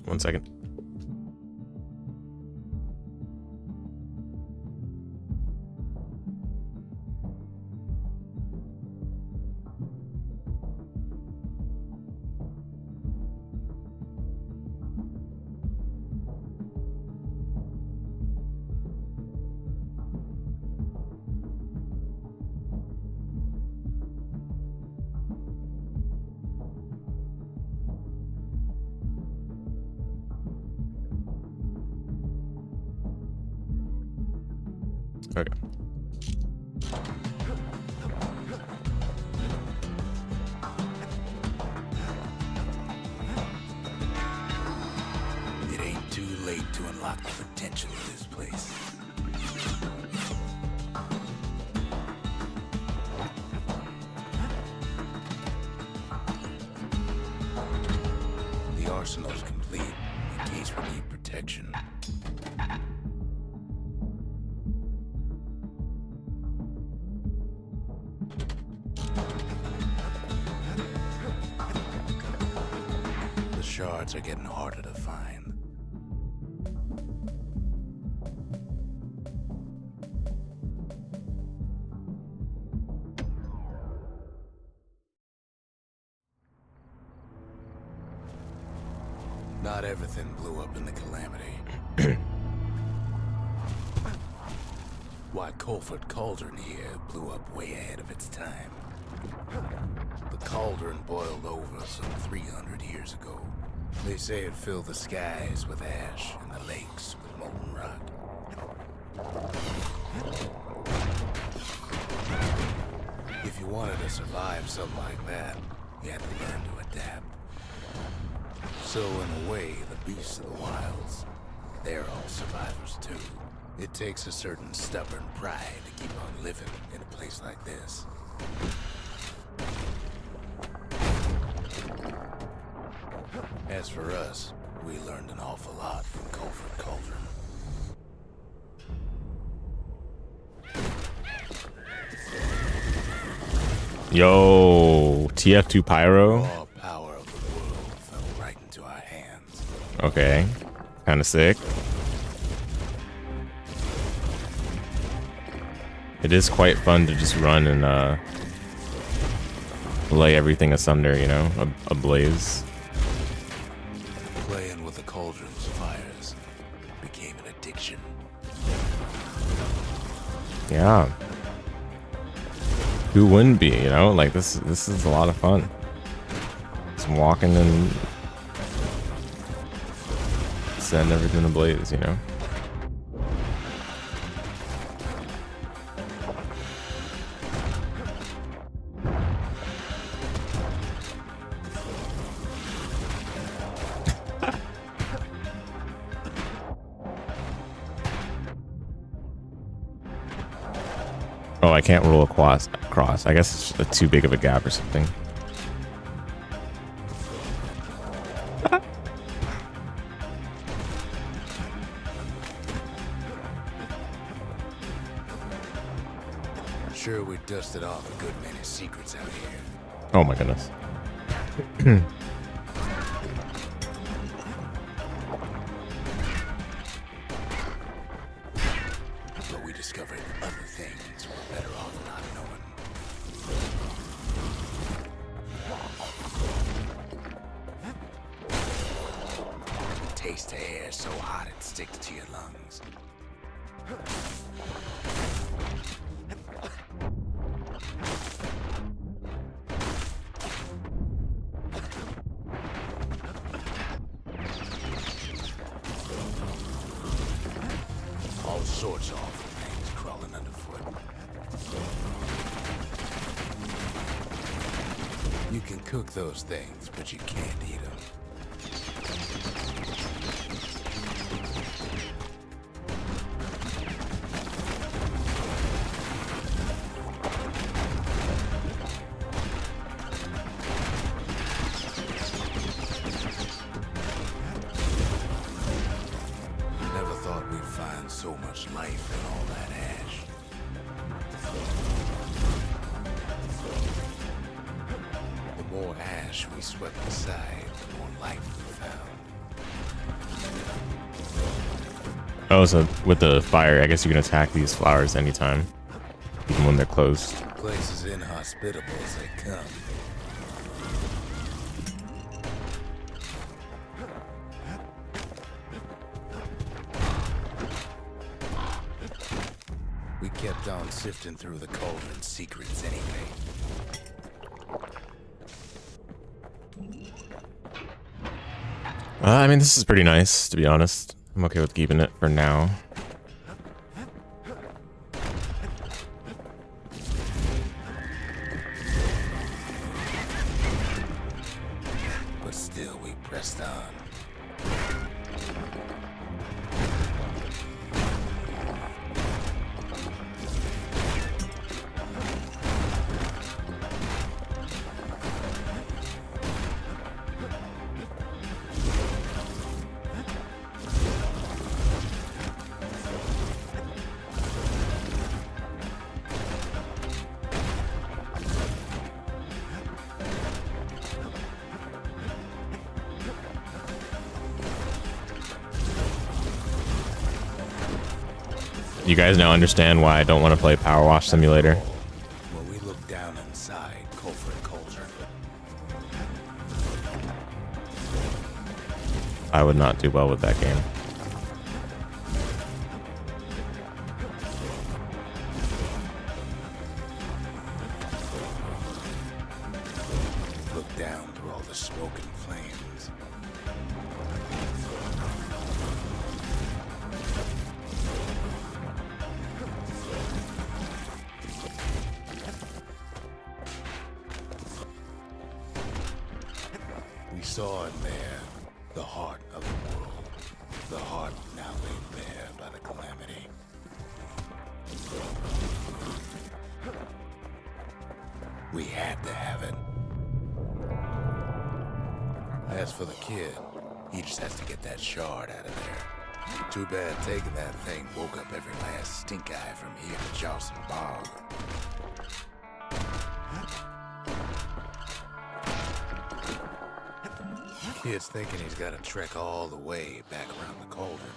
S1: One second. Okay.
S2: It ain't too late to unlock the potential of this place. The arsenal's complete, in case we need protection. The shards are getting harder to find. Not everything blew up in the calamity. Why, Colford Cauldron here blew up way ahead of its time. The cauldron boiled over some 300 years ago. They say it filled the skies with ash and the lakes with molten rock. If you wanted to survive something like that, you had to learn to adapt. So in a way, the beasts of the wilds, they're all survivors too. It takes a certain stubborn pride to keep on living in a place like this. As for us, we learned an awful lot from Colford Cauldron.
S1: Yo, TF2 Pyro.
S2: Raw power of the world fell right into our hands.
S1: Okay, kind of sick. It is quite fun to just run and lay everything asunder, you know, ablaze.
S2: Playing with the cauldron's fires became an addiction.
S1: Yeah. Who wouldn't be, you know? Like this is a lot of fun. Just walking and setting everything ablaze, you know? Oh, I can't roll across. I guess it's too big of a gap or something.
S2: Sure, we dusted off a good many secrets out here.
S1: Oh my goodness.
S2: But we discovered other things we're better off not knowing. Taste the air so hot it sticks to your lungs. All sorts of awful things crawling underfoot. You can cook those things, but you can't eat them. Never thought we'd find so much life in all that ash. The more ash we swept aside, the more life we found.
S1: Oh, so with the fire, I guess you can attack these flowers anytime, even when they're closed.
S2: Place as inhospitable as they come. We kept on sifting through the cauldron's secrets anyway.
S1: I mean, this is pretty nice, to be honest. I'm okay with keeping it for now.
S2: But still, we pressed on.
S1: You guys now understand why I don't want to play Power Wash Simulator.
S2: When we looked down inside Culprit Cauldron,
S1: I would not do well with that game.
S2: looked down through all the smoke and flames. We saw in there the heart of the world, the heart now laid bare by the calamity. We had to have it. As for the kid, he just has to get that shard out of there. Too bad taking that thing woke up every last stink eye from here to Charleston Bog. Kid's thinking he's got to trek all the way back around the cauldron.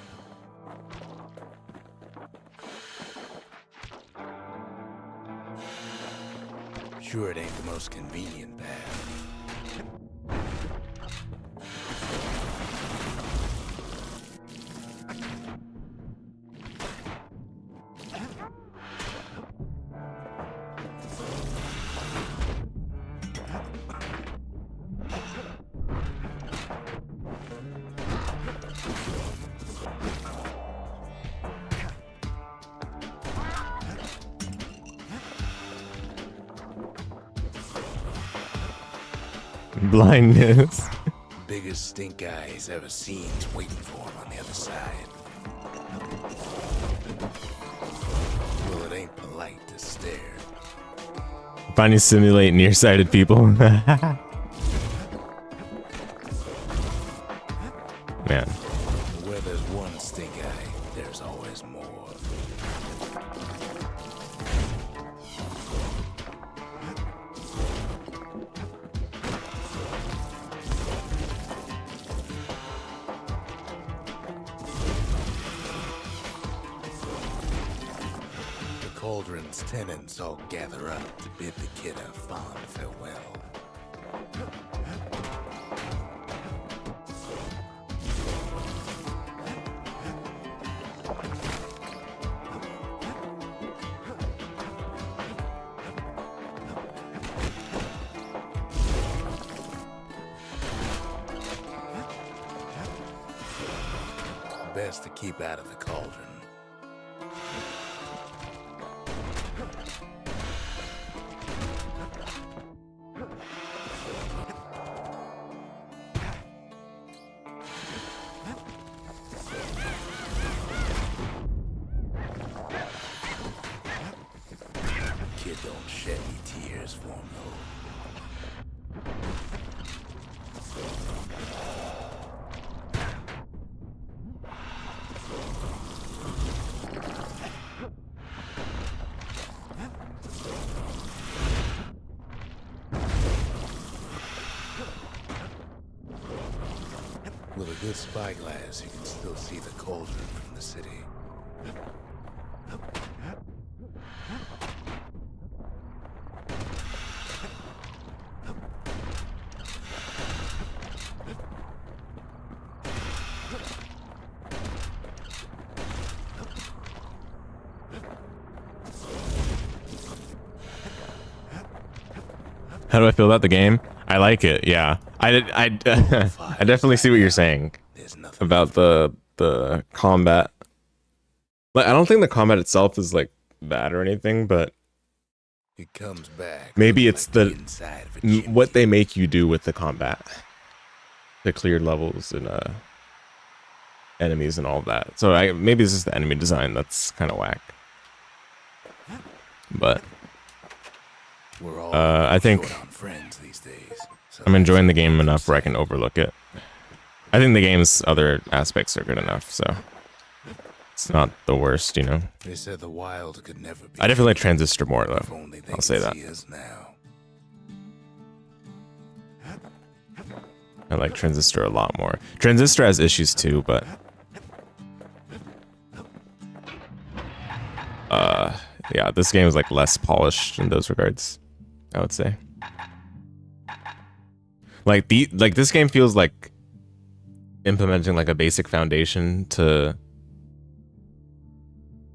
S2: Sure, it ain't the most convenient path.
S1: Blindness.
S2: Biggest stink eye he's ever seen's waiting for him on the other side. Well, it ain't polite to stare.
S1: Finally simulate nearsighted people. Man.
S2: Where there's one stink eye, there's always more. The cauldron's tenants all gather up to bid the kid a fond farewell. Best to keep out of the cauldron. Kid don't shed any tears for him though. With a good spyglass, you can still see the cauldron from the city.
S1: How do I feel about the game? I like it. Yeah, I definitely see what you're saying about the combat. Like, I don't think the combat itself is like bad or anything, but
S2: It comes back.
S1: maybe it's
S2: like
S1: the
S2: inside of a chimney.
S1: what they make you do with the combat, the cleared levels and enemies and all that. So maybe this is the enemy design that's kind of whack. But
S2: We're all
S1: I think
S2: short on friends these days, so
S1: I'm enjoying the game enough where I can overlook it. I think the game's other aspects are good enough, so it's not the worst, you know.
S2: They said the wild could never be.
S1: I definitely like Transistor more,
S2: If
S1: though.
S2: only they
S1: I'll
S2: could
S1: say that.
S2: see us now.
S1: I like Transistor a lot more. Transistor has issues too, but yeah, this game is like less polished in those regards, I would say. Like this game feels like implementing like a basic foundation to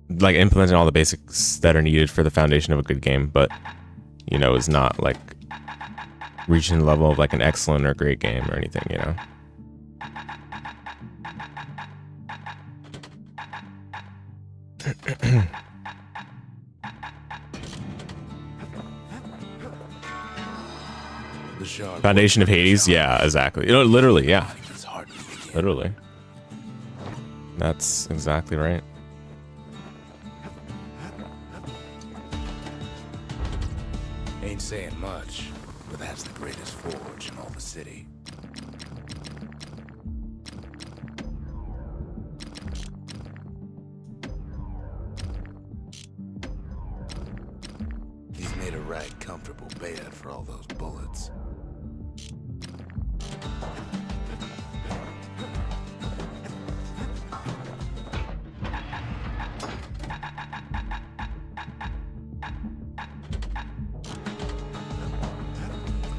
S1: like implementing all the basics that are needed for the foundation of a good game, but you know, is not like reaching the level of like an excellent or great game or anything, you know.
S2: The sharp
S1: Foundation of Hades, yeah, exactly. You know, literally, yeah,
S2: It's hard to begin.
S1: literally. That's exactly right.
S2: Ain't saying much, but that's the greatest forge in all the city. He's made a right comfortable bed for all those bullets.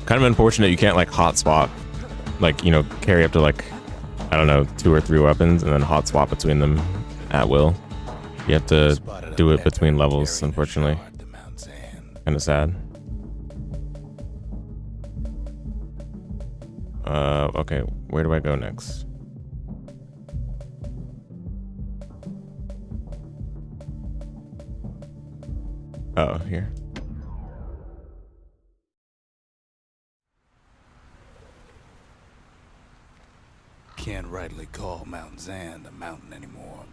S1: Kind of unfortunate you can't like hot swap, like, you know, carry up to like, I don't know, 2 or 3 weapons and then hot swap between them at will. You have to
S2: Spotted a
S1: do it
S2: pepper
S1: between levels,
S2: carrying a
S1: unfortunately.
S2: shard to Mount Zan.
S1: Kind of sad. Okay, where do I go next? Oh, here.
S2: Can't rightly call Mount Zan a mountain anymore.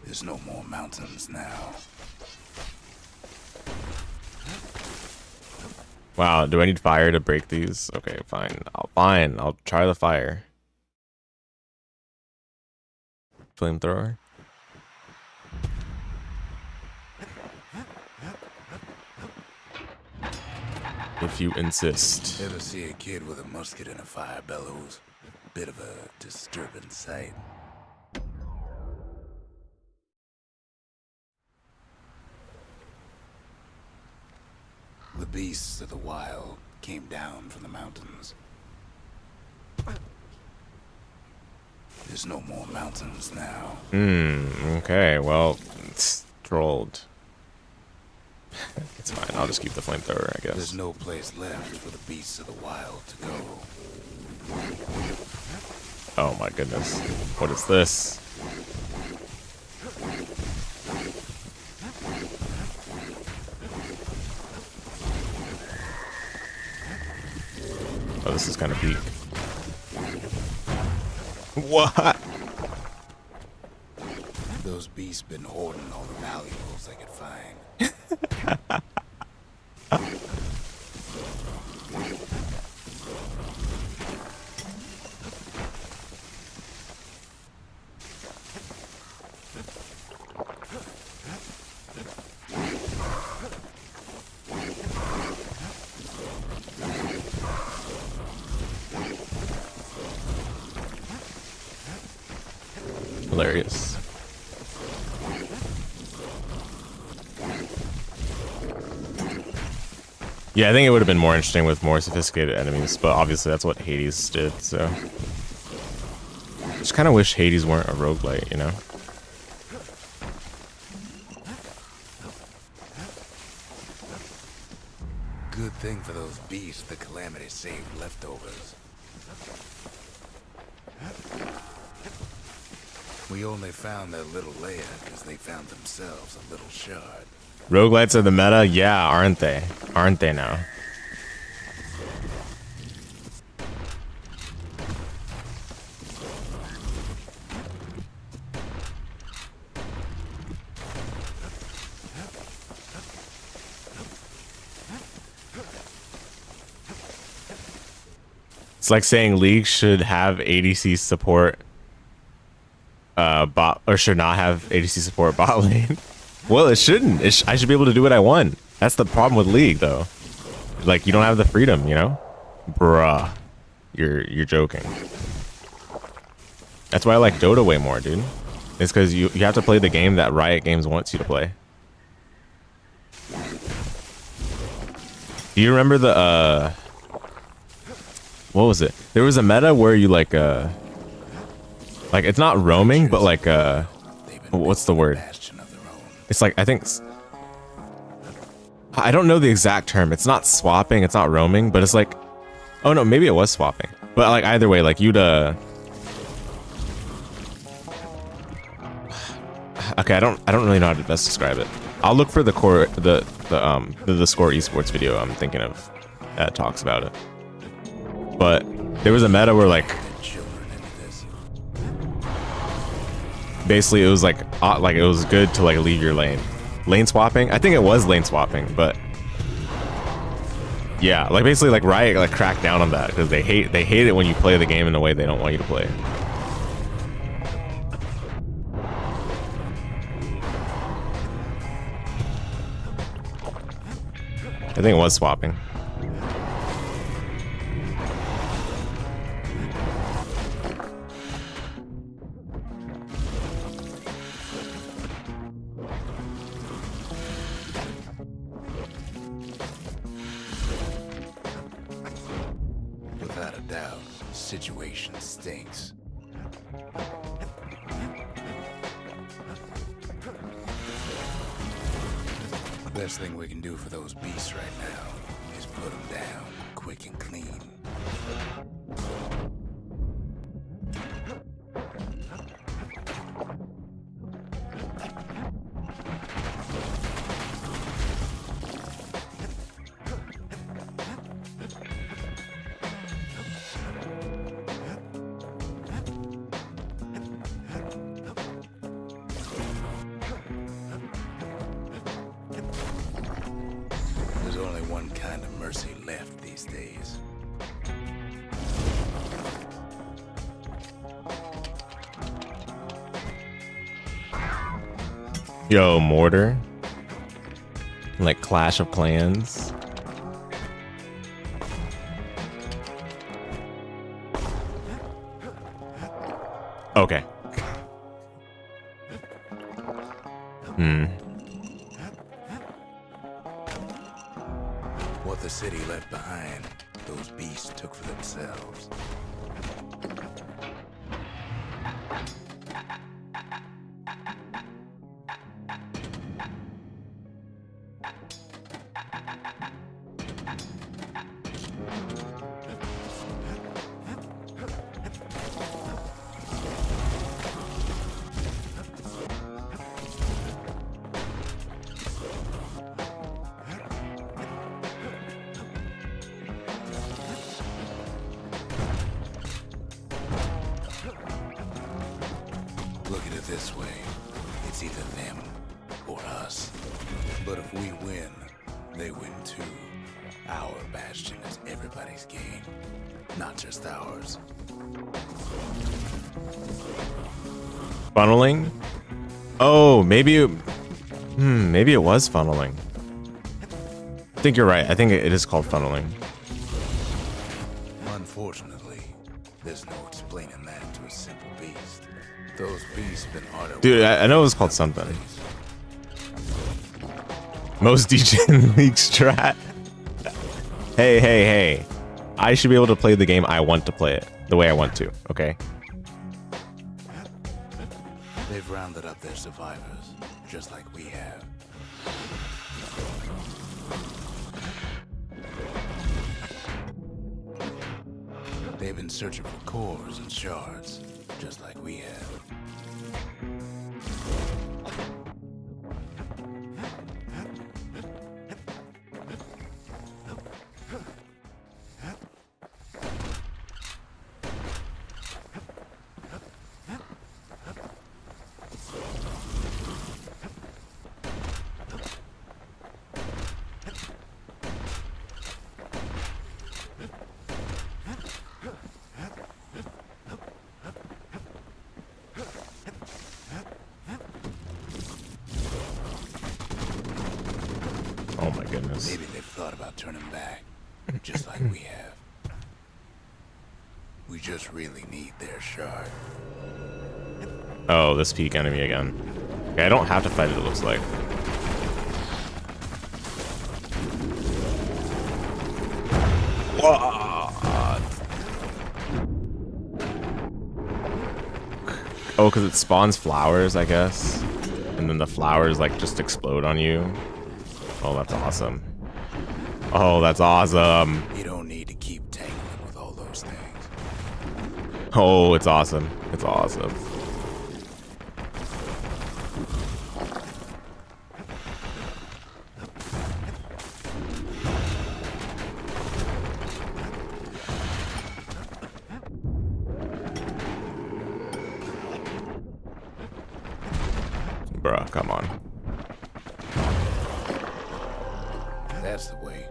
S2: There's no more mountains now.
S1: Wow, do I need fire to break these? Okay, fine. I'll try the fire. Flamethrower. If you insist.
S2: Ever see a kid with a musket and a fire bellows? Bit of a disturbing sight. The beasts of the wild came down from the mountains. There's no more mountains now.
S1: Okay, well, it's trolled. It's fine, I'll just keep the flamethrower, I guess.
S2: There's no place left for the beasts of the wild to go.
S1: Oh my goodness. What is this? Oh, this is kind of peak. What?
S2: Those beasts been hoarding all the valuables they could find.
S1: Hilarious. Yeah, I think it would have been more interesting with more sophisticated enemies, but obviously that's what Hades did, so. Just kind of wish Hades weren't a roguelite, you know?
S2: Good thing for those beasts, the Calamity saved leftovers. We only found their little lair because they found themselves a little shard.
S1: Roguelites are the meta? Yeah, aren't they? Aren't they now? It's like saying League should have ADC support bot, or should not have ADC support bot lane. Well, it shouldn't. I should be able to do what I want. That's the problem with League, though. Like, you don't have the freedom, you know? Bruh. You're joking. That's why I like Dota way more, dude. It's because you have to play the game that Riot Games wants you to play. Do you remember the, what was it? There was a meta where you, like, it's not roaming, but, like, what's the word? It's like, I think, I don't know the exact term. It's not swapping, it's not roaming, but it's like, oh no, maybe it was swapping. But like either way, like you'd, okay, I don't really know how to best describe it. I'll look for the core, the Score Esports video I'm thinking of that talks about it. But there was a meta where like, basically it was like it was good to like leave your lane. Lane swapping? I think it was lane swapping, but yeah, like basically like Riot like cracked down on that because they hate it when you play the game in a way they don't want you to play. I think it was swapping.
S2: Without a doubt, situation stinks. The best thing we can do for those beasts right now is put them down quick and clean. these days.
S1: Yo, Mortar. Like Clash of Clans. Okay.
S2: What the city left behind, those beasts took for themselves. Look at it this way. It's either them or us. But if we win, they win too. Our Bastion is everybody's game, not just ours.
S1: Funneling? Oh, maybe it was funneling. I think you're right. I think it is called funneling.
S2: Unfortunately, there's no explaining that to a simple beast. Those beasts been hard at
S1: Dude,
S2: work.
S1: I know it was called something. Most DJ in the league strat. Hey. I should be able to play the game I want to play it. The way I want to, okay?
S2: They've rounded up their survivors, just like we have. They've been searching for cores and shards, just like we have.
S1: Oh my goodness.
S2: Maybe they've thought about turning back, just like we have. We just really need their shard.
S1: Oh, this peak enemy again. Okay, I don't have to fight it, it looks like. What? Oh, because it spawns flowers, I guess. And then the flowers, like, just explode on you. Oh, that's awesome. Oh, that's awesome.
S2: You don't need to keep tangling with all those things.
S1: Oh, it's awesome. It's awesome. Bruh, come on.
S2: That's the way.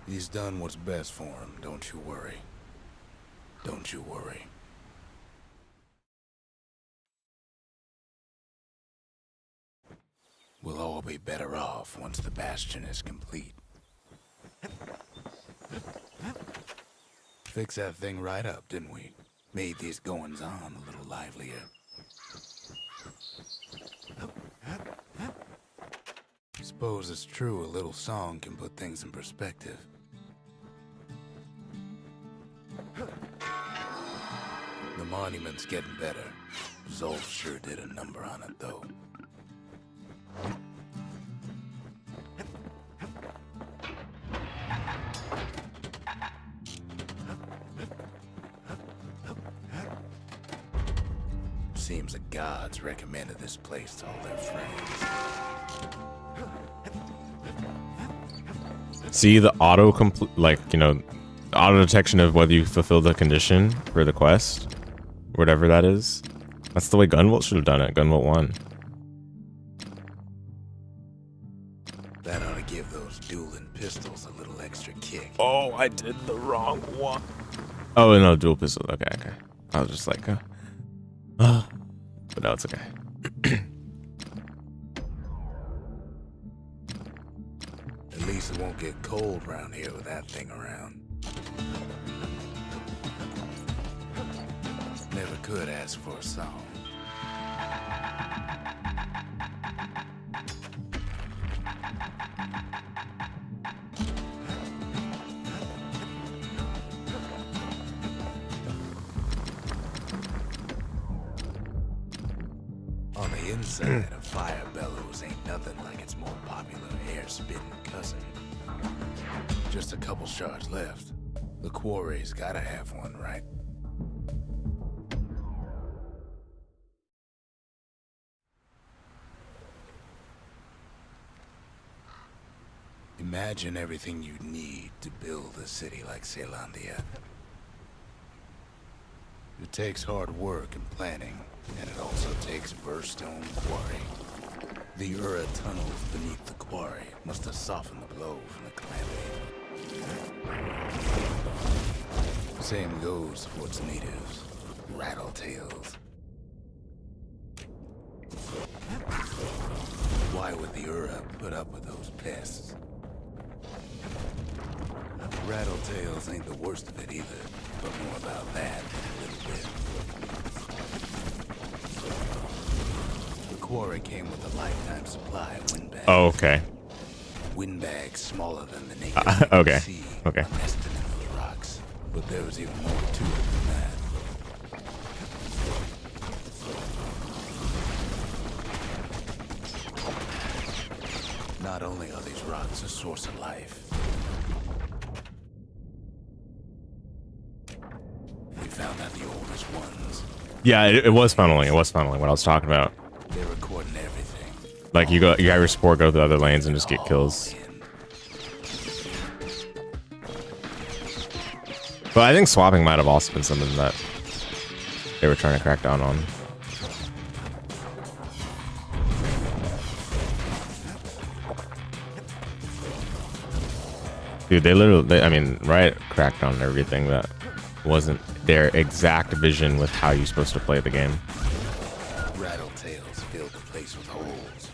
S2: He's done what's best for him, don't you worry. Don't you worry. We'll all be better off once the Bastion is complete. Fix that thing right up, didn't we? Made these goings-on a little livelier. Suppose it's true a little song can put things in perspective. The monument's getting better. Zolf sure did a number on it, though. Seems the gods recommended this place to all their friends.
S1: See the auto complete, like, you know, auto detection of whether you fulfill the condition for the quest. Whatever that is. That's the way Gunvolt should have done it. Gunvolt 1.
S2: That ought to give those dueling pistols a little extra kick.
S1: Oh, I did the wrong one. Oh, no, dual pistol. Okay, okay. I was just like, but no, it's okay.
S2: At least it won't get cold around here with that thing around. Never could ask for a song. On the inside, a fire bellows ain't nothing like its more popular air-spitting cousin. Just a couple shards left. The quarry's gotta have one, right? Imagine everything you'd need to build a city like Zealandia. It takes hard work and planning, and it also takes Burstone Quarry. The Ura tunnels beneath the quarry must have softened the blow from the calamity. Same goes for its natives, Rattletails. Why would the Ura put up with those pests? Rattletails ain't the worst of it either, but more about that in a little bit. The quarry came with a lifetime supply of windbags.
S1: Oh, okay.
S2: Windbags smaller than the naked
S1: okay.
S2: sea
S1: Okay.
S2: nested in those rocks. But there was even more to it than that. Not only are these rocks a source of life, we found out the oldest ones.
S1: Yeah, it was funneling. It was funneling. What I was talking about.
S2: They're recording everything.
S1: Like you got your support, go to the other lanes and just get kills. But I think swapping might have also been something that they were trying to crack down on. Dude, they literally, I mean, Riot cracked on everything that wasn't their exact vision with how you're supposed to play the game.
S2: Rattletails filled the place with holes.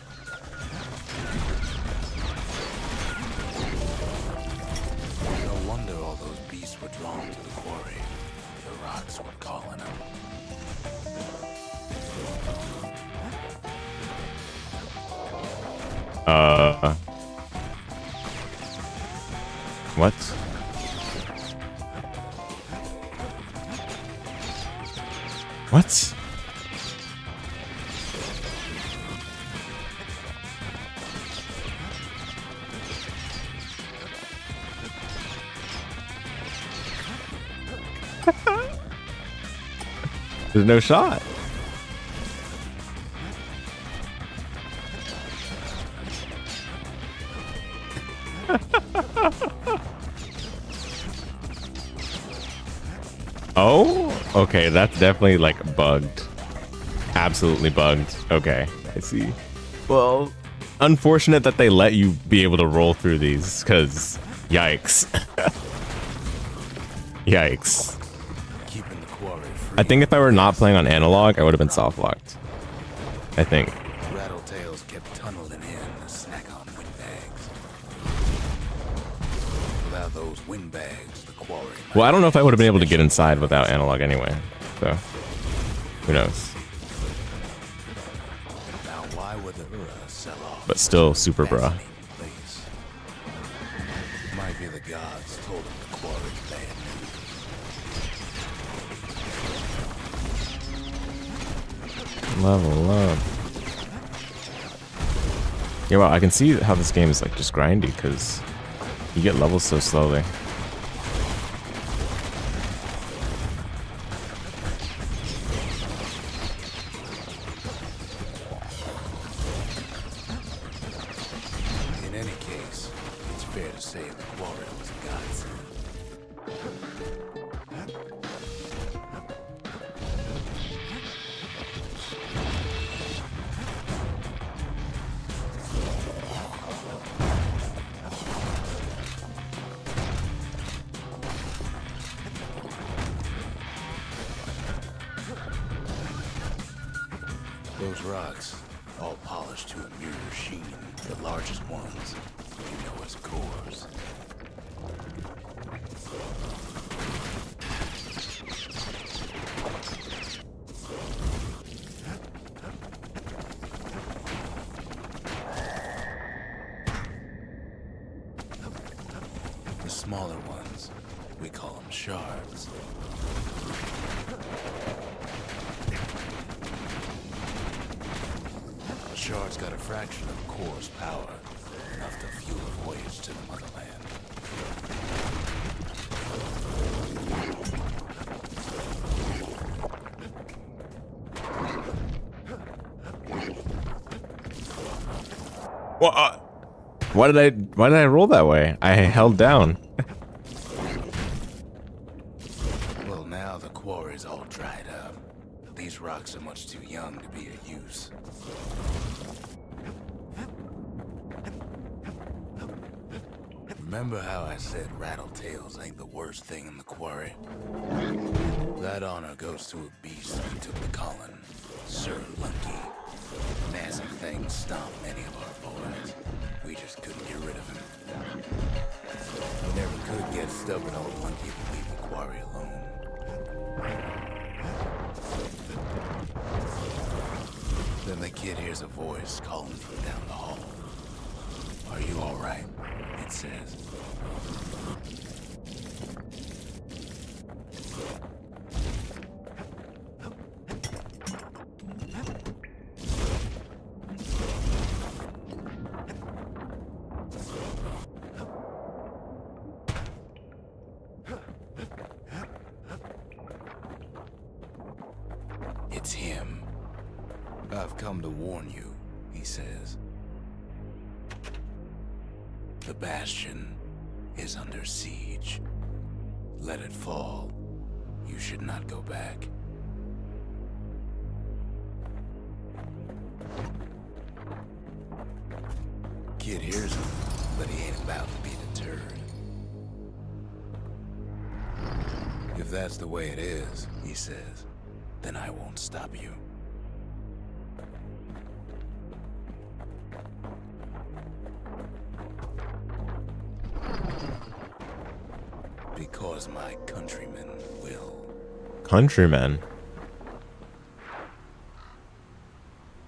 S2: No wonder all those beasts were drawn to the quarry. The rocks were calling them.
S1: What? What? There's no shot. Oh, okay, that's definitely like bugged. Absolutely bugged. Okay, I see. Well, unfortunate that they let you be able to roll through these, because yikes. Yikes.
S2: Keeping the quarry free.
S1: I think if I were not playing on analog, I would have been soft locked. I think.
S2: Rattletails kept tunneling in to snack on windbags. Without those windbags, the quarry.
S1: Well, I don't know if I would have been able to get inside without analog anyway. So, who knows?
S2: Now, why would the Ura sell off?
S1: But still, super bruh.
S2: Fascinating place. Might be the gods told them the quarry's bad news.
S1: Level up. Yeah, well, I can see how this game is like just grindy because you get levels so slowly.
S2: In any case, it's fair to say the quarry was a godsend. Those rocks, all polished to a mirror sheen, the largest ones, you know as cores. The smaller ones, we call them shards. A shard's got a fraction of a core's power, enough to fuel a voyage to the motherland.
S1: What? Why did I roll that way? I held down.
S2: Well, now the quarry's all dried up. These rocks are much too young to be of use. Remember how I said rattletails ain't the worst thing in the quarry? That honor goes to a beast who took the colony, Sir Lunky. Massive things stomped many of our boys. We just couldn't get rid of him. We never could get stubborn old Lunky to leave the quarry alone. Then the kid hears a voice calling from down the hall. Are you all right? It says. It's him. I've come to warn you, he says. The Bastion is under siege. Let it fall. You should not go back. Kid hears him, but he ain't about to be deterred. If that's the way it is, he says, then I won't stop you. Because my countrymen will.
S1: Countrymen.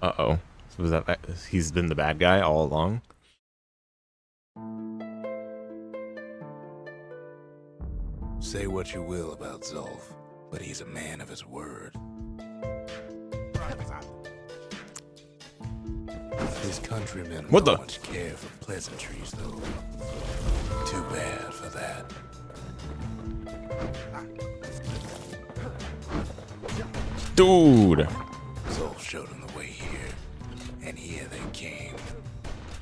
S1: Uh-oh. So was that he's been the bad guy all along?
S2: Say what you will about Zulf, but he's a man of his word. His countrymen don't much care for pleasantries, though. Too bad for that.
S1: Dude!
S2: Zulf showed him the way here, and here they came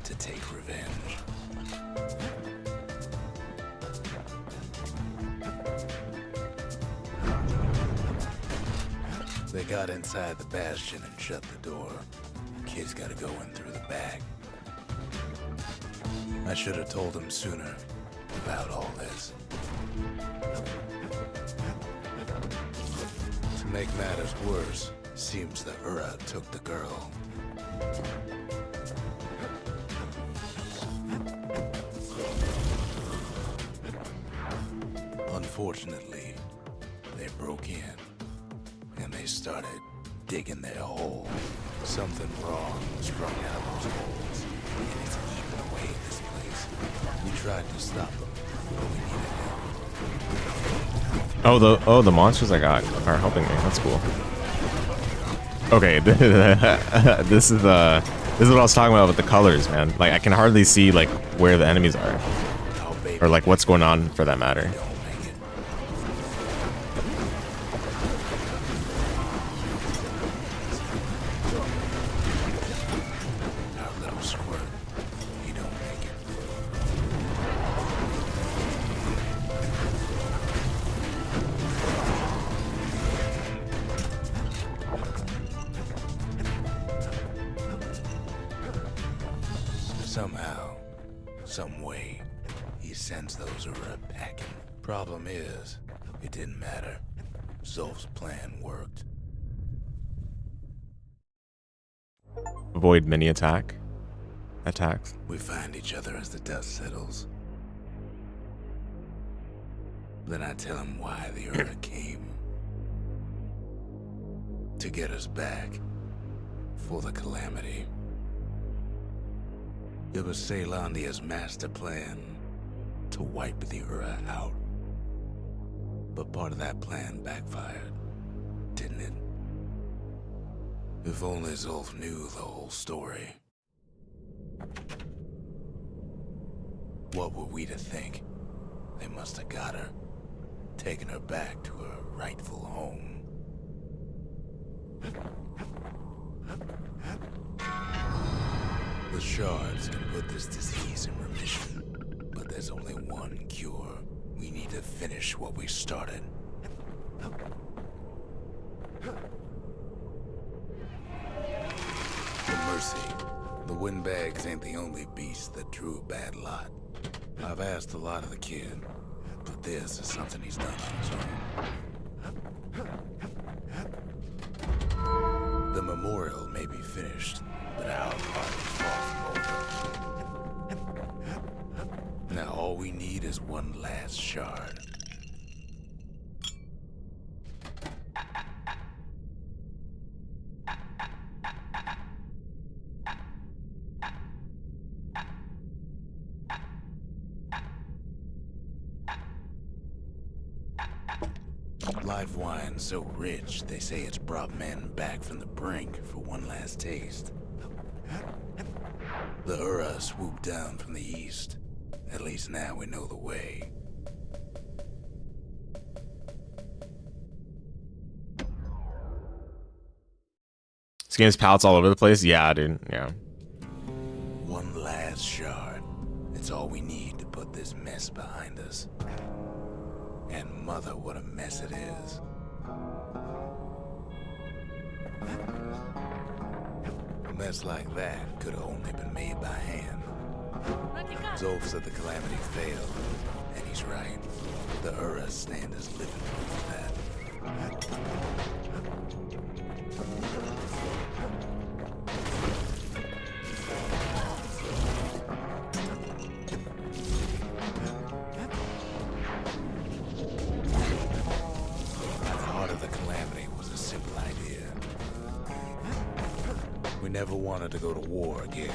S2: to take revenge. They got inside the Bastion and shut the door. Kid's gotta go in through the back. I should have told him sooner about all this. To make matters worse, seems the Ura took the girl. Unfortunately, they broke in, and they started digging their hole. Something wrong sprung out of those holes, and it's eating away at this place. We tried to stop them, but we needed help.
S1: Oh, the monsters I got are helping me. That's cool. Okay, this is what I was talking about with the colors, man. Like I can hardly see like where the enemies are, or like what's going on for that matter.
S2: Somehow, some way, he sends those Ura packing. Problem is, it didn't matter. Zulf's plan worked.
S1: avoid mini attacks.
S2: We find each other as the dust settles. Then I tell him why the Ura came. To get us back. For the calamity. It was Caelondia's master plan to wipe the Ura out. But part of that plan backfired, didn't it? If only Zulf knew the whole story. What were we to think? They must have got her, taken her back to her rightful home. The shards can put this disease in remission, but there's only one cure. We need to finish what we started. The mercy. The windbags ain't the only beast that drew a bad lot. I've asked a lot of the kid, but this is something he's done on his own. The memorial may be finished, but our part is far from over. Now all we need is one last shard. Life wine so rich, they say it's brought men back from the brink for one last taste. The Ura swooped down from the east. At least now we know the way.
S1: This game's palettes all over the place. Yeah, dude. Yeah.
S2: One last shard. It's all we need to put this mess behind us. And mother, what a mess it is. A mess like that could have only been made by hand. Zulf said the calamity failed, and he's right. The Ura stand is living proof of that. At the heart of the calamity was a simple idea. We never wanted to go to war again.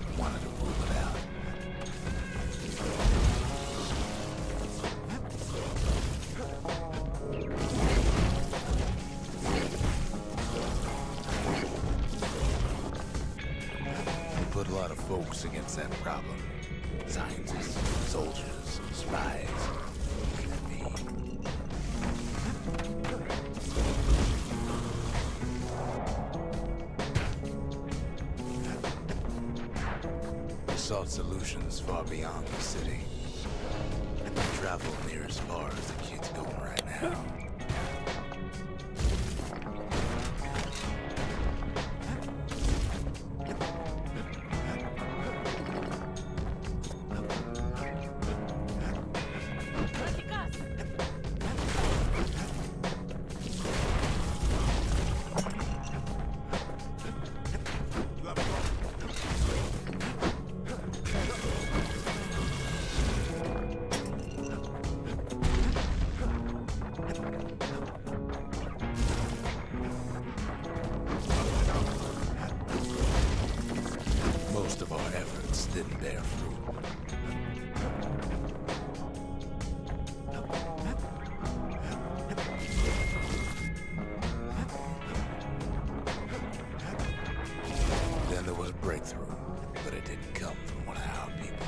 S2: We wanted to rule it out. Put a lot of folks against that problem. Scientists, soldiers, spies, even me. We sought solutions far beyond the city. Travel near as far as the kid's going right now. Most of our efforts didn't bear fruit. Then there was a breakthrough, but it didn't come from one of our people.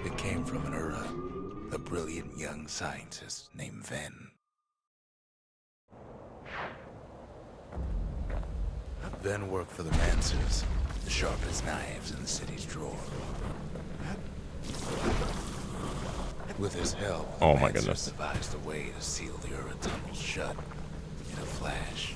S2: It came from an Ura, a brilliant young scientist named Ven. Ven worked for the Mancers, the sharpest knives in the city's drawer. With his help,
S1: Oh my
S2: Mancer
S1: goodness.
S2: devised a way to seal the Ura tunnel shut in a flash.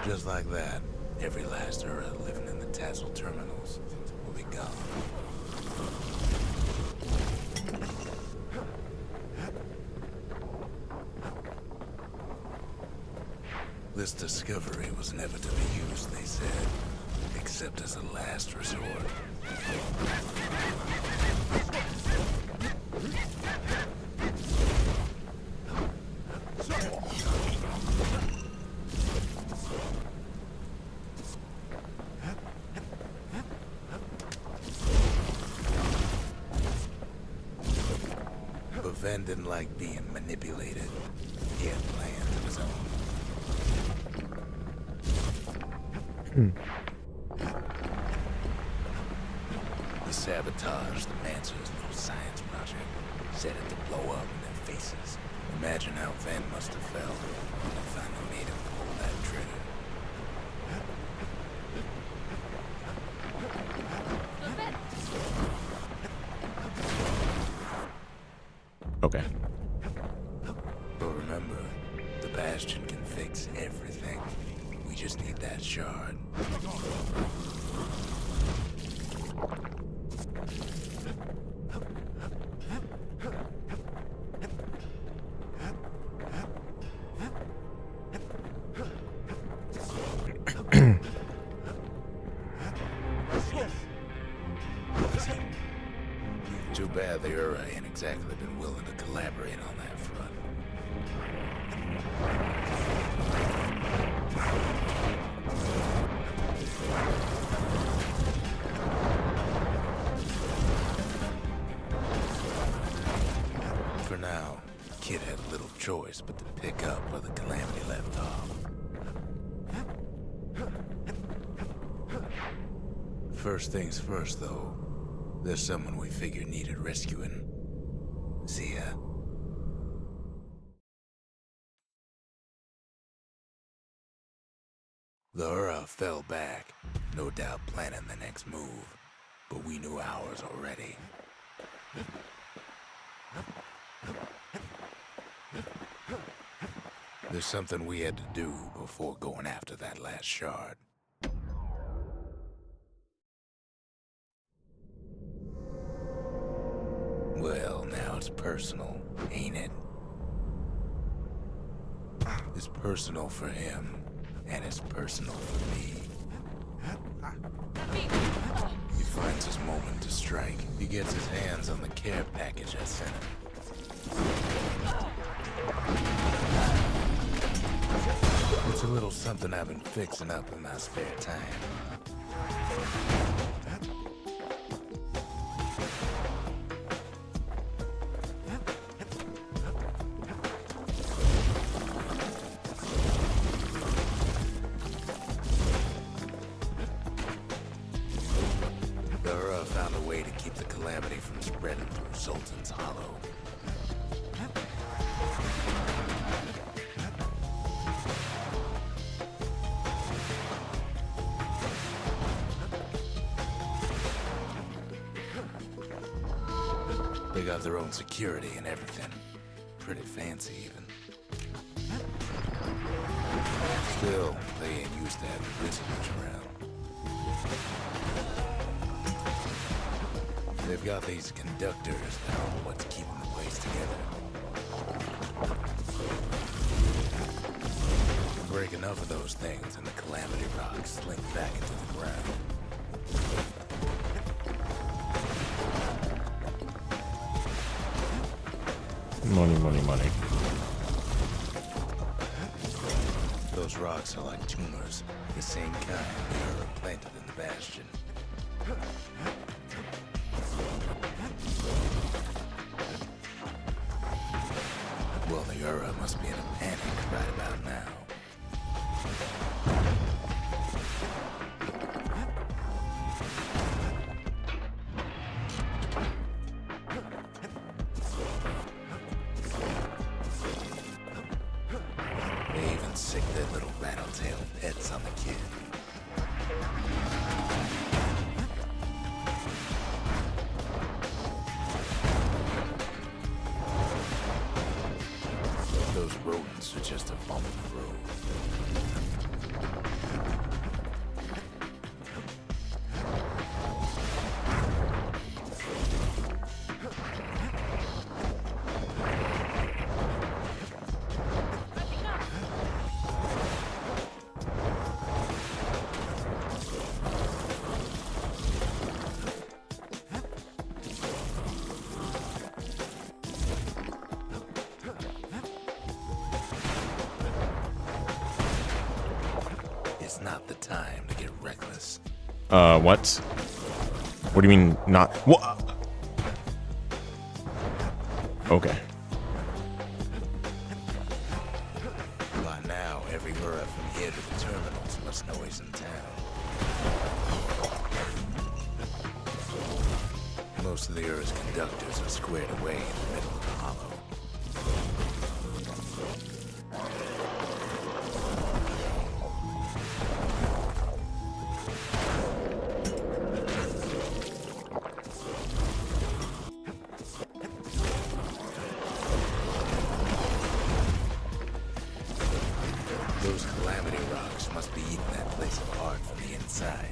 S2: Just like that, every last Ura living in the Tassel terminals will be gone. This discovery was never to be used, they said, except as a last resort. But Ven didn't like being manipulated. He had plans of his own. He sabotaged the Mancer's little science project, set it to blow up in their faces. Imagine how Ven must have felt when they finally made him pull that trigger.
S1: Okay.
S2: But remember, the Bastion can fix everything. We just need that shard. Too bad the Ura ain't exactly been willing to collaborate on that front. For now, Kid had little choice but to pick up where the Calamity left off. First things first, though. There's someone we figured needed rescuing. Zia. The Ura fell back, no doubt planning the next move, but we knew ours already. There's something we had to do before going after that last shard. Well, now it's personal, ain't it? It's personal for him, and it's personal for me. He finds his moment to strike. He gets his hands on the care package I sent him. It's a little something I've been fixing up in my spare time. Found a way to keep the Calamity from spreading through Sultan's Hollow. They got their own security and everything. Pretty fancy, even. Still, they ain't used to having visitors around. They've got these conductors that are what's keeping the place together. Break enough of those things and the Calamity rocks slink back into the ground.
S1: Money, money, money.
S2: Those rocks are like tumors, the same kind that are planted in the Bastion. Well, the Ura must be in a panic right about now. They even sick their little rattletail pets on the kid. Those rodents are just a bump in the road. It's not the time to get reckless.
S1: What? What do you mean not? What? Okay.
S2: By now, every Ura from here to the terminals must know he's in town. Most of the Ura's conductors are squared away in the middle of the hollow. Those calamity rocks must be eating that place apart from the inside.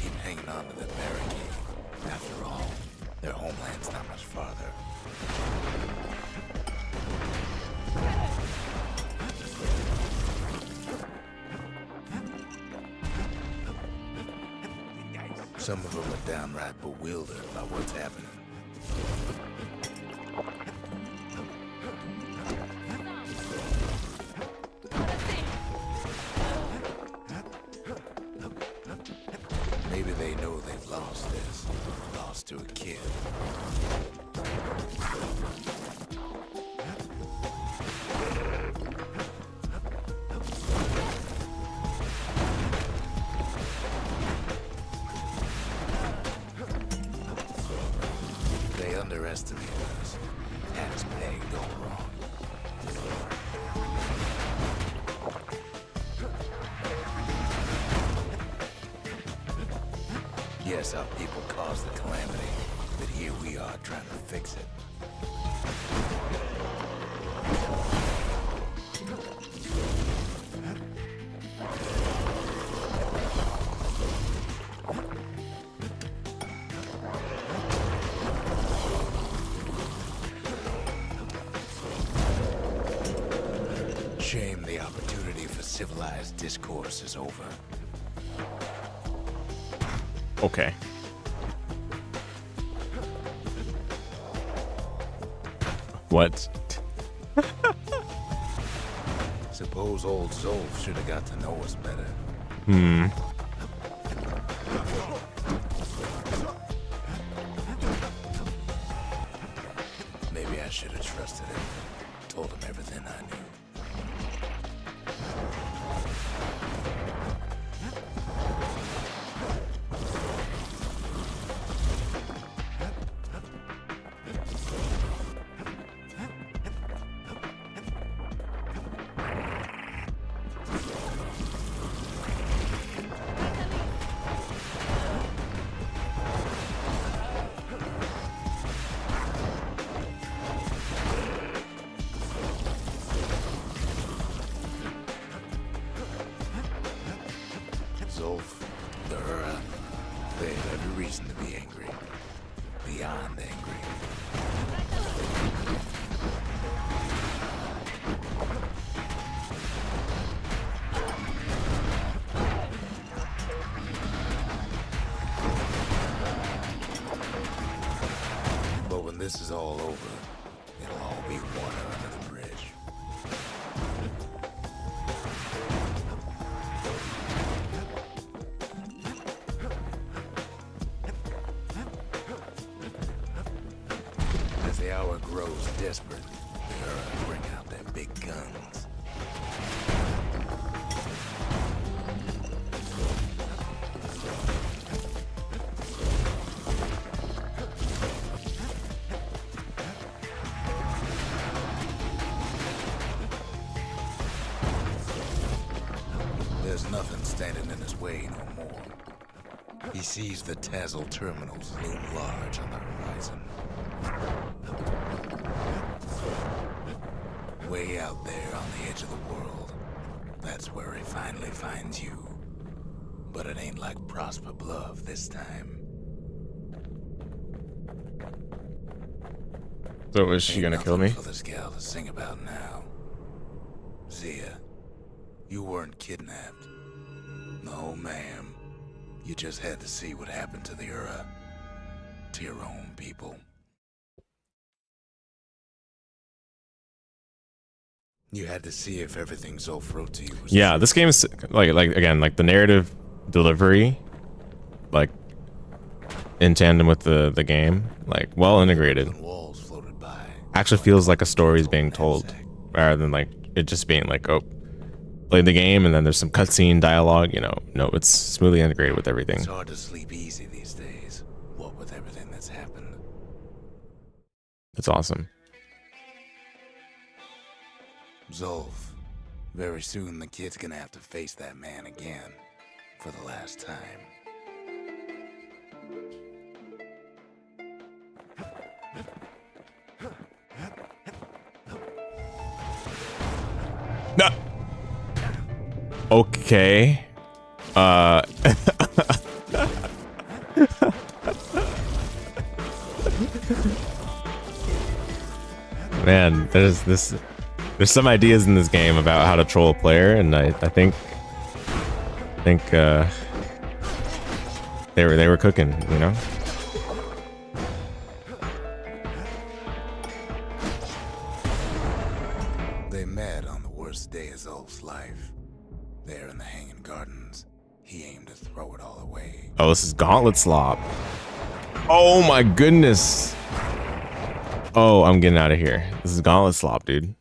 S2: Keep hanging on to the barricade. After all, their homeland's not much farther. Some of them are downright bewildered by what's happening. Maybe they know they've lost this. Lost to a kid. They underestimated us. Had us pegged all wrong. Yes, our people caused the calamity, but here we are trying to fix it. Shame the opportunity for civilized discourse is over.
S1: Okay. What?
S2: Suppose old Zolf should have got to know us better.
S1: Hmm.
S2: Maybe I should have trusted him. Told him everything I knew. Zolf, the Ura, they have every reason to be angry. Beyond angry. this is all over, it'll all be water under the bridge. As the hour grows desperate, the Earth bring out their big guns. There's nothing standing in his way no more. He sees the Tassel terminals loom large on the horizon. Way out there on the edge of the world, that's where he finally finds you. But it ain't like Prosper Bluff this time.
S1: So is she gonna kill me?
S2: For this gal to sing about now. Zia, you weren't kidnapped. No, ma'am. You just had to see what happened to the Ura. To your own people. You had to see if everything Zulf wrote to you was
S1: Yeah,
S2: true.
S1: this game is like the narrative delivery, like in tandem with the game, like well integrated.
S2: When walls floated by.
S1: Actually feels like a story is being told, rather than like it just being like, oh, play the game and then there's some cutscene dialogue. You know, no, it's smoothly integrated with everything.
S2: It's hard to sleep easy these days, what with everything that's happened.
S1: It's awesome.
S2: Zulf, very soon the kid's gonna have to face that man again, for the last time.
S1: No. Okay. Man, there's some ideas in this game about how to troll a player, and I think they were cooking, you know.
S2: They met on the worst day of Zulf's life. There in the Hanging Gardens, he aimed to throw it all away.
S1: Oh, this is Gauntlet Slop. Oh my goodness. Oh, I'm getting out of here. This is Gauntlet Slop, dude.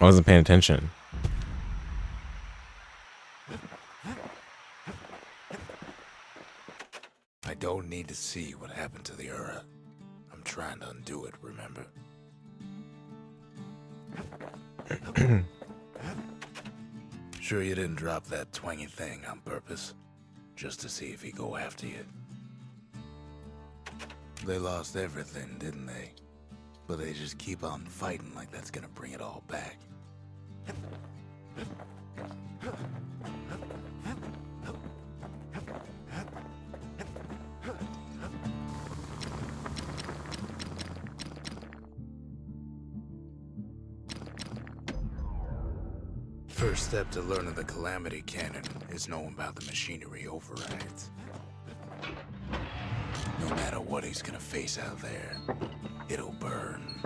S1: I wasn't paying attention.
S2: I don't need to see what happened to the Ura. I'm trying to undo it, remember? Sure you didn't drop that twangy thing on purpose? Just to see if he'd go after you? They lost everything, didn't they? But they just keep on fighting like that's gonna bring it all back. First step to learning the Calamity Cannon is knowing about the machinery overrides. No matter what he's gonna face out there, it'll burn.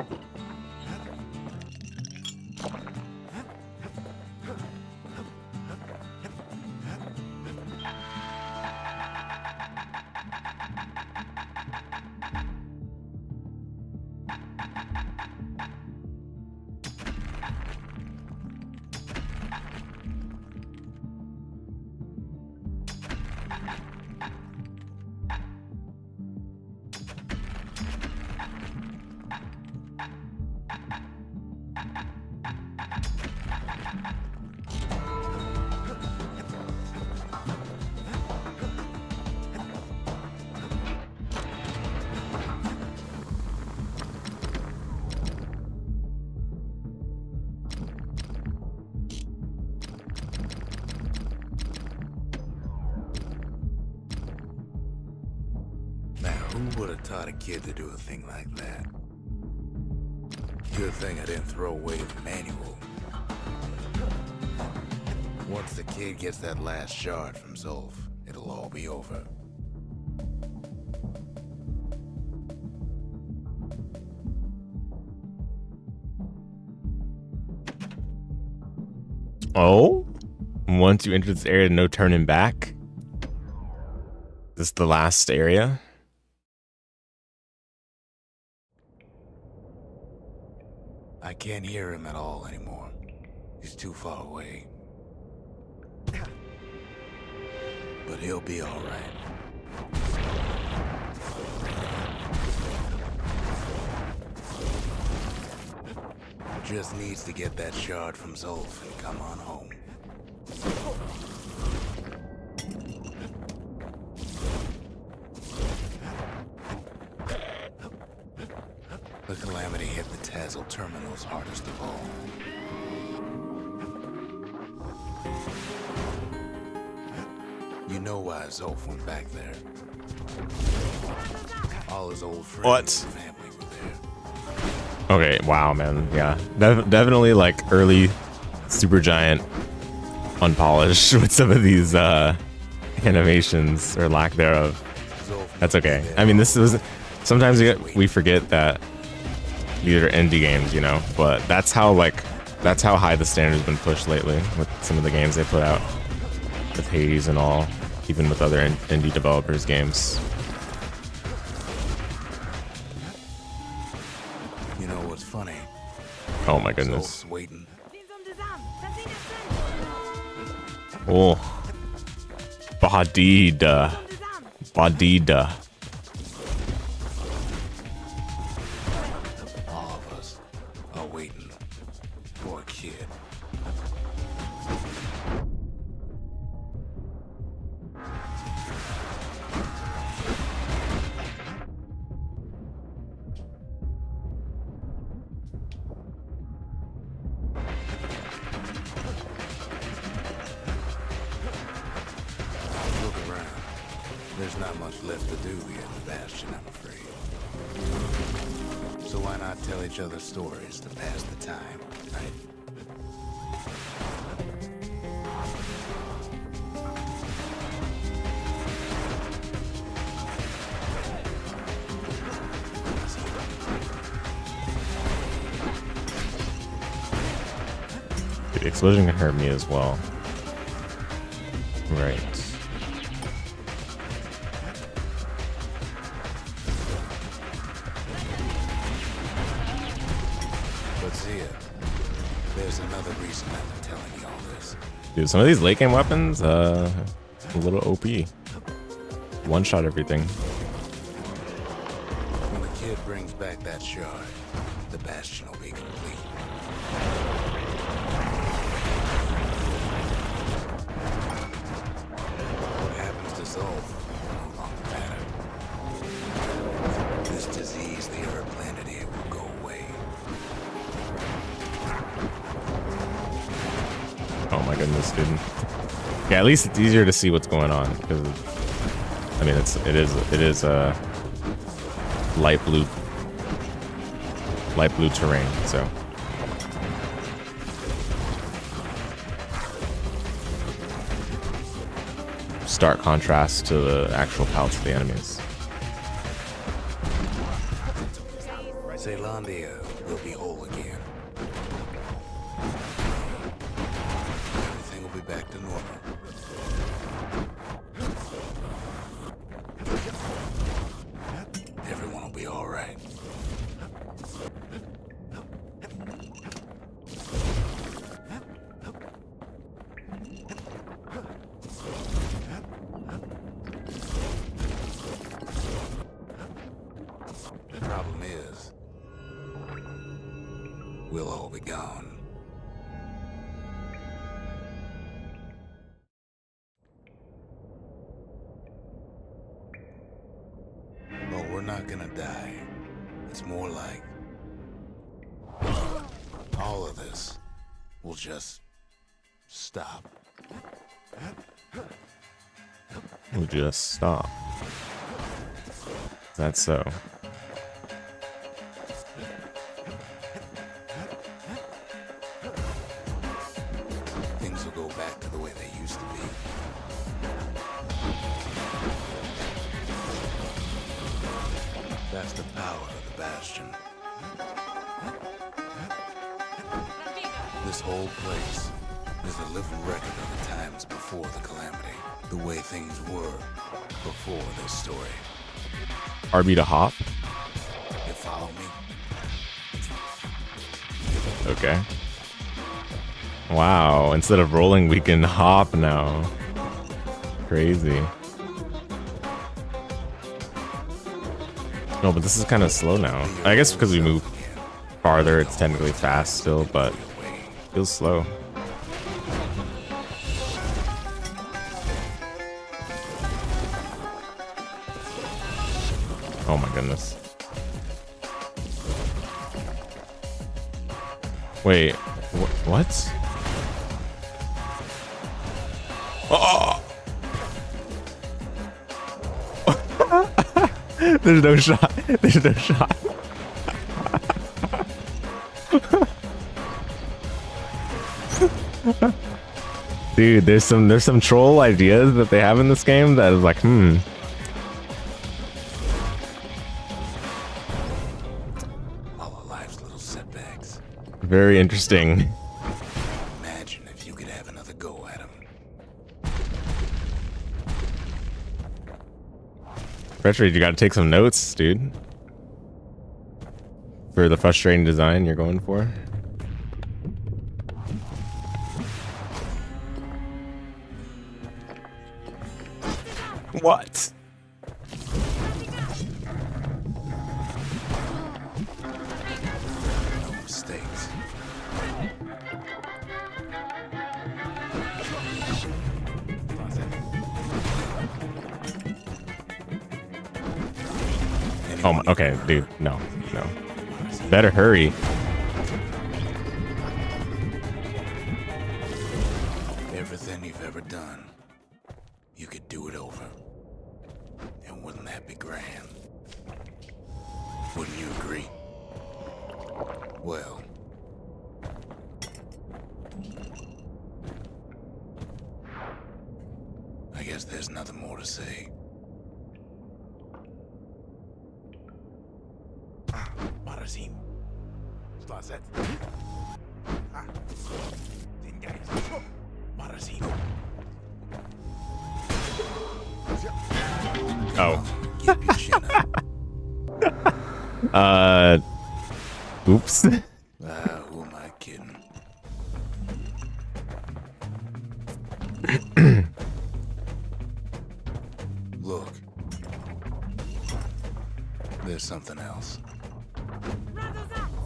S2: Who would have taught a kid to do a thing like that? Good thing I didn't throw away the manual. Once the kid gets that last shard from Zulf, it'll all be over.
S1: Oh? Once you enter this area, no turning back? This is the last area?
S2: I can't hear him at all anymore. He's too far away. But he'll be all right. Just needs to get that shard from Zolf and come on home. The Calamity hit the Tazzle terminals hardest of all. You know why Zolf went back there. All his old friends and family were there.
S1: Okay, wow, man. Yeah, definitely like early Supergiant unpolished with some of these animations or lack thereof. That's okay. I mean, this was sometimes we forget that these are indie games, you know, but that's how high the standard's been pushed lately with some of the games they put out with Hades and all, even with other indie developers' games.
S2: You know what's funny?
S1: Oh my goodness.
S2: Zolf's waiting.
S1: Oh. Badida. Badida.
S2: All of us are waiting for a kid. Look around. There's not much left to do here in the Bastion, I'm afraid. So why not tell each other stories to pass the time, right?
S1: The explosion can hurt me as well. Right.
S2: But Zia, there's another reason I've been telling you all this.
S1: Dude, some of these late game weapons, a little OP. One shot everything.
S2: When the kid brings back that shard, the Bastion will be complete. What happens to Zolf will no longer matter. This disease the Earth planted here will go away.
S1: Oh my goodness, dude. Yeah, at least it's easier to see what's going on because, I mean, it is light blue terrain. So stark contrast to the actual palettes of the enemies.
S2: Zealandia will be whole again. Everything will be back to normal. Everyone will be all right. The problem is, we'll all be gone. But we're not gonna die. It's more like all of this will just stop.
S1: We'll just stop. That's so.
S2: Things will go back to the way they used to be. That's the power of the Bastion. This whole place is a living record of the times before the calamity. The way things were before this story.
S1: RB to hop.
S2: You follow me?
S1: Okay. Wow, instead of rolling, we can hop now. Crazy. No, but this is kind of slow now. I guess because we move farther, it's technically fast still, but feels slow. Oh my goodness. Wait, what? Oh! There's no shot. There's no shot. Dude, there's some troll ideas that they have in this game that is like,
S2: All of life's little setbacks.
S1: very interesting.
S2: Imagine if you could have another go at him.
S1: Retro, you gotta take some notes, dude. For the frustrating design you're going for. What?
S2: No mistakes.
S1: Oh my, okay, dude, no. Better hurry.
S2: Everything you've ever done, you could do it over. And wouldn't that be grand? Wouldn't you agree? Well, I guess there's nothing more to say. Marazim. Slazet. Marazim.
S1: Oh.
S2: Keep your chin up.
S1: Oops.
S2: Who am I kidding? Look. There's something else.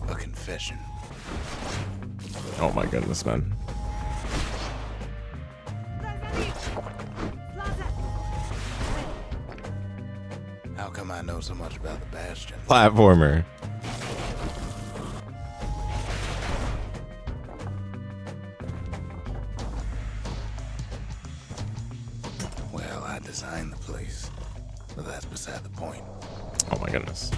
S2: A confession.
S1: Oh my goodness, man.
S2: How come I know so much about the Bastion?
S1: Platformer.
S2: Well, I designed the place, but that's beside the point.
S1: Oh my goodness.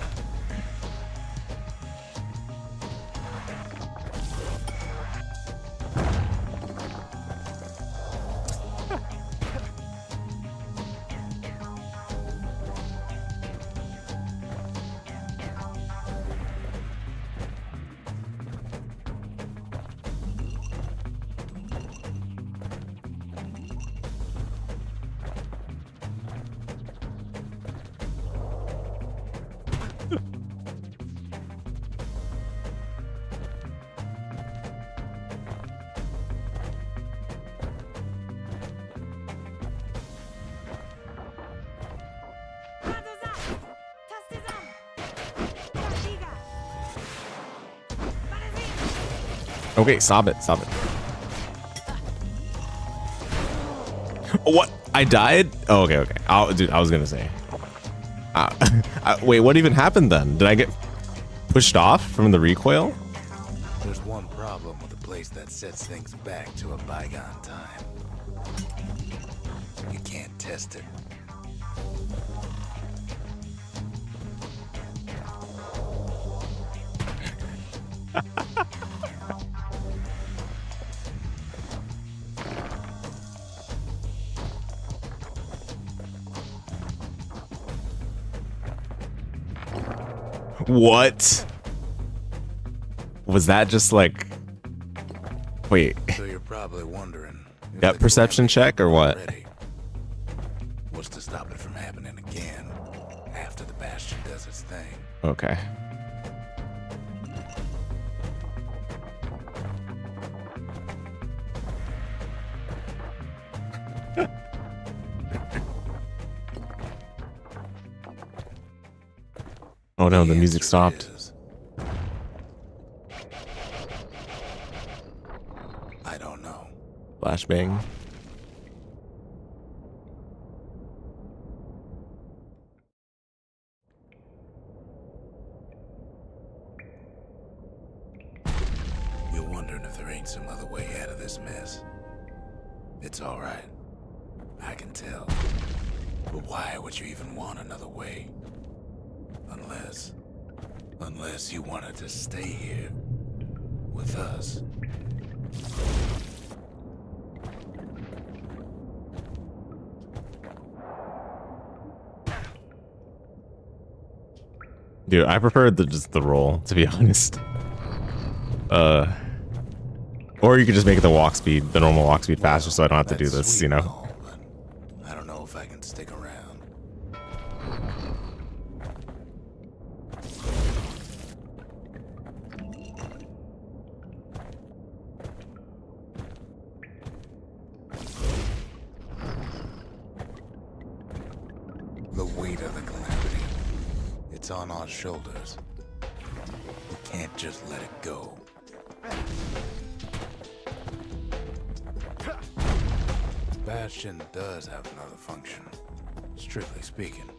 S1: Okay, stop it. What? I died? Oh, okay. Dude, I was gonna say. Wait, what even happened then? Did I get pushed off from the recoil?
S2: There's one problem with a place that sets things back to a bygone time. You can't test it.
S1: What? Was that just like... Wait.
S2: So you're probably wondering. if
S1: Got
S2: the
S1: perception
S2: calamity
S1: check or what?
S2: already. What's to stop it from happening again after the Bastion does its thing?
S1: Okay. Oh no, the music
S2: answer
S1: stopped.
S2: is, I don't know.
S1: Flashbang.
S2: You're wondering if there ain't some other way out of this mess. It's alright. I can tell. But why would you even want another way? Unless you wanted to stay here with us.
S1: Dude, I prefer just the roll, to be honest. Or you could just make the walk speed, the normal walk speed faster, so I don't have to do
S2: That's
S1: this,
S2: sweet
S1: you
S2: and
S1: know?
S2: all, but I don't know if I can stick around. The weight of the calamity. It's on our shoulders. We can't just let it go. Bastion does have another function, strictly speaking.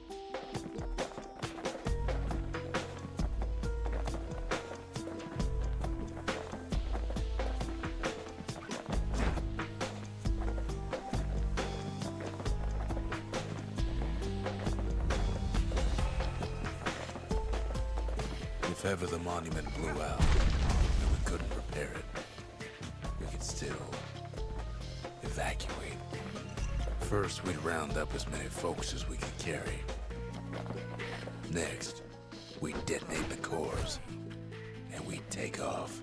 S2: If ever the monument blew out and we couldn't repair it, we could still evacuate. First, we'd round up as many folks as we could carry. Next, we'd detonate the cores, and we'd take off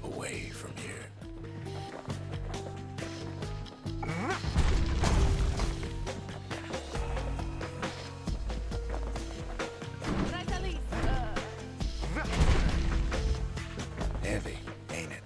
S2: away from here. Heavy, ain't it?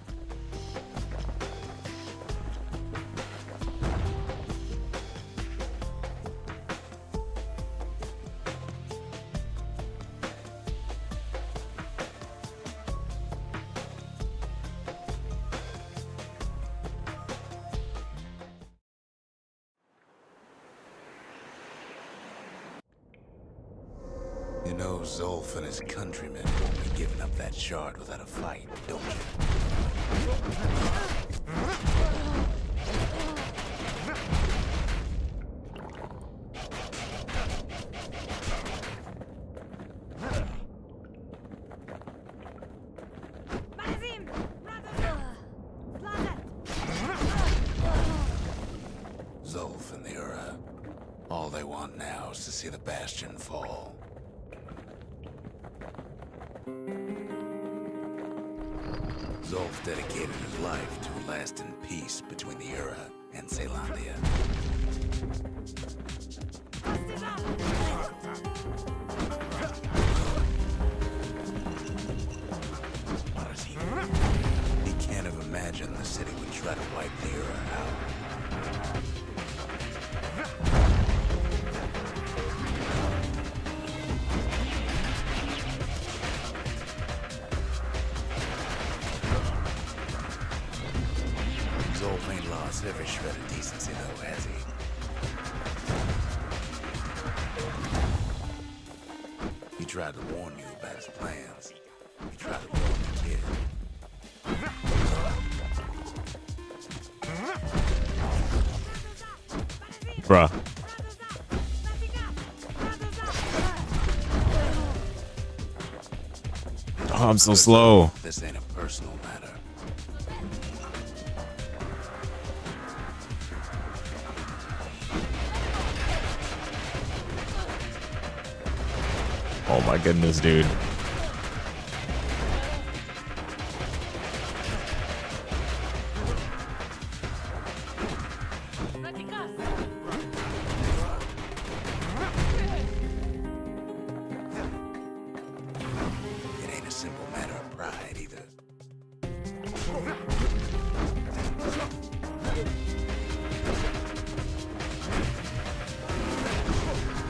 S2: You know Zolf and his countrymen won't be giving up that shard without a fight, don't you? Zolf and the Ura. All they want now is to see the Bastion fall. Zolf dedicated his life to a lasting peace between the Ura and Zealandia. He can't have imagined the city would try to wipe the Ura out. Zolf ain't lost every shred of decency though, has he? He tried to warn you about his plans. He tried to warn the kid.
S1: Bruh. Oh, I'm so slow.
S2: This ain't a personal matter.
S1: Oh my goodness, dude.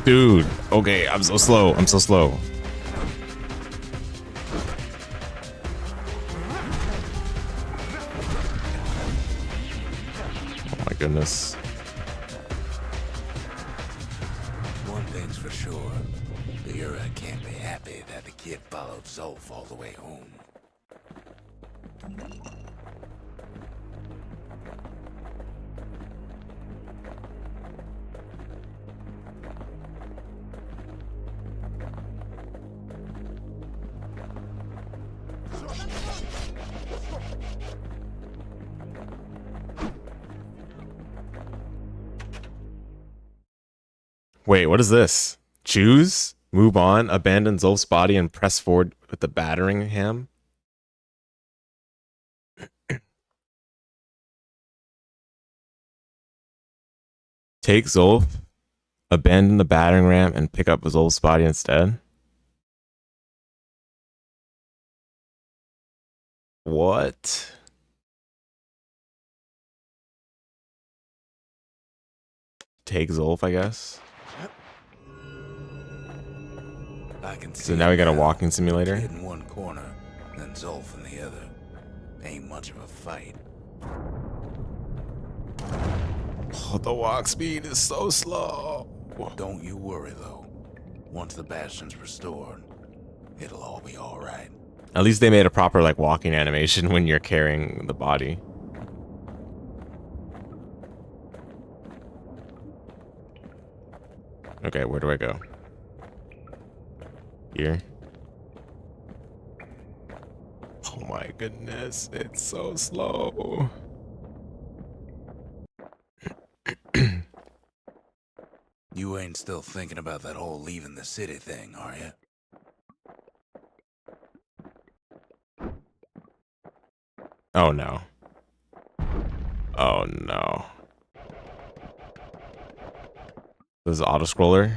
S1: Dude, okay, I'm so slow. I'm so slow. Oh my goodness.
S2: One thing's for sure. The Ura can't be happy that the kid followed Zolf all the way home.
S1: Wait, what is this? Choose, move on, abandon Zolf's body, and press forward with the battering ham. Take Zolf, abandon the battering ram, and pick up Zolf's body instead. What? Take Zolf, I guess.
S2: I can see
S1: So now we got a
S2: now.
S1: walking simulator.
S2: Kid in one corner, then Zolf in the other. Ain't much of a fight.
S1: Oh, the walk speed is so slow.
S2: Don't you worry though. Once the Bastion's restored, it'll all be alright.
S1: At least they made a proper like walking animation when you're carrying the body. Okay, where do I go? Here. Oh my goodness, it's so slow.
S2: You ain't still thinking about that whole leaving the city thing, are you?
S1: Oh no. Oh no. This is auto scroller.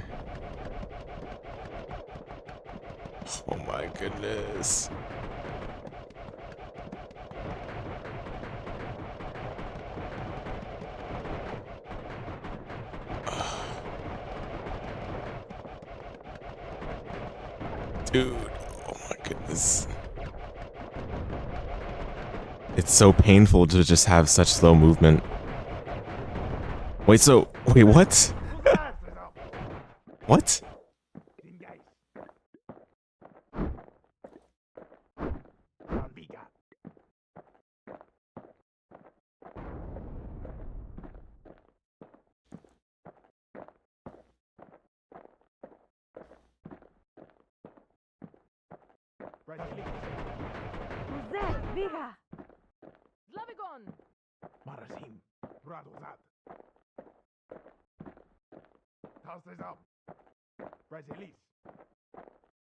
S1: Oh my goodness. Dude, oh my goodness. It's so painful to just have such slow movement. Wait, what? What?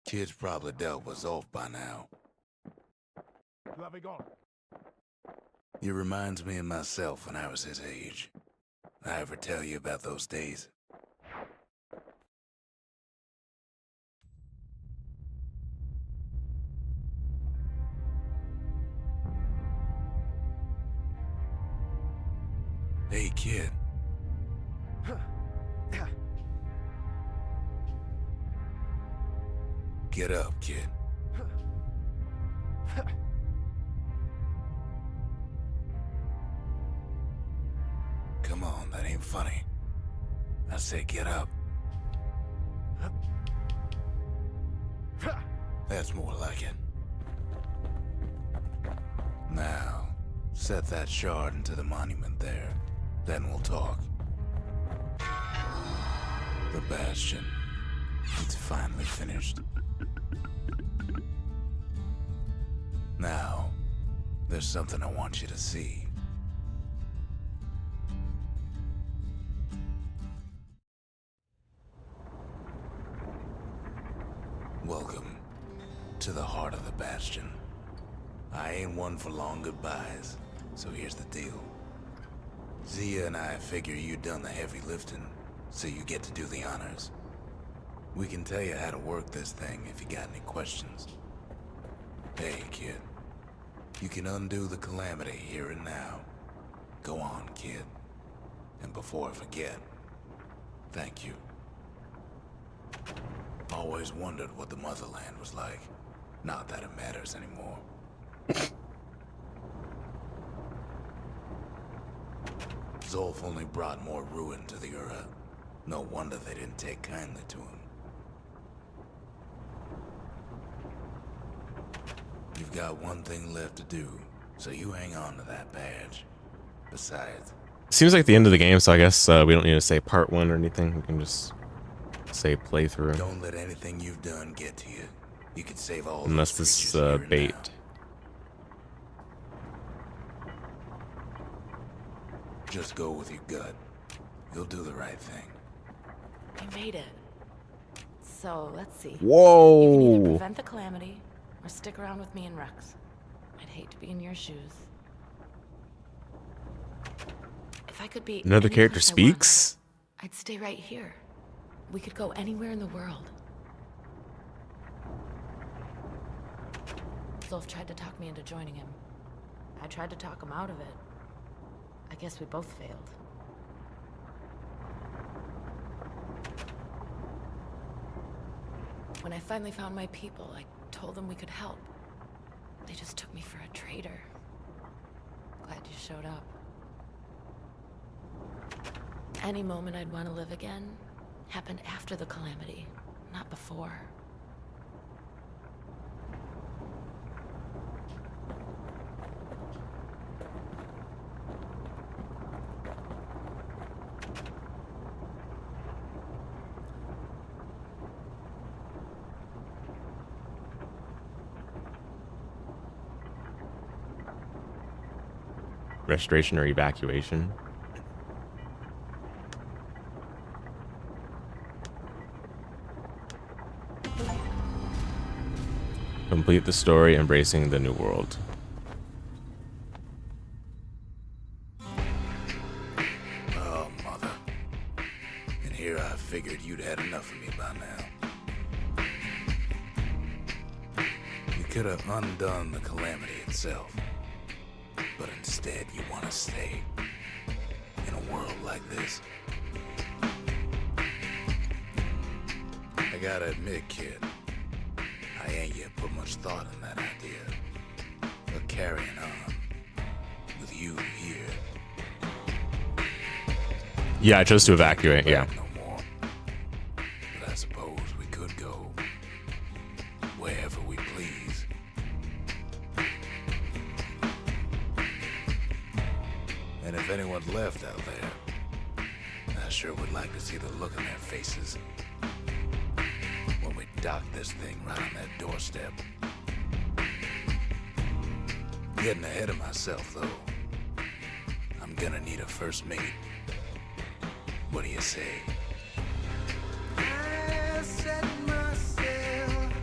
S2: Kid's probably dealt with Zolf by now. It reminds me of myself when I was his age. I ever tell you about those days? Hey, kid. Get up, kid. Come on, that ain't funny. I say get up. That's more like it. Now, set that shard into the monument there. Then we'll talk. The Bastion. It's finally finished. Now, there's something I want you to see. Welcome to the heart of the Bastion. I ain't one for long goodbyes, so here's the deal. Zia and I figure you done the heavy lifting, so you get to do the honors. We can tell you how to work this thing if you got any questions. Hey, kid. You can undo the calamity here and now. Go on, kid. And before I forget, thank you. Always wondered what the motherland was like. Not that it matters anymore. Zolf only brought more ruin to the Ura. No wonder they didn't take kindly to him. You've got one thing left to do, so you hang on to that badge. Besides,
S1: Seems like the end of the game, so I guess we don't need to say part 1 or anything. We can just say playthrough.
S2: don't let anything you've done get to you. You can save all
S1: Unless
S2: those
S1: this is
S2: creatures here and
S1: bait.
S2: now. Just go with your gut. You'll do the right thing.
S3: We made it. So, let's see. You can either
S1: Whoa!
S3: prevent the calamity, or stick around with me and Rex. I'd hate to be in your shoes. If I could be
S1: Another
S3: any
S1: character
S3: place I wanted,
S1: speaks?
S3: I'd stay right here. We could go anywhere in the world. Zolf tried to talk me into joining him. I tried to talk him out of it. I guess we both failed. When I finally found my people, I told them we could help. They just took me for a traitor. Glad you showed up. Any moment I'd want to live again happened after the calamity, not before.
S1: Restoration or evacuation? Complete the story, embracing the new world.
S2: Oh, mother. And here I figured you'd had enough of me by now. You could have undone the calamity itself. But instead, you want to stay in a world like this. I gotta admit, kid, I ain't yet put much thought in that idea. But carrying on with you here.
S1: Yeah, I chose to evacuate, yeah.
S2: No more. But I suppose we could go wherever we please. And if anyone's left out there, I sure would like to see the look on their faces when we dock this thing right on that doorstep. Getting ahead of myself, though. I'm gonna need a first mate. What do you say?
S4: I set myself,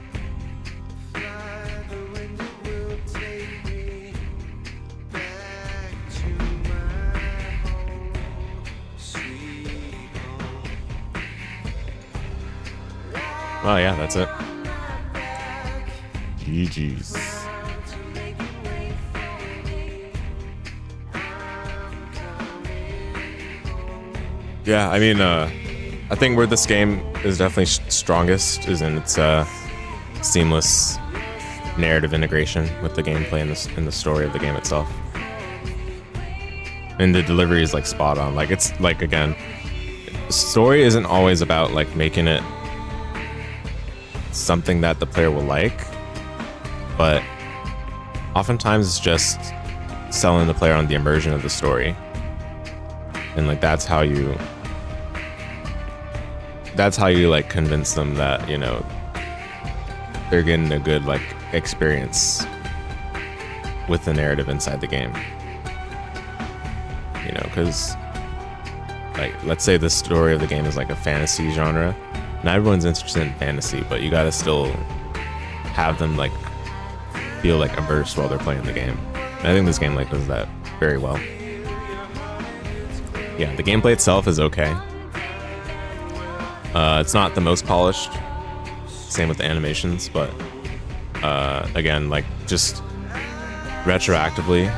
S4: fly the wind it will take me back to my home, sweet home.
S1: Oh yeah, that's it. GG's.
S4: To make it wait for me, I'm coming home.
S1: Yeah, I mean, I think where this game is definitely strongest is in its seamless narrative integration with the gameplay and the story of the game itself. And the delivery is like spot on. Like it's like, again, the story isn't always about like making it something that the player will like, but oftentimes it's just selling the player on the immersion of the story. And like that's how you like convince them that, you know, they're getting a good like experience with the narrative inside the game. You know, because like let's say the story of the game is like a fantasy genre. Not everyone's interested in fantasy, but you gotta still have them like feel like immersed while they're playing the game. And I think this game like does that very well. Yeah, the gameplay itself is okay. It's not the most polished. Same with the animations, but again, like just retroactively,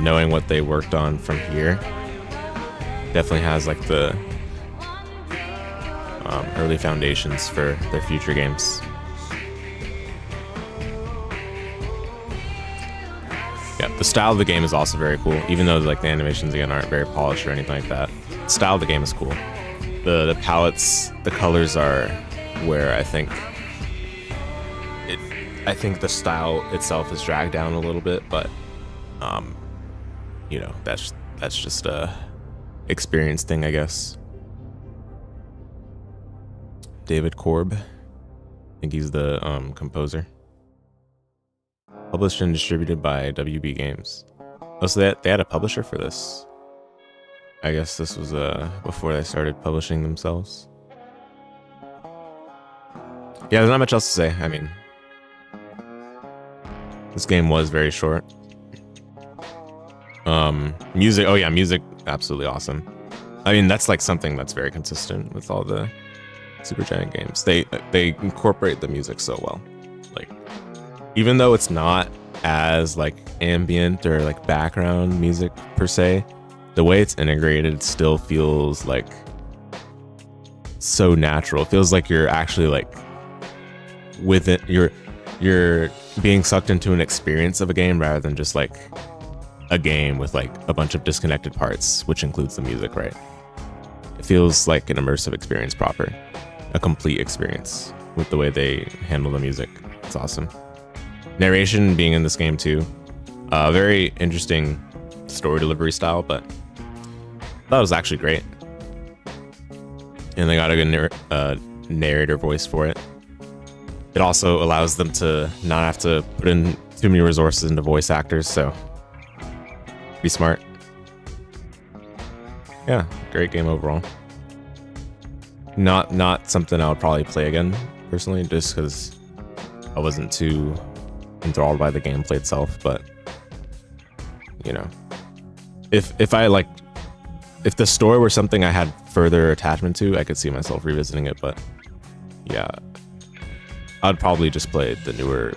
S1: knowing what they worked on from here definitely has like the early foundations for their future games. Yeah, the style of the game is also very cool, even though like the animations again aren't very polished or anything like that. The style of the game is cool. The palettes, the colors are where I think the style itself is dragged down a little bit, but you know, that's just a experience thing, I guess. David Korb, I think he's the composer. Published and distributed by WB Games. Oh, so they had a publisher for this. I guess this was before they started publishing themselves. Yeah, there's not much else to say. I mean, this game was very short. Music, oh yeah, music, absolutely awesome. I mean, that's like something that's very consistent with all the Supergiant games. They incorporate the music so well. Like, even though it's not as like ambient or like background music per se, the way it's integrated still feels like so natural. It feels like you're actually like with it. You're being sucked into an experience of a game rather than just like a game with like a bunch of disconnected parts, which includes the music, right? It feels like an immersive experience proper, a complete experience with the way they handle the music. It's awesome. Narration being in this game too, very interesting story delivery style, but that was actually great. And they got a good narrator voice for it. It also allows them to not have to put in too many resources into voice actors, so be smart. Yeah, great game overall. Not something I would probably play again personally, just because I wasn't too enthralled by the gameplay itself. But you know, if the story were something I had further attachment to, I could see myself revisiting it. But yeah, I'd probably just play the newer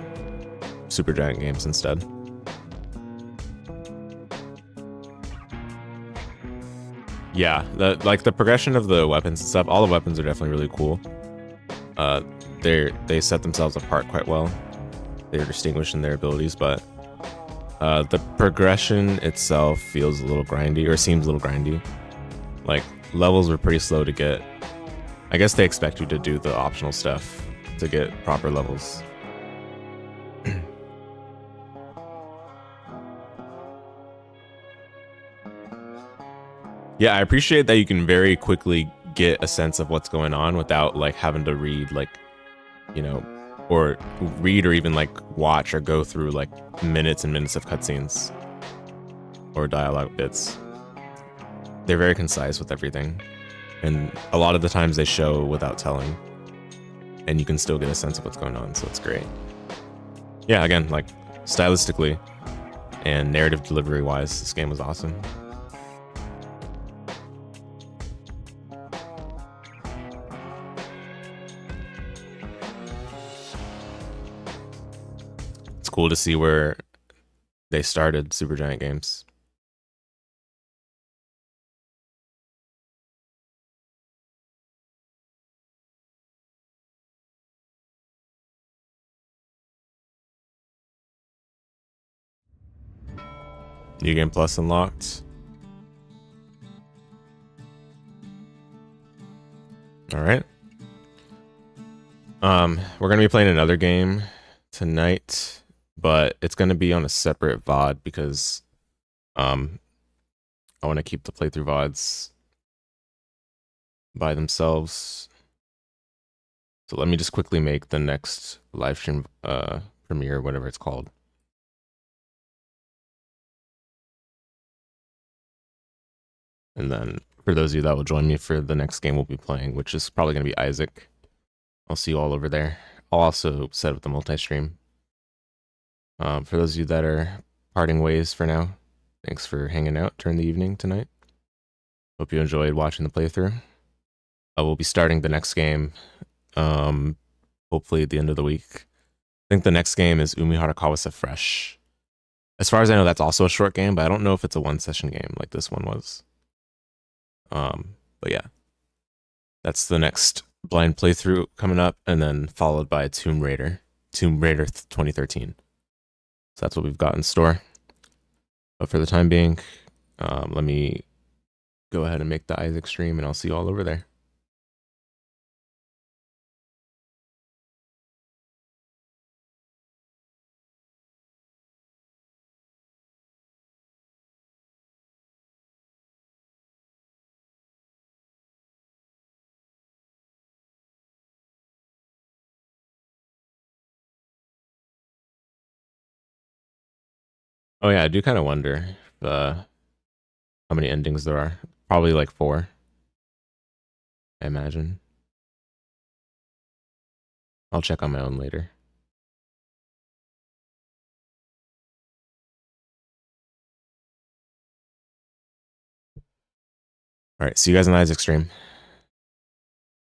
S1: Supergiant games instead. Yeah, the progression of the weapons and stuff, all the weapons are definitely really cool. They set themselves apart quite well. They're distinguished in their abilities, but the progression itself feels a little grindy, or seems a little grindy. Like, levels were pretty slow to get. I guess they expect you to do the optional stuff to get proper levels. Yeah, I appreciate that you can very quickly get a sense of what's going on without like having to read, like, you know, or read or even like watch or go through like minutes and minutes of cutscenes or dialogue bits. They're very concise with everything, and a lot of the times they show without telling, and you can still get a sense of what's going on, so it's great. Yeah, again, like stylistically and narrative delivery wise, this game was awesome. It's cool to see where they started Supergiant games. New Game Plus unlocked. All right. We're gonna be playing another game tonight, but it's gonna be on a separate VOD because I want to keep the playthrough VODs by themselves. So let me just quickly make the next live stream premiere, whatever it's called. And then for those of you that will join me for the next game we'll be playing, which is probably going to be Isaac, I'll see you all over there. I'll also set up the multi-stream. For those of you that are parting ways for now, thanks for hanging out during the evening tonight. Hope you enjoyed watching the playthrough. We'll be starting the next game, hopefully at the end of the week. I think the next game is Umihara Kawasa Fresh. As far as I know, that's also a short game, but I don't know if it's a one-session game like this one was. But yeah, that's the next blind playthrough coming up, and then followed by Tomb Raider 2013. So that's what we've got in store. But for the time being, let me go ahead and make the Isaac stream, and I'll see you all over there. Oh yeah, I do kind of wonder if, how many endings there are. Probably like 4, I imagine. I'll check on my own later. All right, see you guys in the Isaac stream.